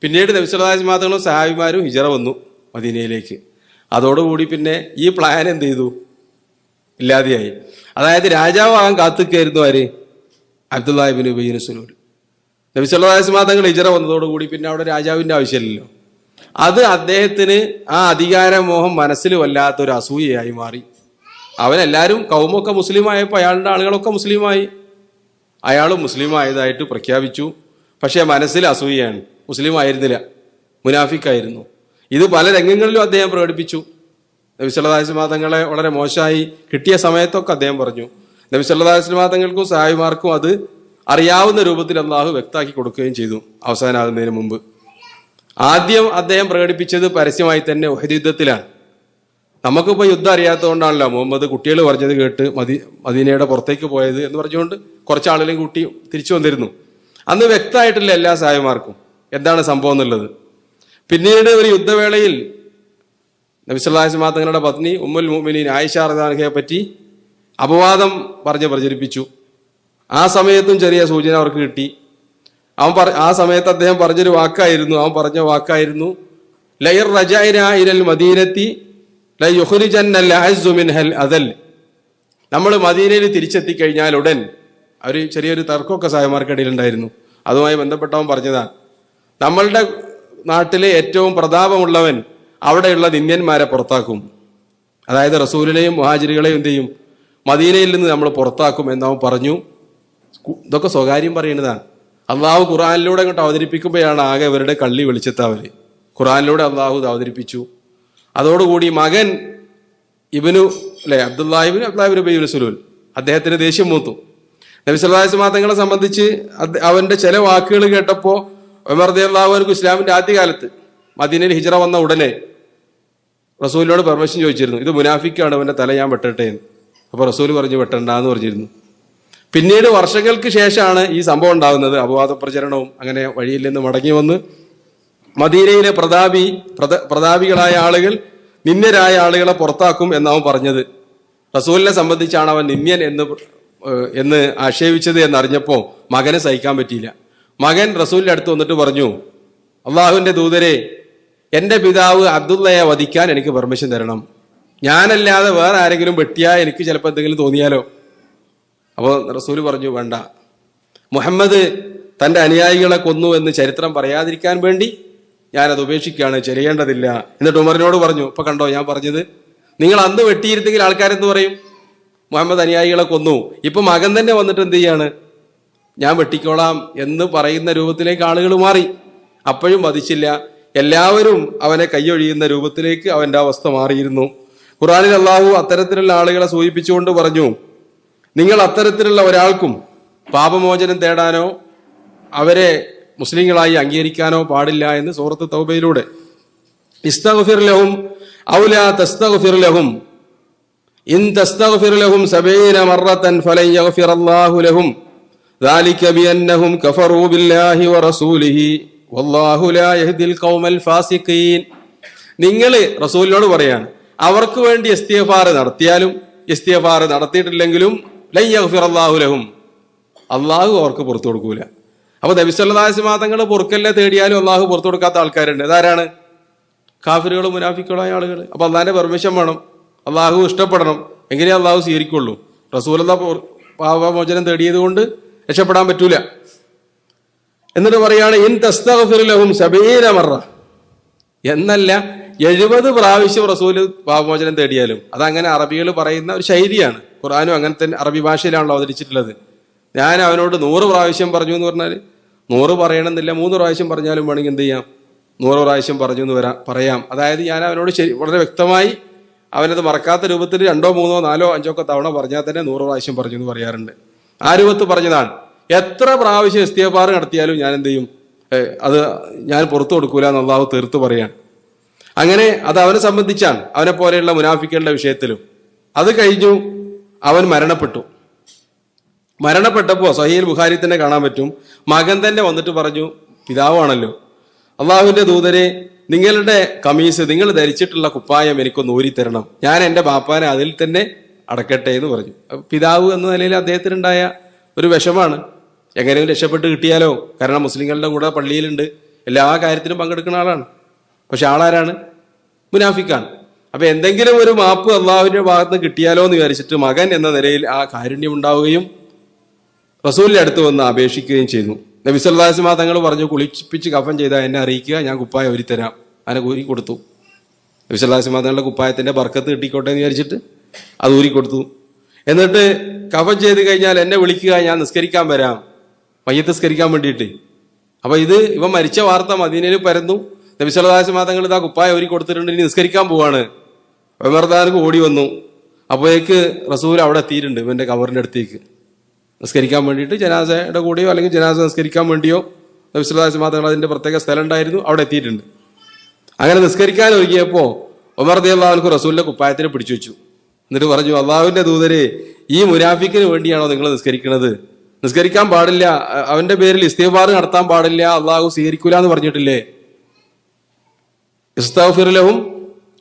പിന്നീട് നബി സല്ലല്ലാഹു അലൈഹി വസല്ലം തങ്ങളും സഹാബിമാരും ഹിജറ വന്നു മദീനയിലേക്ക്. അതോടുകൂടി പിന്നെ ഈ പ്ലാൻ എന്ത് ചെയ്തു? ഇല്ലാതെയായി. അതായത് രാജാവാകാൻ കാത്തുക്കായിരുന്നു ആര്? അബ്ദുല്ലാഹി ഇബ്നു ഉബയ്യ് ഇബ്നു സുലൂൽ. നബി സല്ലല്ലാഹു അലൈഹി വസല്ലം തങ്ങൾ ഹിജറ വന്നതോടുകൂടി പിന്നെ അവിടെ രാജാവിന്റെ ആവശ്യമില്ലല്ലോ. അത് അദ്ദേഹത്തിന് ആ അധികാരമോഹം മനസ്സിൽ വല്ലാത്തൊരു അസൂയയായി മാറി. അവനെല്ലാവരും കൗമൊക്കെ മുസ്ലിമായപ്പോൾ അയാളുടെ ആളുകളൊക്കെ മുസ്ലിമായി, അയാളും മുസ്ലിം ആയതായിട്ട് പ്രഖ്യാപിച്ചു. പക്ഷെ മനസ്സിൽ അസൂയയാണ്, മുസ്ലിം ആയിരുന്നില്ല, മുനാഫിക്കായിരുന്നു. ഇത് പല രംഗങ്ങളിലും അദ്ദേഹം പ്രകടിപ്പിച്ചു. നബി സല്ലല്ലാഹു അലൈഹി വസല്ലം തങ്ങളെ വളരെ മോശമായി കിട്ടിയ സമയത്തൊക്കെ അദ്ദേഹം പറഞ്ഞു. നബി സല്ലല്ലാഹു അലൈഹി വസല്ലം തങ്ങൾക്കും സഹാബിമാർക്കും അത് അറിയാവുന്ന രൂപത്തിൽ അള്ളാഹു വ്യക്തമാക്കി കൊടുക്കുകയും ചെയ്തു. അവസാനാകുന്നതിന് മുമ്പ് ആദ്യം അദ്ദേഹം പ്രകടിപ്പിച്ചത് പരസ്യമായി തന്നെ ഉഹദ് യുദ്ധത്തിലാണ്. നമുക്കിപ്പോൾ യുദ്ധം അറിയാത്തതുകൊണ്ടാണല്ലോ മുഹമ്മദ് കുട്ടികൾ പറഞ്ഞത് കേട്ട് മദീനയുടെ പുറത്തേക്ക് പോയത് എന്ന് പറഞ്ഞുകൊണ്ട് കുറച്ച് ആളുകളെയും കൂട്ടി തിരിച്ചു വന്നിരുന്നു. അന്ന് വ്യക്തമായിട്ടില്ല എല്ലാ സഹാബിമാർക്കും എന്താണ് സംഭവം എന്നുള്ളത്. പിന്നീട് ഒരു യുദ്ധവേളയിൽ നബി സല്ലല്ലാഹു അലൈഹി വസല്ലം തങ്ങളുടെ പത്നി ഉമ്മുൽ മുഅ്മിനീൻ ആയിഷ റളിയല്ലാഹു അൻഹയെ പറ്റി അപവാദം പ്രചരിപ്പിച്ചു. ആ സമയത്തും ചെറിയ സൂചന അവർക്ക് കിട്ടി. ആ സമയത്ത് അദ്ദേഹം പറഞ്ഞ വാക്കായിരുന്നു ലയർ റജഅനാ ഇലൽ മദീനത്തി ലയുഖ്രിജന്നൽ അഅസ്സു മിൻഹൽ അദൽ. നമ്മൾ മദീനയിൽ തിരിച്ചെത്തിക്കഴിഞ്ഞാൽ ഉടൻ ഒരു ചെറിയൊരു തർക്കമൊക്കെ സായമാർക്കിടയിലുണ്ടായിരുന്നു. അതുമായി ബന്ധപ്പെട്ടവൻ പറഞ്ഞതാണ്, നമ്മളുടെ നാട്ടിലെ ഏറ്റവും പ്രതാപമുള്ളവൻ അവിടെയുള്ള നിന്ദ്യന്മാരെ പുറത്താക്കും. അതായത് റസൂലിനെയും മുഹാജിറുകളെയും എന്ത് ചെയ്യും, മദീനയിൽ നിന്ന് നമ്മൾ പുറത്താക്കും എന്നവൻ പറഞ്ഞു. ഇതൊക്കെ സ്വകാര്യം പറയുന്നതാണ്. അള്ളാഹു ഖുർആനിലൂടെ അങ്ങോട്ട് അവതരിപ്പിക്കുമ്പോഴാണ് ആകെ ഇവരുടെ കള്ളി വെളിച്ചത്താവല്. ഖുർആനിലൂടെ അള്ളാഹു ഇത് അവതരിപ്പിച്ചു. അതോടുകൂടി മകൻ അബ്ദുല്ലാഹിബിൻ ഉബൈ ഇബ്നു സലൂൽ അദ്ദേഹത്തിന് ദേഷ്യം മൂത്തു. നബി സല്ലല്ലാഹു അലൈഹി വസല്ലം തങ്ങളെ സംബന്ധിച്ച് അവന്റെ ചില വാക്കുകൾ കേട്ടപ്പോൾ ഉമർ റളിയല്ലാഹു അൻഹു ഇസ്ലാമിന്റെ ആദ്യകാലത്ത് മദീനയിൽ ഹിജ്റ വന്ന ഉടനെ റസൂലിനോട് പെർമിഷൻ ചോദിച്ചിരുന്നു, ഇത് മുനാഫിക്കാണ്, അവന്റെ തല ഞാൻ വെട്ടട്ടെ എന്ന്. അപ്പൊ റസൂൽ പറഞ്ഞു വെട്ടണ്ടെന്ന് പറഞ്ഞിരുന്നു. പിന്നീട് വർഷങ്ങൾക്ക് ശേഷമാണ് ഈ സംഭവം ഉണ്ടാകുന്നത്. അപവാദ പ്രചരണവും അങ്ങനെ വഴിയിൽ നിന്ന് മടങ്ങി വന്ന് മദീനയിലെ പ്രതാപികളായ ആളുകൾ നിന്ദ്യരായ ആളുകളെ പുറത്താക്കും എന്നാവും പറഞ്ഞത്. റസൂലിനെ സംബന്ധിച്ചാണ് അവൻ നിന്ദ്യൻ എന്ന് ആക്ഷേപിച്ചത് എന്നറിഞ്ഞപ്പോ മകനെ സഹിക്കാൻ പറ്റിയില്ല. മകൻ റസൂലിന്റെ അടുത്ത് വന്നിട്ട് പറഞ്ഞു, അള്ളാഹുവിന്റെ ദൂതരെ, എന്റെ പിതാവ് അബ്ദുള്ളയെ വധിക്കാൻ എനിക്ക് പെർമിഷൻ തരണം. ഞാനല്ലാതെ വേറെ ആരെങ്കിലും വെട്ടിയാൽ എനിക്ക് ചിലപ്പോൾ എന്തെങ്കിലും തോന്നിയാലോ. അപ്പോൾ റസൂല് പറഞ്ഞു, വേണ്ട, മുഹമ്മദ് തന്റെ അനുയായികളെ കൊന്നു എന്ന് ചരിത്രം പറയാതിരിക്കാൻ വേണ്ടി ഞാനത് ഉപേക്ഷിക്കുകയാണ്, ചെയ്യേണ്ടതില്ല. എന്നിട്ട് ഉമറിനോട് പറഞ്ഞു, ഇപ്പൊ കണ്ടോ ഞാൻ പറഞ്ഞത്, നിങ്ങൾ അന്ന് വെട്ടിയിരുന്നെങ്കിൽ ആൾക്കാരെന്ത് പറയും, മുഹമ്മദ് അനുയായികളെ കൊന്നു. ഇപ്പൊ മകൻ തന്നെ വന്നിട്ട് എന്ത് ചെയ്യാണ്, ഞാൻ വെട്ടിക്കോളാം എന്ന് പറയുന്ന രൂപത്തിലേക്ക് ആളുകൾ മാറി. അപ്പോഴും വധിച്ചില്ല. എല്ലാവരും അവനെ കൈയൊഴിയുന്ന രൂപത്തിലേക്ക് അവന്റെ അവസ്ഥ മാറിയിരുന്നു. ഖുർആനിൽ അല്ലാഹു അത്തരത്തിലുള്ള ആളുകളെ സൂചിപ്പിച്ചുകൊണ്ട് പറഞ്ഞു, നിങ്ങൾ അത്തരത്തിലുള്ള ഒരാൾക്കും പാപമോചനം തേടാനോ അവരെ മുസ്ലിങ്ങളായി അംഗീകരിക്കാനോ പാടില്ല എന്ന് സൂറത്ത് തൗബയിലൂടെ. ഇസ്തഗ്ഫിർ ലഹും ഔ ലാ തസ്തഗ്ഫിർ ലഹും ഇൻ തസ്തഗ്ഫിർ ലഹും 70 മറത്തൻ ഫലൻ യഗ്ഫിറല്ലാഹു ലഹും ദാലിക ബിഅന്നഹും കഫറൂ ബില്ലാഹി വറസൂലിഹി വല്ലാഹു ലാ യഹ്ദിൽ ഖൗമൽ ഫാസിഖീൻ. നിങ്ങൾ റസൂലിനോട് പറയാണ്, അവർക്ക് വേണ്ടി ഇസ്തിഗ്ഫാർ നടത്തിയാലും ഇസ്തിഗ്ഫാർ നടത്തിയിട്ടില്ലെങ്കിലും ലൻ യഗ്ഫിറല്ലാഹു ലഹും, അള്ളാഹു അവർക്ക് പുറത്തു കൊടുക്കൂല. അപ്പൊ നബി സല്ലല്ലാഹു അലൈഹി വസല്ലം തങ്ങൾ പൊറുക്കല്ലേ തേടിയാലും അള്ളാഹു പുറത്തു കൊടുക്കാത്ത ആൾക്കാരുണ്ട്. അതാരാണ്? കാഫിറുകളും മുനാഫിക്കുകളായ ആളുകൾ. അപ്പൊ അള്ളാഹിന്റെ പെർമിഷൻ വേണം, അള്ളാഹു ഇഷ്ടപ്പെടണം, എങ്ങനെയാ അള്ളാഹു സ്വീകരിക്കുള്ളൂ. റസൂലുള്ള പാപമോചനം തേടിയത് കൊണ്ട് രക്ഷപ്പെടാൻ പറ്റൂല. എന്നിട്ട് പറയാണ്, ഇൻ തസ്തഗ്ഫിർ ലഹും 70 മറ എന്നല്ല, 70 പ്രാവശ്യം റസൂല് പാപമോചനം തേടിയാലും. അതങ്ങനെ അറബികൾ പറയുന്ന ഒരു ശൈലിയാണ്. ഖുർആനും അങ്ങനെ തന്നെ അറബി ഭാഷയിലാണല്ലോ അവതരിച്ചിട്ടുള്ളത്. ഞാൻ അവനോട് 100 പ്രാവശ്യം പറഞ്ഞു എന്ന് പറഞ്ഞാൽ 100 പറയണമെന്നില്ല, 3 പ്രാവശ്യം പറഞ്ഞാലും വേണമെങ്കിൽ എന്ത് ചെയ്യാം, 100 പ്രാവശ്യം പറഞ്ഞു എന്ന് പറയാം. അതായത് ഞാൻ അവനോട് വളരെ വ്യക്തമായി അവനത് മറക്കാത്ത രൂപത്തിൽ 2, 3, 4, 5 തവണ പറഞ്ഞാൽ തന്നെ 100 പ്രാവശ്യം പറഞ്ഞു എന്ന് പറയാറുണ്ട്. ആ രൂപത്ത് പറഞ്ഞതാണ്. എത്ര പ്രാവശ്യം ഇസ്തിഗ്ഫാർ നടത്തിയാലും ഞാൻ എന്ത് ചെയ്യും, അത് ഞാൻ പുറത്തു കൊടുക്കൂല എന്ന് അള്ളാഹു തീർത്ത് പറയാൻ. അങ്ങനെ അത് അവനെ സംബന്ധിച്ചാണ്, അവനെ പോലെയുള്ള മുനാഫിക്കുകളുടെ വിഷയത്തിലും. അത് കഴിഞ്ഞു, അവൻ മരണപ്പെട്ടപ്പോ സഹീഹുൽ ബുഖാരി തന്നെ കാണാൻ പറ്റും, മകൻ തന്നെ വന്നിട്ട് പറഞ്ഞു, പിതാവാണല്ലോ, അള്ളാഹുവിന്റെ ദൂതരെ, നിങ്ങളുടെ കമീസ്, നിങ്ങൾ ധരിച്ചിട്ടുള്ള കുപ്പായം എനിക്കൊന്ന് ഊരിത്തരണം, ഞാൻ എൻ്റെ ബാപ്പാനെ അതിൽ തന്നെ അടക്കട്ടെ എന്ന് പറഞ്ഞു. പിതാവ് എന്ന നിലയിൽ അദ്ദേഹത്തിനുണ്ടായ ഒരു വിഷമാണ്. എങ്ങനെയും രക്ഷപ്പെട്ട് കിട്ടിയാലോ, കാരണം മുസ്ലിങ്ങളുടെ കൂടെ പള്ളിയിലുണ്ട്, എല്ലാ കാര്യത്തിലും പങ്കെടുക്കുന്ന ആളാണ്. പക്ഷെ ആളാരാണ്? മുനാഫിക്കാണ്. അപ്പൊ എന്തെങ്കിലും ഒരു മാപ്പ് അള്ളാഹുവിന്റെ ഭാഗത്ത് നിന്ന് കിട്ടിയാലോ എന്ന് വിചാരിച്ചിട്ട് മകൻ എന്ന നിലയിൽ ആ കാരുണ്യം ഉണ്ടാവുകയും റസൂലിന്റെ അടുത്ത് വന്ന് അപേക്ഷിക്കുകയും ചെയ്തു. നബി സല്ലല്ലാഹു അലൈഹി വസല്ലം തങ്ങൾ പറഞ്ഞു, കുളിപ്പിച്ച് കഫൻ ചെയ്താൽ എന്നെ അറിയിക്കുക, ഞാൻ കുപ്പായം ഊരിത്തരാം. അതിനെ ഊരി കൊടുത്തു. നബി സല്ലല്ലാഹു അലൈഹി വസല്ലം തങ്ങളുടെ കുപ്പായത്തിന്റെ ബർക്കത്ത് കിട്ടിക്കോട്ടെ എന്ന് വിചാരിച്ചിട്ട് അത് ഊരിക്കൊടുത്തു. എന്നിട്ട് കഫൻ ചെയ്ത് കഴിഞ്ഞാൽ എന്നെ വിളിക്കുക, ഞാൻ നിസ്കരിക്കാൻ വരാം, മയ്യത്ത് നിസ്കരിക്കാൻ വേണ്ടിയിട്ട്. അപ്പൊ ഇവൻ മരിച്ച വാർത്ത മദീനയിൽ പരന്നു. നബി സല്ലല്ലാഹു അലൈഹി വസല്ലം തങ്ങൾ ഇതാ കുപ്പായം ഊരി കൊടുത്തിട്ടുണ്ട്, ഇനി നിസ്കരിക്കാൻ പോവാണ്. ഉമർദാനക്ക് ഓടി വന്നു. അപ്പോഴേക്ക് റസൂൽ അവിടെ എത്തിയിട്ടുണ്ട്, ഇവന്റെ കവറിന്റെ അടുത്തേക്ക് നിസ്കരിക്കാൻ വേണ്ടിയിട്ട്. ജനാസയുടെ കൂടെയോ അല്ലെങ്കിൽ ജനാസ നിസ്കരിക്കാൻ വേണ്ടിയോ നബി സല്ലല്ലാഹു അലൈഹി വസല്ലം തങ്ങൾ അതിന്റെ പ്രത്യേക സ്ഥലം ഉണ്ടായിരുന്നു, അവിടെ എത്തിയിട്ടുണ്ട്. അങ്ങനെ നിസ്കരിക്കാൻ ഒരുങ്ങിയപ്പോ ഉമർ റളിയല്ലാഹു അൻഹു റസൂലിന്റെ കുപ്പായത്തിനെ പിടിച്ചു വെച്ചു. എന്നിട്ട് പറഞ്ഞു, അള്ളാഹുവിന്റെ ദൂതരെ, ഈ മുനാഫിക്കിന് വേണ്ടിയാണോ നിങ്ങൾ നിസ്കരിക്കുന്നത്? നിസ്കരിക്കാൻ പാടില്ല, അവന്റെ പേരിൽ ഇസ്തിഗ്ഫാർ നടത്താൻ പാടില്ല, അള്ളാഹു സ്വീകരിക്കൂല എന്ന് പറഞ്ഞിട്ടില്ലേ? ഇസ്തഗ്ഫിർ ലഹും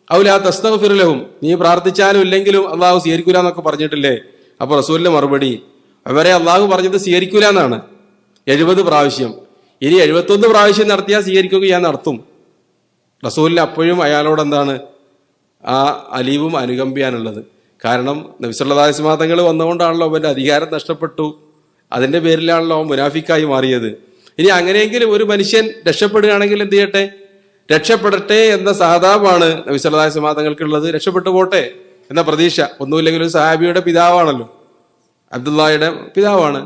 ഔ ലാ തസ്തഗ്ഫിർ ലഹും, നീ പ്രാർത്ഥിച്ചാലും ഇല്ലെങ്കിലും അള്ളാഹു സ്വീകരിക്കൂല എന്നൊക്കെ പറഞ്ഞിട്ടില്ലേ? അപ്പൊ റസൂലിന്റെ മറുപടി, അവരെ അള്ളാഹു പറഞ്ഞത് സ്വീകരിക്കൂല എന്നാണ് 70 പ്രാവശ്യം. ഇനി 71 പ്രാവശ്യം നടത്തിയാൽ സ്വീകരിക്കുക ഞാൻ നടത്തും. റസൂലിന് അപ്പോഴും അയാളോട് എന്താണ് ആ അലീവും അനുകമ്പിയാനുള്ളത്. കാരണം നബി സല്ലല്ലാഹു അലൈഹി വസല്ലം തങ്ങൾ വന്നുകൊണ്ടാണല്ലോ അവന്റെ അധികാരം നഷ്ടപ്പെട്ടു, അതിന്റെ പേരിലാണല്ലോ അവൻ മുനാഫിക്കായി മാറിയത്. ഇനി അങ്ങനെയെങ്കിലും ഒരു മനുഷ്യൻ രക്ഷപ്പെടുകയാണെങ്കിൽ എന്ത് ചെയ്യട്ടെ? രക്ഷപ്പെടട്ടെ എന്ന സഹതാപാണ് നബി സല്ലല്ലാഹു അലൈഹി വസല്ലം തങ്ങൾക്കുള്ളത്. രക്ഷപ്പെട്ടു പോട്ടെ എന്ന പ്രതീക്ഷ. ഒന്നുമില്ലെങ്കിൽ ഒരു സഹാബിയുടെ പിതാവാണല്ലോ, അബ്ദുള്ളയുടെ പിതാവാണ്.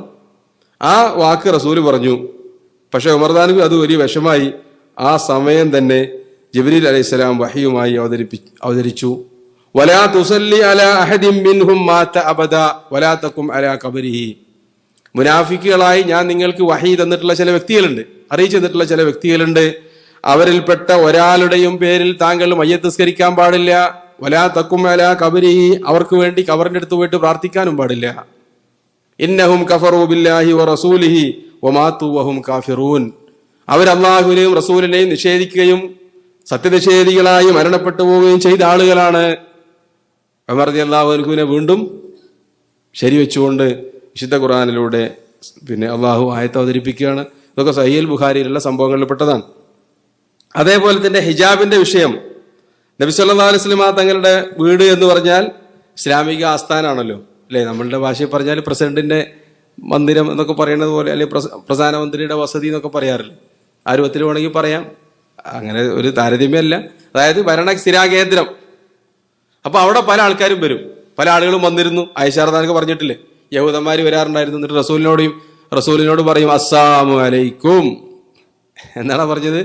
ആ വാക്ക് റസൂല് പറഞ്ഞു. പക്ഷെ ഉമർദാനു അത് വലിയ വിഷമായി. ആ സമയം തന്നെ ജിബ്രീൽ അലൈഹിസ്സലാം വഹയുമായി അവതരിച്ചു. വലാ തുസല്ലി അലാ അഹദിൻ മിൻഹും മാത അബദാ വലാ തഖും അലാ ഖബരിഹി. മുനാഫിക്കുകളായി ഞാൻ നിങ്ങൾക്ക് വഹി തന്നിട്ടുള്ള ചില വ്യക്തികളുണ്ട്, അറിയിച്ചു തന്നിട്ടുള്ള ചില വ്യക്തികളുണ്ട്. അവരിൽപ്പെട്ട ഒരാളുടെയും പേരിൽ താങ്കൾ മയ്യത്ത് നിസ്കരിക്കാൻ പാടില്ല. വലാ തഖും അലാ ഖബരിഹി. അവർക്ക് വേണ്ടി ഖബറിന്റെ അടുത്ത് പോയിട്ട് പ്രാർത്ഥിക്കാനും പാടില്ല. ഇന്നഹും കഫറൂ ബില്ലാഹി വറസൂലിഹി വമാതു വഹും കാഫിറൂൻ. അവർ അല്ലാഹുവിനെയും റസൂലിനെയും നിഷേധിക്കുകയും സത്യനിഷേധികളായി മരണപ്പെട്ടു പോവുകയും ചെയ്ത ആളുകളാണ്. ഉമർ റളിയല്ലാഹു അൻഹുവിനെ വീണ്ടും ശരിവെച്ചുകൊണ്ട് വിശുദ്ധ ഖുർആനിലൂടെ അള്ളാഹു ആയത്ത് അവതരിപ്പിക്കുകയാണ്. ഇതൊക്കെ സഹീഹുൽ ബുഖാരിയിലുള്ള സംഭവങ്ങളിൽ പെട്ടതാണ്. അതേപോലെ തന്നെ ഹിജാബിന്റെ വിഷയം. നബി സല്ലല്ലാഹു അലൈഹി വസല്ലം തങ്ങളുടെ വീട് എന്ന് പറഞ്ഞാൽ ഇസ്ലാമിക ആസ്ഥാനാണല്ലോ, അല്ലെ? നമ്മളുടെ ഭാഷയിൽ പറഞ്ഞാൽ പ്രസിഡന്റിന്റെ മന്ദിരം എന്നൊക്കെ പറയുന്നത് പോലെ, അല്ലെങ്കിൽ പ്രധാനമന്ത്രിയുടെ വസതി എന്നൊക്കെ പറയാറില്ല. ആ രൂപത്തിൽ വേണമെങ്കിൽ പറയാം. അങ്ങനെ ഒരു താരതമ്യമല്ല. അതായത് ഭരണ സ്ഥിരാകേന്ദ്രം. അപ്പൊ അവിടെ പല ആൾക്കാരും വരും, പല ആളുകളും വന്നിരുന്നു. ആയിഷ റളിയല്ലാഹു പറഞ്ഞിട്ടില്ലേ, യഹൂദന്മാർ വരാറുണ്ടായിരുന്നു. എന്നിട്ട് റസൂലിനോട് പറയും അസ്സലാമു അലൈക്കും എന്നാണ് പറഞ്ഞത്,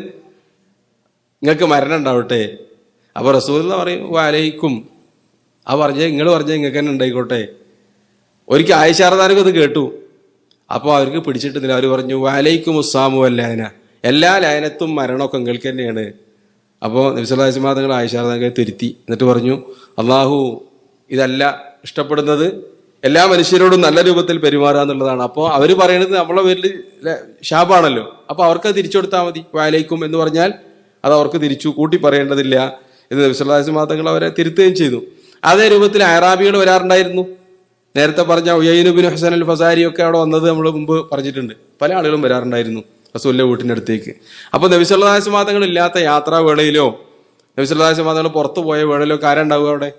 നിങ്ങൾക്ക് മരണം ഉണ്ടാവട്ടെ. അപ്പൊ റസൂൽ പറയും വലൈക്കും. ആ നിങ്ങൾ പറഞ്ഞ നിങ്ങൾക്ക് തന്നെ ഉണ്ടായിക്കോട്ടെ. ഒരിക്കൽ ആയിഷ റളിയല്ലാഹു അത് കേട്ടു. അപ്പോൾ അവർക്ക് പിടിച്ചിട്ടില്ല. അവർ പറഞ്ഞു വലൈക്കും ഉസ്സാമു അല്ലാന, എല്ലാ ലയനത്തും മരണമൊക്കെ നിങ്ങൾക്ക് തന്നെയാണ്. അപ്പോൾ നബി സല്ലല്ലാഹു അലൈഹി വസല്ലം ആയിഷ റളിയല്ലാഹു തിരുത്തി. എന്നിട്ട് പറഞ്ഞു അള്ളാഹു ഇതല്ല ഇഷ്ടപ്പെടുന്നത്, എല്ലാ മനുഷ്യരോടും നല്ല രൂപത്തിൽ പെരുമാറുക എന്നുള്ളതാണ്. അപ്പോൾ അവർ പറയുന്നത് നമ്മളെ പേരിൽ ശാപാണല്ലോ, അപ്പൊ അവർക്ക് തിരിച്ചു കൊടുത്താൽ മതി. വലൈക്കും എന്ന് പറഞ്ഞാൽ അത് അവർക്ക് തിരിച്ചു കൂട്ടി പറയേണ്ടതില്ല എന്ന് നബി സല്ലല്ലാഹു അലൈഹി വസല്ലം അവരെ തിരുത്തുകയും ചെയ്തു. അതേ രൂപത്തിൽ അറാബികൾ വരാറുണ്ടായിരുന്നു. നേരത്തെ പറഞ്ഞ ഉയൈൻ ബിൻ ഹുസൈൻ അൽ ഫസാരി ഒക്കെ അവിടെ വന്നത് നമ്മൾ മുമ്പ് പറഞ്ഞിട്ടുണ്ട്. പല ആളുകളും വരാറുണ്ടായിരുന്നു റസൂലിന്റെ വീട്ടിന്റെ അടുത്തേക്ക്. അപ്പൊ നബി സല്ലല്ലാഹു അലൈഹി വസല്ലം ഇല്ലാത്ത യാത്രാ വേളയിലോ നബി സല്ലല്ലാഹു അലൈഹി വസല്ലം പുറത്തു പോയ വേളയിലോ ആരുണ്ടാവുക അവിടെ?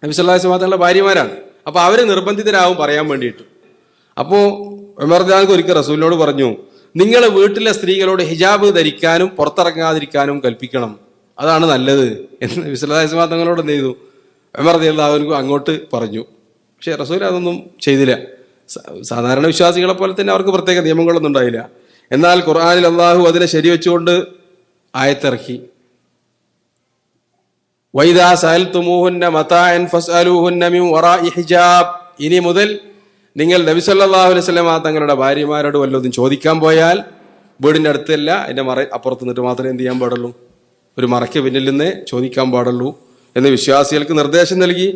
നബി സല്ലല്ലാഹു അലൈഹി വസല്ലം ഭാര്യമാരാണ്. അപ്പൊ അവര് നിർബന്ധിതരാകും പറയാൻ വേണ്ടിയിട്ട്. അപ്പോ ഉമർ റളിയല്ലാഹു ഒരിക്കൽ റസൂലിനോട് പറഞ്ഞു, നിങ്ങൾ വീട്ടിലെ സ്ത്രീകളോട് ഹിജാബ് ധരിക്കാനും പുറത്തിറങ്ങാതിരിക്കാനും കൽപ്പിക്കണം, അതാണ് നല്ലത് എന്ന് നബി സല്ലല്ലാഹു അലൈഹി വസല്ലം തങ്ങളോട് എന്ത് ചെയ്തു? ഉമർ റളിയല്ലാഹു അങ്ങോട്ട് പറഞ്ഞു. പക്ഷെ റസൂൽ അതൊന്നും ചെയ്തില്ല. സാധാരണ വിശ്വാസികളെ പോലെ തന്നെ അവർക്ക് പ്രത്യേക നിയമങ്ങളൊന്നും ഉണ്ടായില്ല. എന്നാൽ ഖുർആനിൽ അള്ളാഹു അതിനെ ശരിവെച്ചുകൊണ്ട് ആയത്തിറക്കി. വൈദാ സഅൽതുമൂഹുന്ന മതാഅൻ ഫസ്അലൂഹുന്ന മിൻ വറാഇ ഹിജാബ്. ഇനി മുതൽ നിങ്ങൾ നബി സല്ലല്ലാഹു അലൈഹി വസല്ലം തങ്ങളുടെ ഭാര്യമാരോട് വല്ലതും ചോദിക്കാൻ പോയാൽ വീടിന്റെ അടുത്തല്ല, അതിന്റെ അപ്പുറത്ത് നിന്നിട്ട് മാത്രമേ എന്ത് ചെയ്യാൻ പാടുള്ളൂ, ഒരു മറയ്ക്ക് പിന്നിൽ നിന്ന് ചോദിക്കാൻ പാടുള്ളൂ എന്ന് വിശ്വാസികൾക്ക് നിർദ്ദേശം നൽകി.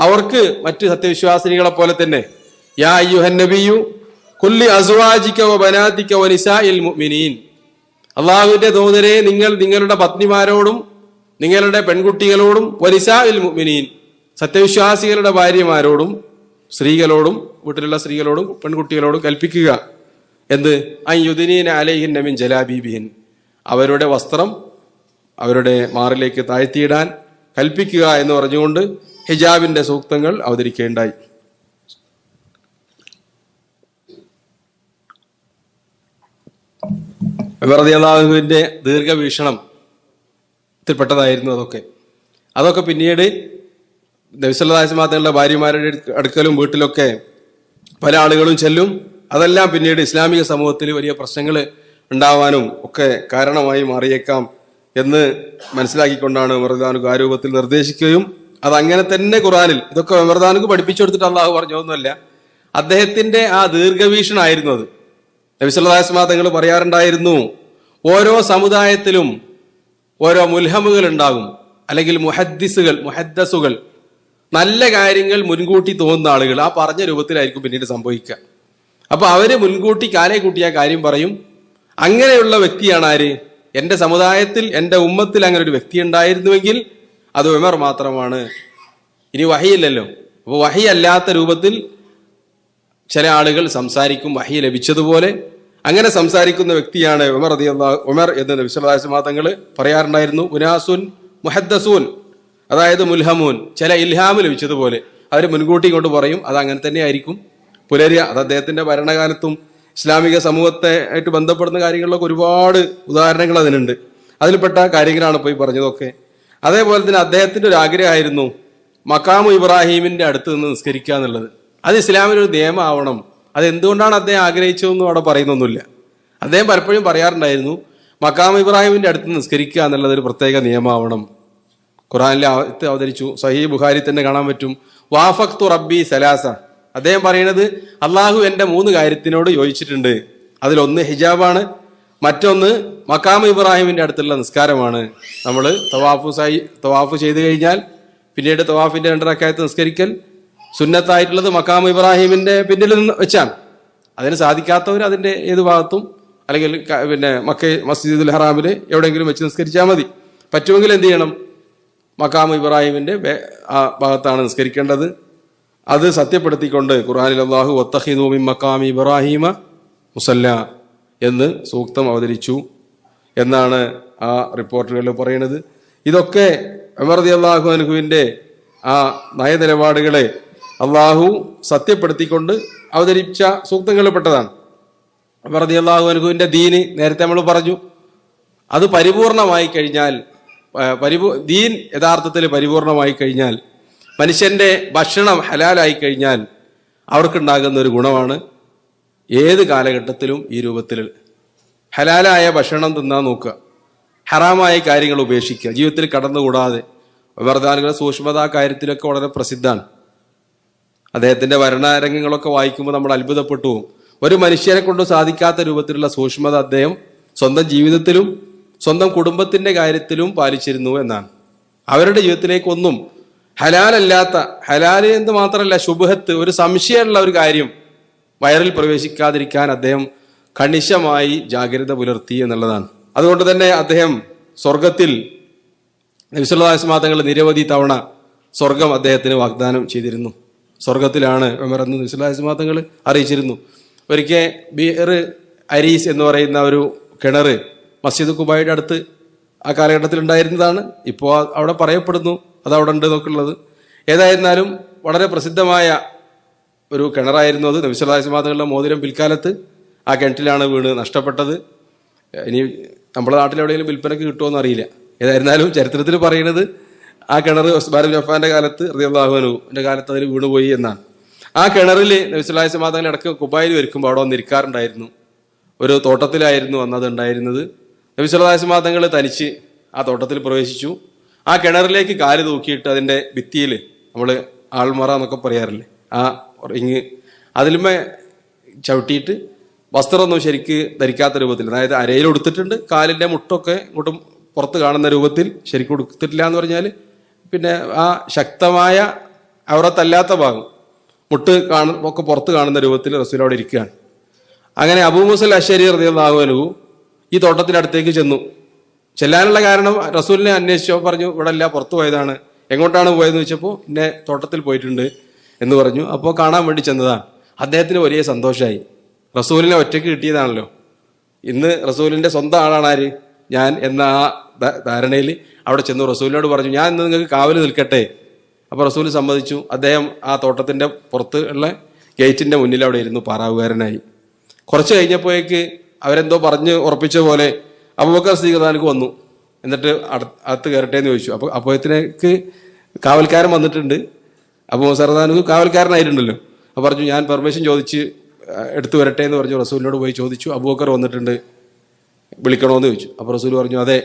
അവർക്ക് മറ്റ് സത്യവിശ്വാസിനികളെ പോലെ തന്നെ യാ അയ്യുഹൻ നബിയു കുല്ലി അസ്വാജിക വ ബനാതിക വ നിസാഇൽ മുഅ്മിനീൻ. അല്ലാഹുവിന്റെ ദൂതരെ, നിങ്ങൾ നിങ്ങളുടെ പത്നിമാരോടും നിങ്ങളുടെ പെൺകുട്ടികളോടും വ നിസാഇൽ മുഅ്മിനീൻ, സത്യവിശ്വാസികളുടെ ഭാര്യമാരോടും സ്ത്രീകളോടും വീട്ടിലുള്ള സ്ത്രീകളോടും പെൺകുട്ടികളോടും കൽപ്പിക്കുക. എന്ത്? അയ്യുദ്നീന അലൈഹിന്ന മിൻ ജലാബീബിഹിൻ, അവരുടെ വസ്ത്രം അവരുടെ മാറിലേക്ക് താഴ്ത്തിയിടാൻ കൽപ്പിക്കുക എന്ന് പറഞ്ഞുകൊണ്ട് ഹിജാബിന്റെ സൂക്തങ്ങൾ അവതരിക്കുകയുണ്ടായി. ഉമർ റളിയല്ലാഹുവിന്റെ ദീർഘവീക്ഷണത്തിൽപ്പെട്ടതായിരുന്നു അതൊക്കെ പിന്നീട് നബി സല്ലല്ലാഹു അലൈഹി വസല്ലം തങ്ങളുടെ ഭാര്യമാരുടെ അടുക്കലും വീട്ടിലൊക്കെ പല ആളുകളും ചെല്ലും. അതെല്ലാം പിന്നീട് ഇസ്ലാമിക സമൂഹത്തിൽ വലിയ പ്രശ്നങ്ങൾ ഉണ്ടാവാനും ഒക്കെ കാരണമായി മാറിയേക്കാം എന്ന് മനസ്സിലാക്കിക്കൊണ്ടാണ് ഉമർ റളിയല്ലാഹു ആ രൂപത്തിൽ നിർദ്ദേശിക്കുകയും അതങ്ങനെ തന്നെ ഖുർആനിൽ ഇതൊക്കെ ഉമർ റളിയല്ലാഹു പഠിപ്പിച്ചു കൊടുത്തിട്ട് അള്ളാഹു പറഞ്ഞൊന്നുമല്ല, അദ്ദേഹത്തിന്റെ ആ ദീർഘവീക്ഷണമായിരുന്നു അത്. നബി സല്ലല്ലാഹു അലൈഹി വസല്ലം തങ്ങൾ പറയാറുണ്ടായിരുന്നു, ഓരോ സമുദായത്തിലും ഓരോ മുൽഹമുകൾ ഉണ്ടാകും, അല്ലെങ്കിൽ മുഹദ്ദസുകൾ, നല്ല കാര്യങ്ങൾ മുൻകൂട്ടി തോന്നുന്ന ആളുകൾ. ആ പറഞ്ഞ രൂപത്തിലായിരിക്കും പിന്നീട് സംഭവിക്കുക. അപ്പൊ അവര് മുൻകൂട്ടി കാലേ കൂട്ടിയ കാര്യം പറയും. അങ്ങനെയുള്ള വ്യക്തിയാണ് ആര്? എന്റെ സമുദായത്തിൽ, എന്റെ ഉമ്മത്തിൽ അങ്ങനെ ഒരു വ്യക്തി ഉണ്ടായിരുന്നുവെങ്കിൽ അത് ഉമർ മാത്രമാണ്. ഇനി വഹിയില്ലല്ലോ. അപ്പൊ വഹി അല്ലാത്ത രൂപത്തിൽ ചില ആളുകൾ സംസാരിക്കും വഹി ലഭിച്ചതുപോലെ. അങ്ങനെ സംസാരിക്കുന്ന വ്യക്തിയാണ് ഉമർ എന്ന് നബി സല്ലല്ലാഹു അലൈഹി വസല്ലം തങ്ങൾ പറയാറുണ്ടായിരുന്നു. ഉനാസുൻ മുഹദ്ദസൂൻ, അതായത് മുൽഹമൂൻ, ചില ഇൽഹാമ് ലഭിച്ചതുപോലെ അവർ മുൻകൂട്ടി കൊണ്ട് പറയും അത് അങ്ങനെ തന്നെ ആയിരിക്കും പുലരുക. അത് അദ്ദേഹത്തിന്റെ ഭരണകാലത്തും ഇസ്ലാമിക സമൂഹത്തെ ആയിട്ട് ബന്ധപ്പെടുന്ന കാര്യങ്ങളിലൊക്കെ ഒരുപാട് ഉദാഹരണങ്ങൾ അതിനുണ്ട്. അതിൽപ്പെട്ട കാര്യങ്ങളാണ് ഇപ്പോൾ ഈ പറഞ്ഞതൊക്കെ. അതേപോലെ തന്നെ അദ്ദേഹത്തിന്റെ ഒരു ആഗ്രഹമായിരുന്നു മക്കാമു ഇബ്രാഹീമിന്റെ അടുത്ത് നിന്ന് നിസ്കരിക്കുക എന്നുള്ളത്. അത് ഇസ്ലാമിലൊരു നിയമമാവണം. അത് എന്തുകൊണ്ടാണ് അദ്ദേഹം ആഗ്രഹിച്ചതെന്നും അവിടെ പറയുന്നൊന്നുമില്ല. അദ്ദേഹം പലപ്പോഴും പറയാറുണ്ടായിരുന്നു മക്കാമു ഇബ്രാഹിമിന്റെ അടുത്ത് നിസ്കരിക്കുക എന്നുള്ളത് ഒരു പ്രത്യേക നിയമമാവണം. ഖുറാനിൽ അവതരിച്ചു. സഹീഹ് ബുഖാരി തന്നെ കാണാൻ പറ്റും. വാഫഖ്തു റബ്ബി സലാസ, അദ്ദേഹം പറയുന്നത് അള്ളാഹു എൻ്റെ 3 കാര്യത്തിനോട് യോജിച്ചിട്ടുണ്ട്. അതിലൊന്ന് ഹിജാബാണ്, മറ്റൊന്ന് മക്കാമു ഇബ്രാഹിമിന്റെ അടുത്തുള്ള നിസ്കാരമാണ്. നമ്മൾ തവാഫ് ചെയ്തു കഴിഞ്ഞാൽ പിന്നീട് തവാഫിന്റെ 2 റക്അത്ത് നിസ്കരിക്കൽ, സുന്നത്തായിട്ടുള്ളത് മക്കാമു ഇബ്രാഹിമിന്റെ പിന്നിൽ നിന്ന് വെച്ചാണ്. അതിന് സാധിക്കാത്തവർ അതിന്റെ ഏത് ഭാഗത്തും അല്ലെങ്കിൽ പിന്നെ മസ്ജിദുൽ ഹറാമിൽ എവിടെയെങ്കിലും വെച്ച് നിസ്കരിച്ചാൽ മതി. പറ്റുമെങ്കിൽ എന്ത് ചെയ്യണം? മക്കാമു ഇബ്രാഹിമിന്റെ ആ ഭാഗത്താണ് നിസ്കരിക്കേണ്ടത്. അത് സത്യപ്പെടുത്തിക്കൊണ്ട് ഖുർആനിൽ അല്ലാഹു വത്തഖിദൂ മിൻ മഖാമി ഇബ്രാഹീമ മുസല്ല എന്ന് സൂക്തം അവതരിച്ചു എന്നാണ് ആ റിപ്പോർട്ടുകളിൽ പറയുന്നത്. ഇതൊക്കെ ഉമർ റളിയല്ലാഹു അൻഹുവിന്റെ ആ നയനിലപാടുകളെ അള്ളാഹു സത്യപ്പെടുത്തിക്കൊണ്ട് അവതരിച്ച സൂക്തങ്ങളിൽ പെട്ടതാണ്. ഉമർ റളിയല്ലാഹു അൻഹുവിന്റെ ദീന് നേരത്തെ നമ്മൾ പറഞ്ഞു, അത് പരിപൂർണമായി കഴിഞ്ഞാൽ, ദീൻ യഥാർത്ഥത്തിൽ പരിപൂർണമായി കഴിഞ്ഞാൽ, മനുഷ്യന്റെ ഭക്ഷണം ഹലാലായി കഴിഞ്ഞാൽ അവർക്കുണ്ടാകുന്ന ഒരു ഗുണമാണ് ഏത് കാലഘട്ടത്തിലും ഈ രൂപത്തിൽ ഹലാലായ ഭക്ഷണം തിന്നാൻ നോക്കുക, ഹറാമായ കാര്യങ്ങൾ ഉപേക്ഷിക്കുക, ജീവിതത്തിൽ കടന്നുകൂടാതെ. ഉമർദാനുകളുടെ സൂക്ഷ്മത കാര്യത്തിലൊക്കെ വളരെ പ്രസിദ്ധമാണ്. അദ്ദേഹത്തിന്റെ ഭരണരംഗങ്ങളൊക്കെ വായിക്കുമ്പോൾ നമ്മൾ അത്ഭുതപ്പെട്ടു പോകും. ഒരു മനുഷ്യനെ കൊണ്ട് സാധിക്കാത്ത രൂപത്തിലുള്ള സൂക്ഷ്മത അദ്ദേഹം സ്വന്തം ജീവിതത്തിലും സ്വന്തം കുടുംബത്തിന്റെ കാര്യത്തിലും പാലിച്ചിരുന്നു എന്നാണ്. അവരുടെ ജീവിതത്തിലേക്കൊന്നും ഹലാലല്ലാത്ത, ഹലാല് എന്ന് മാത്രമല്ല ശുബ്ഹത്ത്, ഒരു സംശയമുള്ള ഒരു കാര്യം വയറിൽ പ്രവേശിക്കാതിരിക്കാൻ അദ്ദേഹം കണിശമായി ജാഗ്രത പുലർത്തി എന്നുള്ളതാണ്. അതുകൊണ്ട് തന്നെ അദ്ദേഹം സ്വർഗത്തിൽ നബി സല്ലല്ലാഹു അലൈഹി വസല്ലം തങ്ങൾ നിരവധി തവണ സ്വർഗം അദ്ദേഹത്തിന് വാഗ്ദാനം ചെയ്തിരുന്നു. സ്വർഗത്തിലാണ് ഉമർ എന്ന് നബി സല്ലല്ലാഹു അലൈഹി വസല്ലം തങ്ങൾ അറിയിച്ചിരുന്നു. ഒരിക്കൽ ബിർ അരീസ് എന്ന് പറയുന്ന ഒരു കിണർ മസ്ജിദ് ഖുബായുടെ അടുത്ത് ആ കാലഘട്ടത്തിൽ ഉണ്ടായിരുന്നതാണ്. ഇപ്പോൾ അവിടെ പറയപ്പെടുന്നു അത് അവിടെ ഉണ്ട് എന്നൊക്കെയുള്ളത്. ഏതായിരുന്നാലും വളരെ പ്രസിദ്ധമായ ഒരു കിണറായിരുന്നു അത്. നബി സല്ലല്ലാഹു അലൈഹി വസല്ലം തങ്ങളുടെ മോതിരം പിൽക്കാലത്ത് ആ കിണറ്റിലാണ് വീണ് നഷ്ടപ്പെട്ടത്. ഇനി നമ്മുടെ നാട്ടിലെവിടെയെങ്കിലും വിൽപ്പനക്ക് കിട്ടുമോയെന്ന് അറിയില്ല. ഏതായിരുന്നാലും ചരിത്രത്തിൽ പറയുന്നത് ആ കിണർ ഉസ്മാൻ ഇബ്നു അഫ്ഫാന്റെ കാലത്ത് റളിയല്ലാഹു അൻഹുവിന്റെ കാലത്ത് അതിൽ വീണുപോയി എന്നാണ്. ആ കിണറിൽ നബി സല്ലല്ലാഹു അലൈഹി വസല്ലം തങ്ങൾ ഇടയ്ക്ക് കുബായിൽ വരിക്കുമ്പോൾ അവിടെ വന്നിരിക്കാറുണ്ടായിരുന്നു. ഒരു തോട്ടത്തിലായിരുന്നു അന്നത് ഉണ്ടായിരുന്നത്. നബി സല്ലല്ലാഹു അലൈഹി വസല്ലം തങ്ങൾ തനിച്ച് ആ തോട്ടത്തിൽ പ്രവേശിച്ചു. ആ കിണറിലേക്ക് കാല് തൂക്കിയിട്ട് അതിന്റെ ഭിത്തിയിൽ, നമ്മൾ ആൾമറ എന്നൊക്കെ പറയാറില്ലേ, ആ റിങ് അതിലുമേ ചവിട്ടിയിട്ട് വസ്ത്രമൊന്നും ശരിക്ക് ധരിക്കാത്ത രൂപത്തിൽ, അതായത് അരയിൽ ഉടുത്തിട്ടുണ്ട്, കാലിന്റെ മുട്ടൊക്കെ ഇങ്ങോട്ടും പുറത്ത് കാണുന്ന രൂപത്തിൽ ശരിക്കും ഉടുത്തിട്ടില്ല എന്ന് പറഞ്ഞാൽ പിന്നെ ആ ശക്തമായ ഔറത്തല്ലാത്ത ഭാഗം മുട്ട് ഒക്കെ പുറത്ത് കാണുന്ന രൂപത്തിൽ റസൂൽ അവിടെ ഇരിക്കുകയാണ്. അങ്ങനെ അബൂ മൂസൽ അശ്ശരി റളിയല്ലാഹു അൻഹു ഈ തോട്ടത്തിന്റെ അടുത്തേക്ക് ചെന്നു. ചെല്ലാനുള്ള കാരണം റസൂലിനെ അന്വേഷിച്ചോ പറഞ്ഞു ഇവിടെ അല്ല, പുറത്തു പോയതാണ്. എങ്ങോട്ടാണ് പോയതെന്ന് വെച്ചപ്പോൾ ഇന്നെ തോട്ടത്തിൽ പോയിട്ടുണ്ട് എന്ന് പറഞ്ഞു. അപ്പോൾ കാണാൻ വേണ്ടി ചെന്നതാണ്. അദ്ദേഹത്തിന് വലിയ സന്തോഷമായി. റസൂലിനെ ഒറ്റയ്ക്ക് കിട്ടിയതാണല്ലോ. ഇന്ന് റസൂലിന്റെ സ്വന്തം ആളാണ് ആര്, ഞാൻ എന്ന ആ ധാരണയിൽ അവിടെ ചെന്നു. റസൂലിനോട് പറഞ്ഞു ഞാൻ ഇന്ന് നിങ്ങൾക്ക് കാവല് നിൽക്കട്ടെ. അപ്പോൾ റസൂൽ സമ്മതിച്ചു. അദ്ദേഹം ആ തോട്ടത്തിന്റെ പുറത്ത് ഉള്ള ഗേറ്റിന്റെ മുന്നിൽ അവിടെ ഇരുന്നു പാറാവുകാരനായി. കുറച്ച് കഴിഞ്ഞപ്പോഴേക്ക് അവരെന്തോ പറഞ്ഞ് ഉറപ്പിച്ച പോലെ അബൂബക്കർ സിദ്ദീഖ് വന്നു. എന്നിട്ട് അകത്ത് കയറട്ടെ എന്ന് ചോദിച്ചു. അപ്പോൾ അപ്പോഴത്തേക്ക് കാവൽക്കാരൻ വന്നിട്ടുണ്ട്. അപ്പോൾ സർദാനു കാവൽക്കാരനായിട്ടുണ്ടല്ലോ. അപ്പോൾ പറഞ്ഞു ഞാൻ പെർമിഷൻ ചോദിച്ച് എടുത്തു വരട്ടെ എന്ന് പറഞ്ഞു. റസൂലിനോട് പോയി ചോദിച്ചു. അബൂബക്കർ വന്നിട്ടുണ്ട്, വിളിക്കണമെന്ന് ചോദിച്ചു. അപ്പോൾ റസൂൽ പറഞ്ഞു അതെ.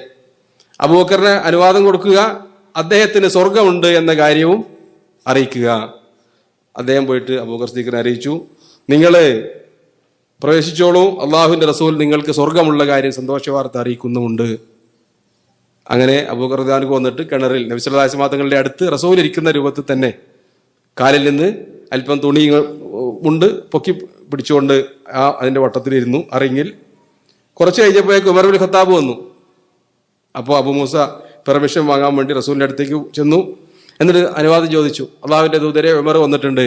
അബൂബക്കറിന് അനുവാദം കൊടുക്കുക, അദ്ദേഹത്തിന് സ്വർഗമുണ്ട് എന്ന കാര്യവും അറിയിക്കുക. അദ്ദേഹം പോയിട്ട് അബൂബക്കർ സിദ്ദീഖിനെ അറിയിച്ചു, നിങ്ങൾ പ്രവേശിച്ചോളൂ, അള്ളാഹുവിന്റെ റസൂൽ നിങ്ങൾക്ക് സ്വർഗമുള്ള കാര്യം സന്തോഷ വാർത്ത അറിയിക്കുന്നുമുണ്ട്. അങ്ങനെ അബൂബക്കർ റളിയല്ലാഹു വന്നിട്ട് കിണറിൽ നബി സല്ലല്ലാഹു അലൈഹി വസല്ലം തങ്ങളുടെ അടുത്ത് റസൂൽ ഇരിക്കുന്ന രൂപത്തിൽ തന്നെ കാലിൽ നിന്ന് അല്പം തുണി ഉണ്ട് പൊക്കി പിടിച്ചുകൊണ്ട് അതിന്റെ വട്ടത്തിലിരുന്നു അറിങ്ങിൽ. കുറച്ച് കഴിഞ്ഞപ്പോഴേക്ക് ഉമർ ഇബ്നു ഖത്താബ് വന്നു. അപ്പോൾ അബൂ മൂസ പെർമിഷൻ വാങ്ങാൻ വേണ്ടി റസൂലിന്റെ അടുത്തേക്ക് ചെന്നു. എന്നിട്ട് അനുവാദം ചോദിച്ചു. അള്ളാഹുവിന്റെ ദൂതരെ ഉമർ വന്നിട്ടുണ്ട്.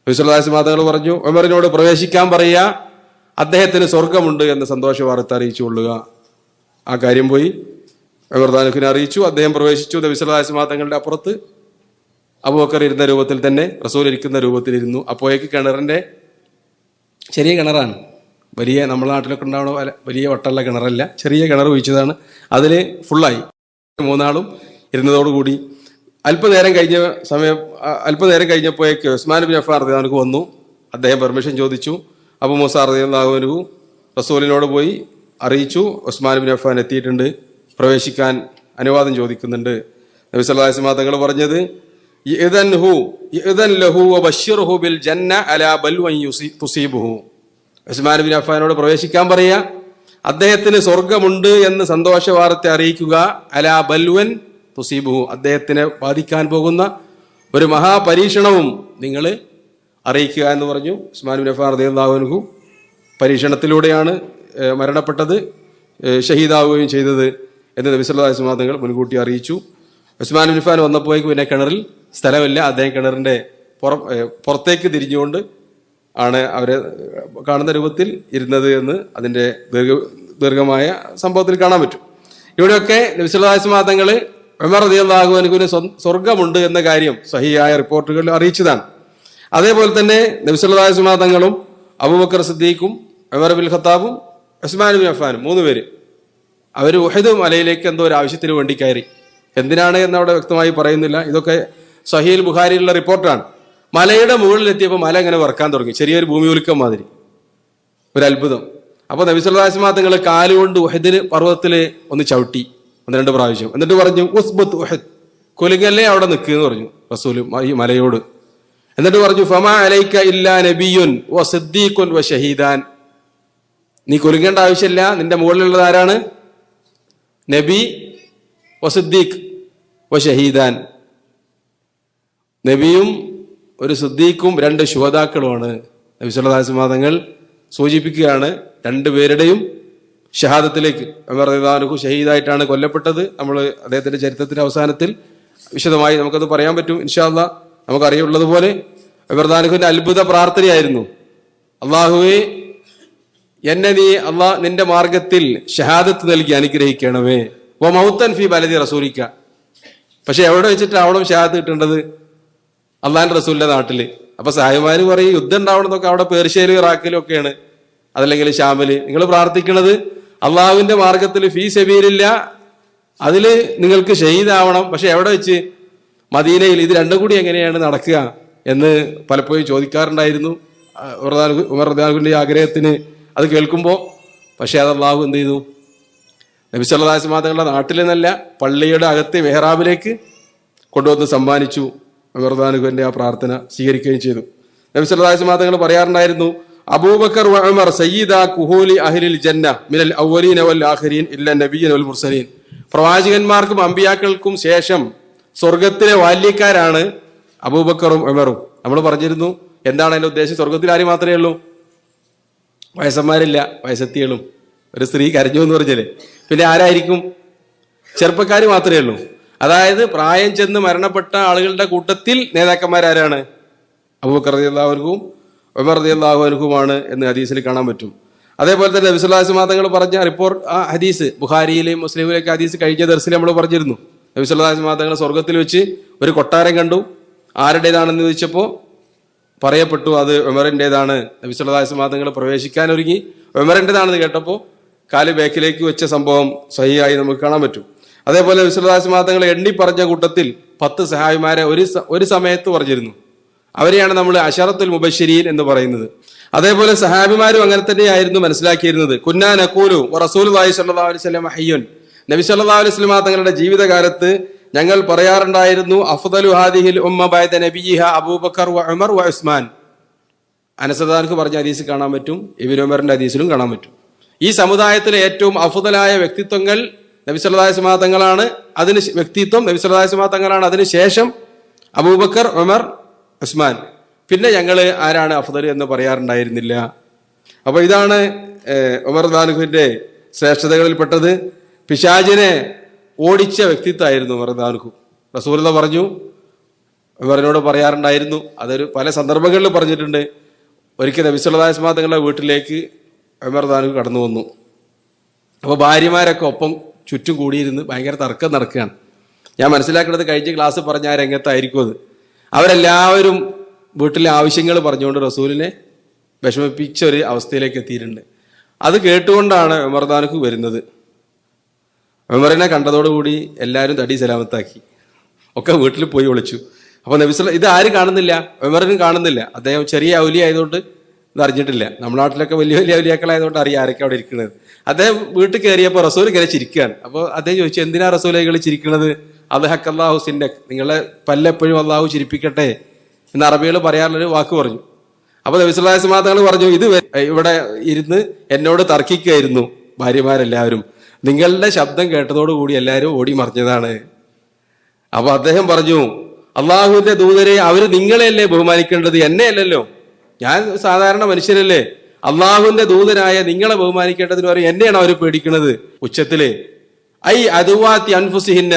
നബി സല്ലല്ലാഹു അലൈഹി വസല്ലം തങ്ങൾ പറഞ്ഞു ഉമറിനോട് പ്രവേശിക്കാൻ പറയുക, അദ്ദേഹത്തിന് സ്വർഗമുണ്ട് എന്ന സന്തോഷ വാർത്ത അറിയിച്ചു കൊള്ളുക. ആ കാര്യം പോയി. ഉമർ റളിയല്ലാഹുവിനെ അറിയിച്ചു. അദ്ദേഹം പ്രവേശിച്ചു. നബി സല്ലല്ലാഹു അലൈഹി വസല്ലം തങ്ങളുടെ അപ്പുറത്ത് അബൂബക്കർ ഇരുന്ന രൂപത്തിൽ തന്നെ റസൂൽ ഇരിക്കുന്ന രൂപത്തിലിരുന്നു. അപ്പോഴേക്ക് കിണറിന്റെ ചെറിയ കിണറാണ്, വലിയ നമ്മുടെ നാട്ടിലൊക്കെ ഉണ്ടാവുന്ന വലിയ വട്ടമുള്ള കിണറല്ല, ചെറിയ കിണർ ഒഴിച്ചതാണ്. അതിൽ ഫുള്ളായി. മൂന്നാളും ഇരുന്നതോടുകൂടി അല്പനേരം കഴിഞ്ഞപ്പോഴേക്ക് ഉസ്മാൻ ബിൻ അഫ്ഫാൻ റളിയല്ലാഹു അൻഹു വന്നു. അദ്ദേഹം പെർമിഷൻ ചോദിച്ചു. അബൂ മൂസാ റളിയല്ലാഹു അൻഹു റസൂലിനോട് പോയി അറിയിച്ചു, ഉസ്മാൻ ബിൻ അഫ്ഫാൻ എത്തിയിട്ടുണ്ട്, പ്രവേശിക്കാൻ അനുവാദം ചോദിക്കുന്നുണ്ട്. നബി സല്ലല്ലാഹു അലൈഹി വസല്ലം തങ്ങൾ പറഞ്ഞത്, ഇദൻ ലഹു വബശ്ശിർഹു ബിൽ ജന്ന അലാ ബൽവൻ തുസീബുഹു. ഉസ്മാൻ ബിൻ അഫ്ഫാനോട് പ്രവേശിക്കാൻ പറയുക, അദ്ദേഹത്തിന് സ്വർഗമുണ്ട് എന്ന് സന്തോഷ വാർത്ത അറിയിക്കുക, അലാ ബൽവൻ തുസീബുഹു, അദ്ദേഹത്തിനെ ബാധിക്കാൻ പോകുന്ന ഒരു മഹാപരീക്ഷണവും നിങ്ങൾ അറിയിക്കുക എന്ന് പറഞ്ഞു. ഉസ്മാൻ ബിൻ അഫ്ഫാൻ റളിയല്ലാഹു അൻഹു പരീക്ഷണത്തിലൂടെയാണ് മരണപ്പെട്ടത്, ഷഹീദാവുകയും ചെയ്തത് എന്ന് നബി സല്ലല്ലാഹു അലൈഹി വസല്ലം തങ്ങൾ മുൻകൂട്ടി അറിയിച്ചു. ഉസ്മാൻ ബിൻ അഫ്ഫാൻ വന്നപ്പോഴേക്ക് പിന്നെ കിണറിൽ സ്ഥലമില്ല. അദ്ദേഹം കിണറിന്റെ പുറത്തേക്ക് തിരിഞ്ഞുകൊണ്ട് ആണ് അവരെ കാണുന്ന രൂപത്തിൽ ഇരുന്നത് എന്ന് അതിന്റെ ദീർഘമായ സംഭവത്തിൽ കാണാൻ പറ്റും. ഇവിടെയൊക്കെ നബി സല്ലല്ലാഹു അലൈഹി വസല്ലം തങ്ങൾ ഉമർ റളിയല്ലാഹു അൻഹുവിന് സ്വർഗമുണ്ട് എന്ന കാര്യം സഹിയായ റിപ്പോർട്ടുകളിൽ അറിയിച്ചതാണ്. അതേപോലെ തന്നെ നബി സല്ലല്ലാഹു അലൈഹി വസല്ലം തങ്ങളും അബൂബക്കർ സിദ്ദീഖും ഉമർ ബിൻ ഖത്താബും ഉസ്മാൻ ബിൻ അഫ്ഫാനും 3 പേര് അവർ ഉഹദ് മലയിലേക്ക് എന്തോ ഒരു ആവശ്യത്തിന് വേണ്ടി കയറി. എന്തിനാണ് എന്നവിടെ വ്യക്തമായി പറയുന്നില്ല. ഇതൊക്കെ സഹീഹുൽ ബുഖാരിയിലുള്ള റിപ്പോർട്ടാണ്. മലയുടെ മുകളിലെത്തിയപ്പോൾ മല ഇങ്ങനെ വറക്കാൻ തുടങ്ങി, ചെറിയൊരു ഭൂമി ഉൽക്കം മാതിരി, ഒരു അത്ഭുതം. അപ്പോൾ നബി സല്ലല്ലാഹു അലൈഹി വസല്ലം തങ്ങൾ കാലുകൊണ്ട് ഉഹദിന് പർവ്വതത്തിൽ ഒന്ന് ചവിട്ടി 1-2 പ്രാവശ്യം. എന്നിട്ട് പറഞ്ഞു, ഉസ്ബത്ത് ഉഹദ്, കൊലുങ്ങല്ലേ അവിടെ നിൽക്കുക പറഞ്ഞു റസൂൽ ഈ മലയോട്. എന്നിട്ട് പറഞ്ഞു, ഫമാ അലൈക ഇല്ലാ നബിയുൻ വ സിദ്ദീഖുൻ വ ഷഹീദാൻ, നീ കൊലുങ്ങേണ്ട ആവശ്യമില്ല, നിന്റെ മുകളിലുള്ളത് ആരാണ്? നബി വ സിദ്ദീഖ് വ ഷഹീദാൻ, നബിയും ഒരു സിദ്ദീഖും 2 ശുഹദാക്കളുമാണ്. നബി സല്ലല്ലാഹു അലൈഹി വസല്ലം തങ്ങൾ സൂചിപ്പിക്കുകയാണ് 2 പേരുടെയും ഷഹാദത്തിലേക്ക്. ഉമർ റളിയല്ലാഹു അൻഹു ഷഹീദായിട്ടാണ് കൊല്ലപ്പെട്ടത്. നമ്മൾ അദ്ദേഹത്തിന്റെ ചരിത്രത്തിന്റെ അവസാനത്തിൽ വിശദമായി നമുക്കത് പറയാൻ പറ്റും ഇൻഷാ അല്ലാഹ്. നമുക്കറിയുള്ളതുപോലെ ഉമർ റളിയല്ലാഹു അൻഹുവിന്റെ അത്ഭുത പ്രാർത്ഥനയായിരുന്നു, അള്ളാഹുവേ എന്നെ നീ നിന്റെ മാർഗത്തിൽ ഷഹാദത്ത് നൽകി അനുഗ്രഹിക്കണമേ, വ മൗതൻ ഫി ബലദി റസൂലിക്ക. പക്ഷെ എവിടെ വെച്ചിട്ട് അവിടെ ഷഹാദത്ത് കിട്ടേണ്ടത്? അള്ളാഹിന്റെ റസൂലിന്റെ നാട്ടില്. അപ്പൊ സാഹിബാര് പറയും യുദ്ധം ഉണ്ടാവണമെന്നൊക്കെ അവിടെ പേർഷ്യയിലും ഇറാഖിലും ഒക്കെയാണ്, അതല്ലെങ്കിൽ ഷാമില്. നിങ്ങൾ പ്രാർത്ഥിക്കണത് അള്ളാഹുവിന്റെ മാർഗത്തിൽ ഫീ സബീലില്ല, അതില് നിങ്ങൾക്ക് ഷഹീദാവണം. പക്ഷെ എവിടെ വെച്ച്? മദീനയിൽ. ഇത് രണ്ടും കൂടി എങ്ങനെയാണ് നടക്കുക എന്ന് പലപ്പോഴും ചോദിക്കാറുണ്ടായിരുന്നു ഉമർ റളിയല്ലാഹുവിന്റെ ആഗ്രഹത്തിന് അത് കേൾക്കുമ്പോൾ. പക്ഷെ അത് അള്ളാഹു എന്ത് ചെയ്തു? നബി സല്ലല്ലാഹു അലൈഹി വസല്ലം തങ്ങളുടെ നാട്ടിൽ നിന്നല്ല, പള്ളിയുടെ അകത്ത് മെഹ്റാബിലേക്ക് കൊണ്ടുവന്ന് സമ്മാനിച്ചു. ഉമർ റളിയല്ലാഹുവിന്റെ ആ പ്രാർത്ഥന സ്വീകരിക്കുകയും ചെയ്തു. നബി സല്ലല്ലാഹു അലൈഹി വസല്ലം തങ്ങൾ പറയാറുണ്ടായിരുന്നു, അബൂബക്കർ വ ഉമർ സയ്യിദാ കുഹൂലി അഹ്ലിൽ ജന്ന മിനൽ അവ്വലീന വൽ ആഖിരീൻ ഇല്ല നബിയ്യൻ വൽ മുർസലീൻ. പ്രവാചകന്മാർക്കും അമ്പിയാക്കൾക്കും ശേഷം സ്വർഗത്തിലെ ബാല്യക്കാരാണ് അബൂബക്കറും ഉമറും. നമ്മൾ പറഞ്ഞിരുന്നു എന്താണ് അതിന്റെ ഉദ്ദേശം? സ്വർഗത്തിൽ ആര് മാത്രമേ ഉള്ളൂ? വയസ്സന്മാരില്ല, വയസ്സെത്തികളും. ഒരു സ്ത്രീ കരഞ്ഞു എന്ന് പറഞ്ഞാല് പിന്നെ ആരായിരിക്കും? ചെറുപ്പക്കാർ മാത്രമേ ഉള്ളൂ. അതായത് പ്രായം ചെന്ന് മരണപ്പെട്ട ആളുകളുടെ കൂട്ടത്തിൽ നേതാക്കന്മാരാരാണ്? അബൂബക്കർ റളിയല്ലാഹു അൻഹുവും ഉമർ റളിയല്ലാഹു അൻഹുമാണ് എന്ന് ഹദീസിൽ കാണാൻ പറ്റും. അതേപോലെ തന്നെ നബി സല്ലല്ലാഹു അലൈഹി വസല്ലം തങ്ങൾ പറഞ്ഞ റിപ്പോർട്ട്, ആ ഹദീസ് ബുഖാരിയിലെയും മുസ്ലിമിലെയൊക്കെ ഹദീസ് കഴിഞ്ഞ ദർസിൽ നമ്മൾ പറഞ്ഞിരുന്നു. നബി സല്ലല്ലാഹു അലൈഹി വസല്ലം തങ്ങൾ സ്വർഗത്തിൽ വെച്ച് ഒരു കൊട്ടാരം കണ്ടു. ആരുടേതാണെന്ന് ചോദിച്ചപ്പോൾ പറയപ്പെട്ടു അത് ഉമറിൻ്റെതാണ്. നബി സല്ലല്ലാഹു അലൈഹി വസല്ലം തങ്ങൾ പ്രവേശിക്കാൻ ഒരുങ്ങി. ഉമറിൻ്റെതാണെന്ന് കേട്ടപ്പോൾ കാല് ബേക്കിലേക്ക് വെച്ച സംഭവം സഹിയായി നമുക്ക് കാണാൻ പറ്റും. അതേപോലെ നബി സല്ലല്ലാഹു അലൈഹി വസല്ലം തങ്ങൾ എണ്ണി പറഞ്ഞ കൂട്ടത്തിൽ 10 സഹാബിമാരെ ഒരു സമയത്ത് പറഞ്ഞിരുന്നു. അവരെയാണ് നമ്മൾ അശറത്തുൽ മുബശ്ശിരീൻ എന്ന് പറയുന്നത്. അതേപോലെ സഹാബിമാരും അങ്ങനെ തന്നെയായിരുന്നു മനസ്സിലാക്കിയിരുന്നത്. കുന്നാ നഖൂലു വ റസൂലുള്ളാഹി സ്വല്ലല്ലാഹു അലൈഹി വസല്ലം ഹയ്യുൻ, നബി സല്ലല്ലാഹു അലൈഹി വസല്ലം തങ്ങളുടെ ജീവിതകാലത്ത് ഞങ്ങൾ പറയാറുണ്ടായിരുന്നു, അഫ്ദലു ഹാദിഹിൽ ഉമ്മ ബഅദ നബിയിഹ അബൂബക്കർ വ ഉമർ വ ഉസ്മാൻ. അനസ് റളിയല്ലാഹു അൻഹു പറഞ്ഞ ഹദീസ് കാണാൻ പറ്റും, ഇബ്നു ഉമറിന്റെ ഹദീസിലും കാണാൻ പറ്റും. ഈ സമുദായത്തിലെ ഏറ്റവും അഫ്ദലായ വ്യക്തിത്വങ്ങൾ നബി സല്ലല്ലാഹു അലൈഹി വസല്ലം തങ്ങളാണ്. അതിന് വ്യക്തിത്വം നബി സല്ലല്ലാഹു അലൈഹി വസല്ലം തങ്ങളാണ്. അതിനുശേഷം അബൂബക്കർ, ഉമർ, ഉസ്മാൻ. പിന്നെ ഞങ്ങൾ ആരാണ് അഫ്ദൽ എന്ന് പറയാറുണ്ടായിരുന്നില്ല. അപ്പൊ ഇതാണ് ഉമർ റളിയല്ലാഹു അൻഹുവിന്റെ ശ്രേഷ്ഠതകളിൽപ്പെട്ടത്. പിശാചിനെ ഓടിച്ച വ്യക്തിത്വമായിരുന്നു ഉമർ റളിയല്ലാഹു അൻഹു. റസൂലുള്ളാഹി പറഞ്ഞു, ഉമറിനോട് പറയാറുണ്ടായിരുന്നു, അതൊരു പല സന്ദർഭങ്ങളിൽ പറഞ്ഞിട്ടുണ്ട്. ഒരിക്കൽ നബി സല്ലല്ലാഹു അലൈഹി വസല്ലം തങ്ങളുടെ വീട്ടിലേക്ക് ഉമർ റളിയല്ലാഹു അൻഹു കടന്നു വന്നു. അപ്പോൾ ഭാര്യമാരൊക്കെ ഒപ്പം ചുറ്റും കൂടിയിരുന്ന് ഭയങ്കര തർക്കം നടക്കുകയാണ്. ഞാൻ മനസ്സിലാക്കുന്നത് കഴിഞ്ഞ ക്ലാസ് പറഞ്ഞ ആ രംഗത്തായിരിക്കും അത്. അവരെല്ലാവരും വീട്ടിലെ ആവശ്യങ്ങൾ പറഞ്ഞുകൊണ്ട് റസൂലിനെ വിഷമിപ്പിച്ച ഒരു അവസ്ഥയിലേക്ക് എത്തിയിട്ടുണ്ട്. അത് കേട്ടുകൊണ്ടാണ് ഉമർദാനക്ക് വരുന്നത്. ഉമറിനെ കണ്ടതോടുകൂടി എല്ലാവരും തടി സലാമത്താക്കി, ഒക്കെ വീട്ടിൽ പോയി ഒളിച്ചു. അപ്പോൾ നബി ഇത് ആരും കാണുന്നില്ല, ഉമറിനും കാണുന്നില്ല. അദ്ദേഹം ചെറിയ ഔലിയ ആയതുകൊണ്ട് ഇത് അറിഞ്ഞിട്ടില്ല. നമ്മുടെ നാട്ടിലൊക്കെ വലിയ വലിയ ഔലിയാക്കളായതുകൊണ്ട് അറിയാം ആരൊക്കെ അവിടെ ഇരിക്കുന്നത്. അദ്ദേഹം വീട്ടിൽ കയറിയപ്പോൾ റസൂൽ ഇങ്ങനെ ചിരിക്കുകയാണ്. അപ്പോൾ അദ്ദേഹം ചോദിച്ചു, എന്തിനാ റസൂലുകൾ ചിരിക്കുന്നത്? അത് ഹക്കല്ലാഹു സിന്നക്, നിങ്ങളെ പല്ലെപ്പോഴും അള്ളാഹു ചിരിപ്പിക്കട്ടെ എന്ന് അറബികൾ പറയാറുള്ളൊരു വാക്ക് പറഞ്ഞു. അപ്പോൾ നബി സല്ലല്ലാഹു അലൈഹി വസല്ലം തങ്ങൾ പറഞ്ഞു, ഇത് ഇവിടെ ഇരുന്ന് എന്നോട് തർക്കിക്കുകയായിരുന്നു ഭാര്യമാരെല്ലാവരും, നിങ്ങളുടെ ശബ്ദം കേട്ടതോടുകൂടി എല്ലാവരും ഓടി മറിഞ്ഞതാണ്. അപ്പൊ അദ്ദേഹം പറഞ്ഞു, അള്ളാഹുവിന്റെ ദൂതരെ അവര് നിങ്ങളെയല്ലേ ബഹുമാനിക്കേണ്ടത്, എന്നെ അല്ലല്ലോ, ഞാൻ സാധാരണ മനുഷ്യരല്ലേ. അള്ളാഹുവിന്റെ ദൂതനായ നിങ്ങളെ ബഹുമാനിക്കേണ്ടതിന് പറയും എന്നെയാണ് അവർ പേടിക്കുന്നത്. ഉച്ചത്തില് ഐ അതുവാത്തി അൻഫുസിഹിന്ന,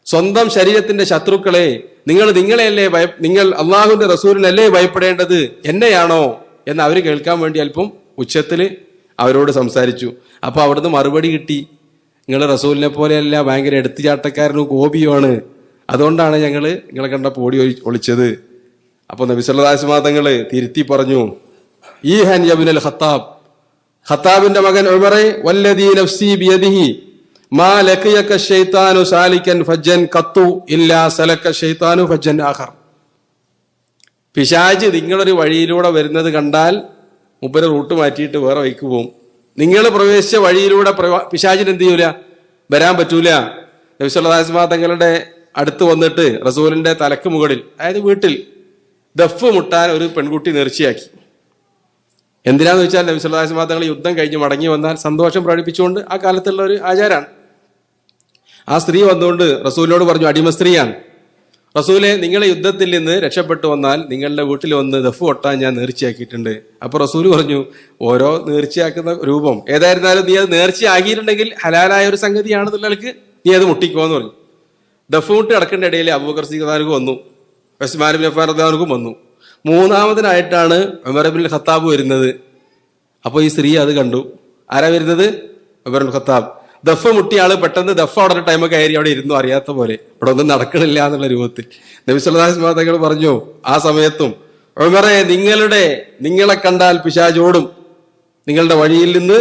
സ്വന്തം ശരീരത്തിന്റെ ശത്രുക്കളെ നിങ്ങളെയല്ലേ നിങ്ങൾ അള്ളാഹുവിന്റെ റസൂലിനല്ലേ ഭയപ്പെടേണ്ടത്, എന്നെയാണോ എന്ന് അവര് കേൾക്കാൻ വേണ്ടി അല്പം ഉച്ചത്തില് അവരോട് സംസാരിച്ചു. അപ്പൊ അവിടുന്ന് മറുപടി കിട്ടി, നിങ്ങൾ റസൂലിനെ പോലെയല്ല, ഭയങ്കര എടുത്തുചാട്ടക്കാരനും കോപിയുമാണ്, അതുകൊണ്ടാണ് നിങ്ങളെ കണ്ടപ്പോൾ ഓടി ഒളിച്ചത്. അപ്പൊ നബി സല്ലല്ലാഹു അലൈഹി വസല്ലം തങ്ങൾ തിരുത്തി പറഞ്ഞു, ഈ ഹൻ യബ്നുൽ ഖത്താബ്, ഖത്താബിന്റെ മകൻ ഉമറേ, വല്ലദീ നഫ്സി ബിയദിഹി മാ ലഖിയക ശൈത്താനു സാലികൻ ഫജ്ജൻ ഖത്തു ഇല്ലാ സലക ശൈത്താനു ഫജ്ജൻ ആഖർ. പിശാച് നിങ്ങളൊരു വഴിയിലൂടെ വരുന്നത് കണ്ടാൽ മുപ്പര് റൂട്ട് മാറ്റിയിട്ട് വേറെ വഴിക്ക് പോകും. നിങ്ങൾ പ്രവേശിച്ച വഴിയിലൂടെ പിശാചിന് എന്ത് ചെയ്യൂല, വരാൻ പറ്റൂല. നബി സല്ലല്ലാഹു അലൈഹി വസല്ലം തങ്ങളുടെ അടുത്ത് വന്നിട്ട് റസൂലിന്റെ തലക്ക് മുകളിൽ, അതായത് വീട്ടിൽ ദഫ് മുട്ടാൻ ഒരു പെൺകുട്ടി നേർച്ചയാക്കി. എന്തിനാന്ന് വെച്ചാൽ നബി സല്ലല്ലാഹു അലൈഹി വസല്ലം തങ്ങൾ യുദ്ധം കഴിഞ്ഞ് മടങ്ങി വന്നാൽ സന്തോഷം പ്രകടിപ്പിച്ചുകൊണ്ട് ആ കാലത്തുള്ള ഒരു ആചാരമാണ്. ആ സ്ത്രീ വന്നുകൊണ്ട് റസൂലിനോട് പറഞ്ഞു, അടിമ സ്ത്രീയാണ്, റസൂലെ നിങ്ങളെ യുദ്ധത്തിൽ നിന്ന് രക്ഷപ്പെട്ടു വന്നാൽ നിങ്ങളുടെ വീട്ടിൽ വന്ന് ദഫ് കൊട്ടാൻ ഞാൻ നേർച്ചയാക്കിയിട്ടുണ്ട്. അപ്പൊ റസൂല് പറഞ്ഞു, ഓരോ നേർച്ചയാക്കുന്ന രൂപം ഏതായിരുന്നാലും നീ അത് നേർച്ചയാക്കിയിട്ടുണ്ടെങ്കിൽ ഹലാലായ ഒരു സംഗതിയാണെന്നുള്ളവർക്ക് നീ അത് മുട്ടിക്കോന്ന് പറഞ്ഞു. ദഫ് മുട്ടി അടക്കേണ്ട ഇടയിൽ അബൂബക്കർ സിദ്ദീഖ് വന്നു, ഉസ്മാൻ ഇബ്നു അഫ്ഫാൻ റളിയല്ലാഹു അൻഹു വന്നു. മൂന്നാമതിനായിട്ടാണ് ഉമർ ഇബ്നുൽ ഖത്താബ് വരുന്നത്. അപ്പോൾ ഈ സ്ത്രീ അത് കണ്ടു. ആരാ വരുന്നത്? ഉമർ ഇബ്നുൽ ഖത്താബ്. ദഫ് മുട്ടിയ ആള് പെട്ടെന്ന് ദഫ് അവിടെ ടൈമൊക്കെ കയറി അവിടെ ഇരുന്നു, അറിയാത്ത പോലെ, ഇവിടെ ഒന്നും നടക്കണില്ല എന്നുള്ള രൂപത്തിൽ. നബി സല്ലല്ലാഹു അലൈഹി വസല്ലം തങ്ങൾ പറഞ്ഞു, ആ സമയത്തും, ഉമറേ, നിങ്ങളെ കണ്ടാൽ പിശാചോടും, നിങ്ങളുടെ വഴിയിൽ നിന്ന്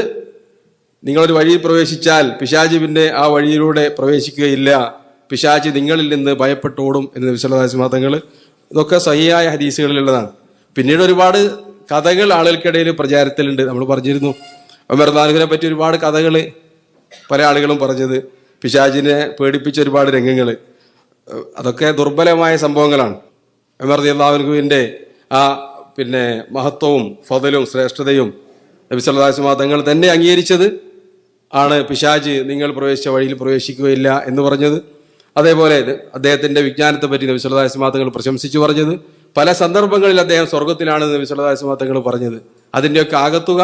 നിങ്ങളൊരു വഴിയിൽ പ്രവേശിച്ചാൽ പിശാച് പിന്നെ ആ വഴിയിലൂടെ പ്രവേശിക്കുകയില്ല, പിശാച് നിങ്ങളിൽ നിന്ന് ഭയപ്പെട്ടോടും എന്ന് നബി സല്ലല്ലാഹു അലൈഹി വസല്ലം തങ്ങൾ. ഇതൊക്കെ സഹിയായ ഹദീസുകളിലുള്ളതാണ്. പിന്നീട് ഒരുപാട് കഥകൾ ആളുകൾക്കിടയിൽ പ്രചാരത്തിലുണ്ട്. നമ്മൾ പറഞ്ഞിരുന്നു ഉമർ റളിയല്ലാഹുവിനെ പറ്റി ഒരുപാട് കഥകൾ പല ആളുകളും പറഞ്ഞത്, പിശാചിനെ പേടിപ്പിച്ച ഒരുപാട് രംഗങ്ങൾ, അതൊക്കെ ദുർബലമായ സംഭവങ്ങളാണ്. ഉമർ റളിയല്ലാഹുവിന്റെ ആ മഹത്വവും ഫദലും ശ്രേഷ്ഠതയും നബി സല്ലല്ലാഹു അലൈഹി വസല്ലം തങ്ങൾ തന്നെ അംഗീകരിച്ചത് ആണ്. പിശാച് നിങ്ങൾ പ്രവേശിച്ച വഴിയിൽ പ്രവേശിക്കുകയില്ല എന്ന് പറഞ്ഞത്. അതേപോലെ അദ്ദേഹത്തിന്റെ വിജ്ഞാനത്തെ പറ്റി നബി സല്ലല്ലാഹു അലൈഹി വസല്ലം തങ്ങൾ പ്രശംസിച്ചു പറഞ്ഞത്. പല സന്ദർഭങ്ങളിൽ അദ്ദേഹം സ്വർഗത്തിലാണ് നബി സല്ലല്ലാഹു അലൈഹി വസല്ലം തങ്ങൾ പറഞ്ഞത്. അതിൻ്റെയൊക്കെ ആകത്തുക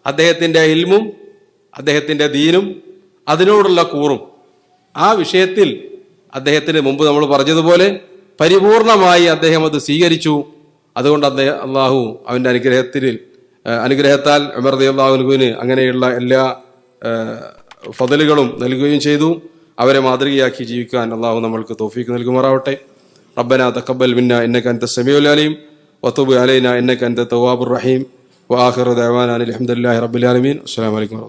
അദ്ദേഹത്തിന്റെ ഇൽമും അദ്ദേഹത്തിന്റെ ദീനും അതിനോടുള്ള കൂറും. ആ വിഷയത്തിൽ അദ്ദേഹത്തിന് മുമ്പ് നമ്മൾ പറഞ്ഞതുപോലെ പരിപൂർണമായി അദ്ദേഹം അത് സ്വീകരിച്ചു. അതുകൊണ്ട് അള്ളാഹു അവന്റെ അനുഗ്രഹത്താൽ ഉമർ റളിയല്ലാഹു അൻഹുവിന് അങ്ങനെയുള്ള എല്ലാ ഫദലുകളും നൽകുകയും ചെയ്തു. അവരെ മാതൃകയാക്കി ജീവിക്കാൻ അള്ളാഹു നമ്മൾക്ക് തൗഫീഖ് നൽകുമാറാവട്ടെ. റബ്ബനാ തഖബ്ബൽ മിന്നാ ഇന്നക അൻതസ് സമീഉൽ അലീം വതുബ് അലൈനാ ഇന്നക അൻതത് തവ്വാബുർ റഹീം വആഖിറു ദഅവാനാ അൽഹംദുലില്ലാഹി റബ്ബിൽ ആലമീൻ. അസ്സലാമു അലൈക്കും.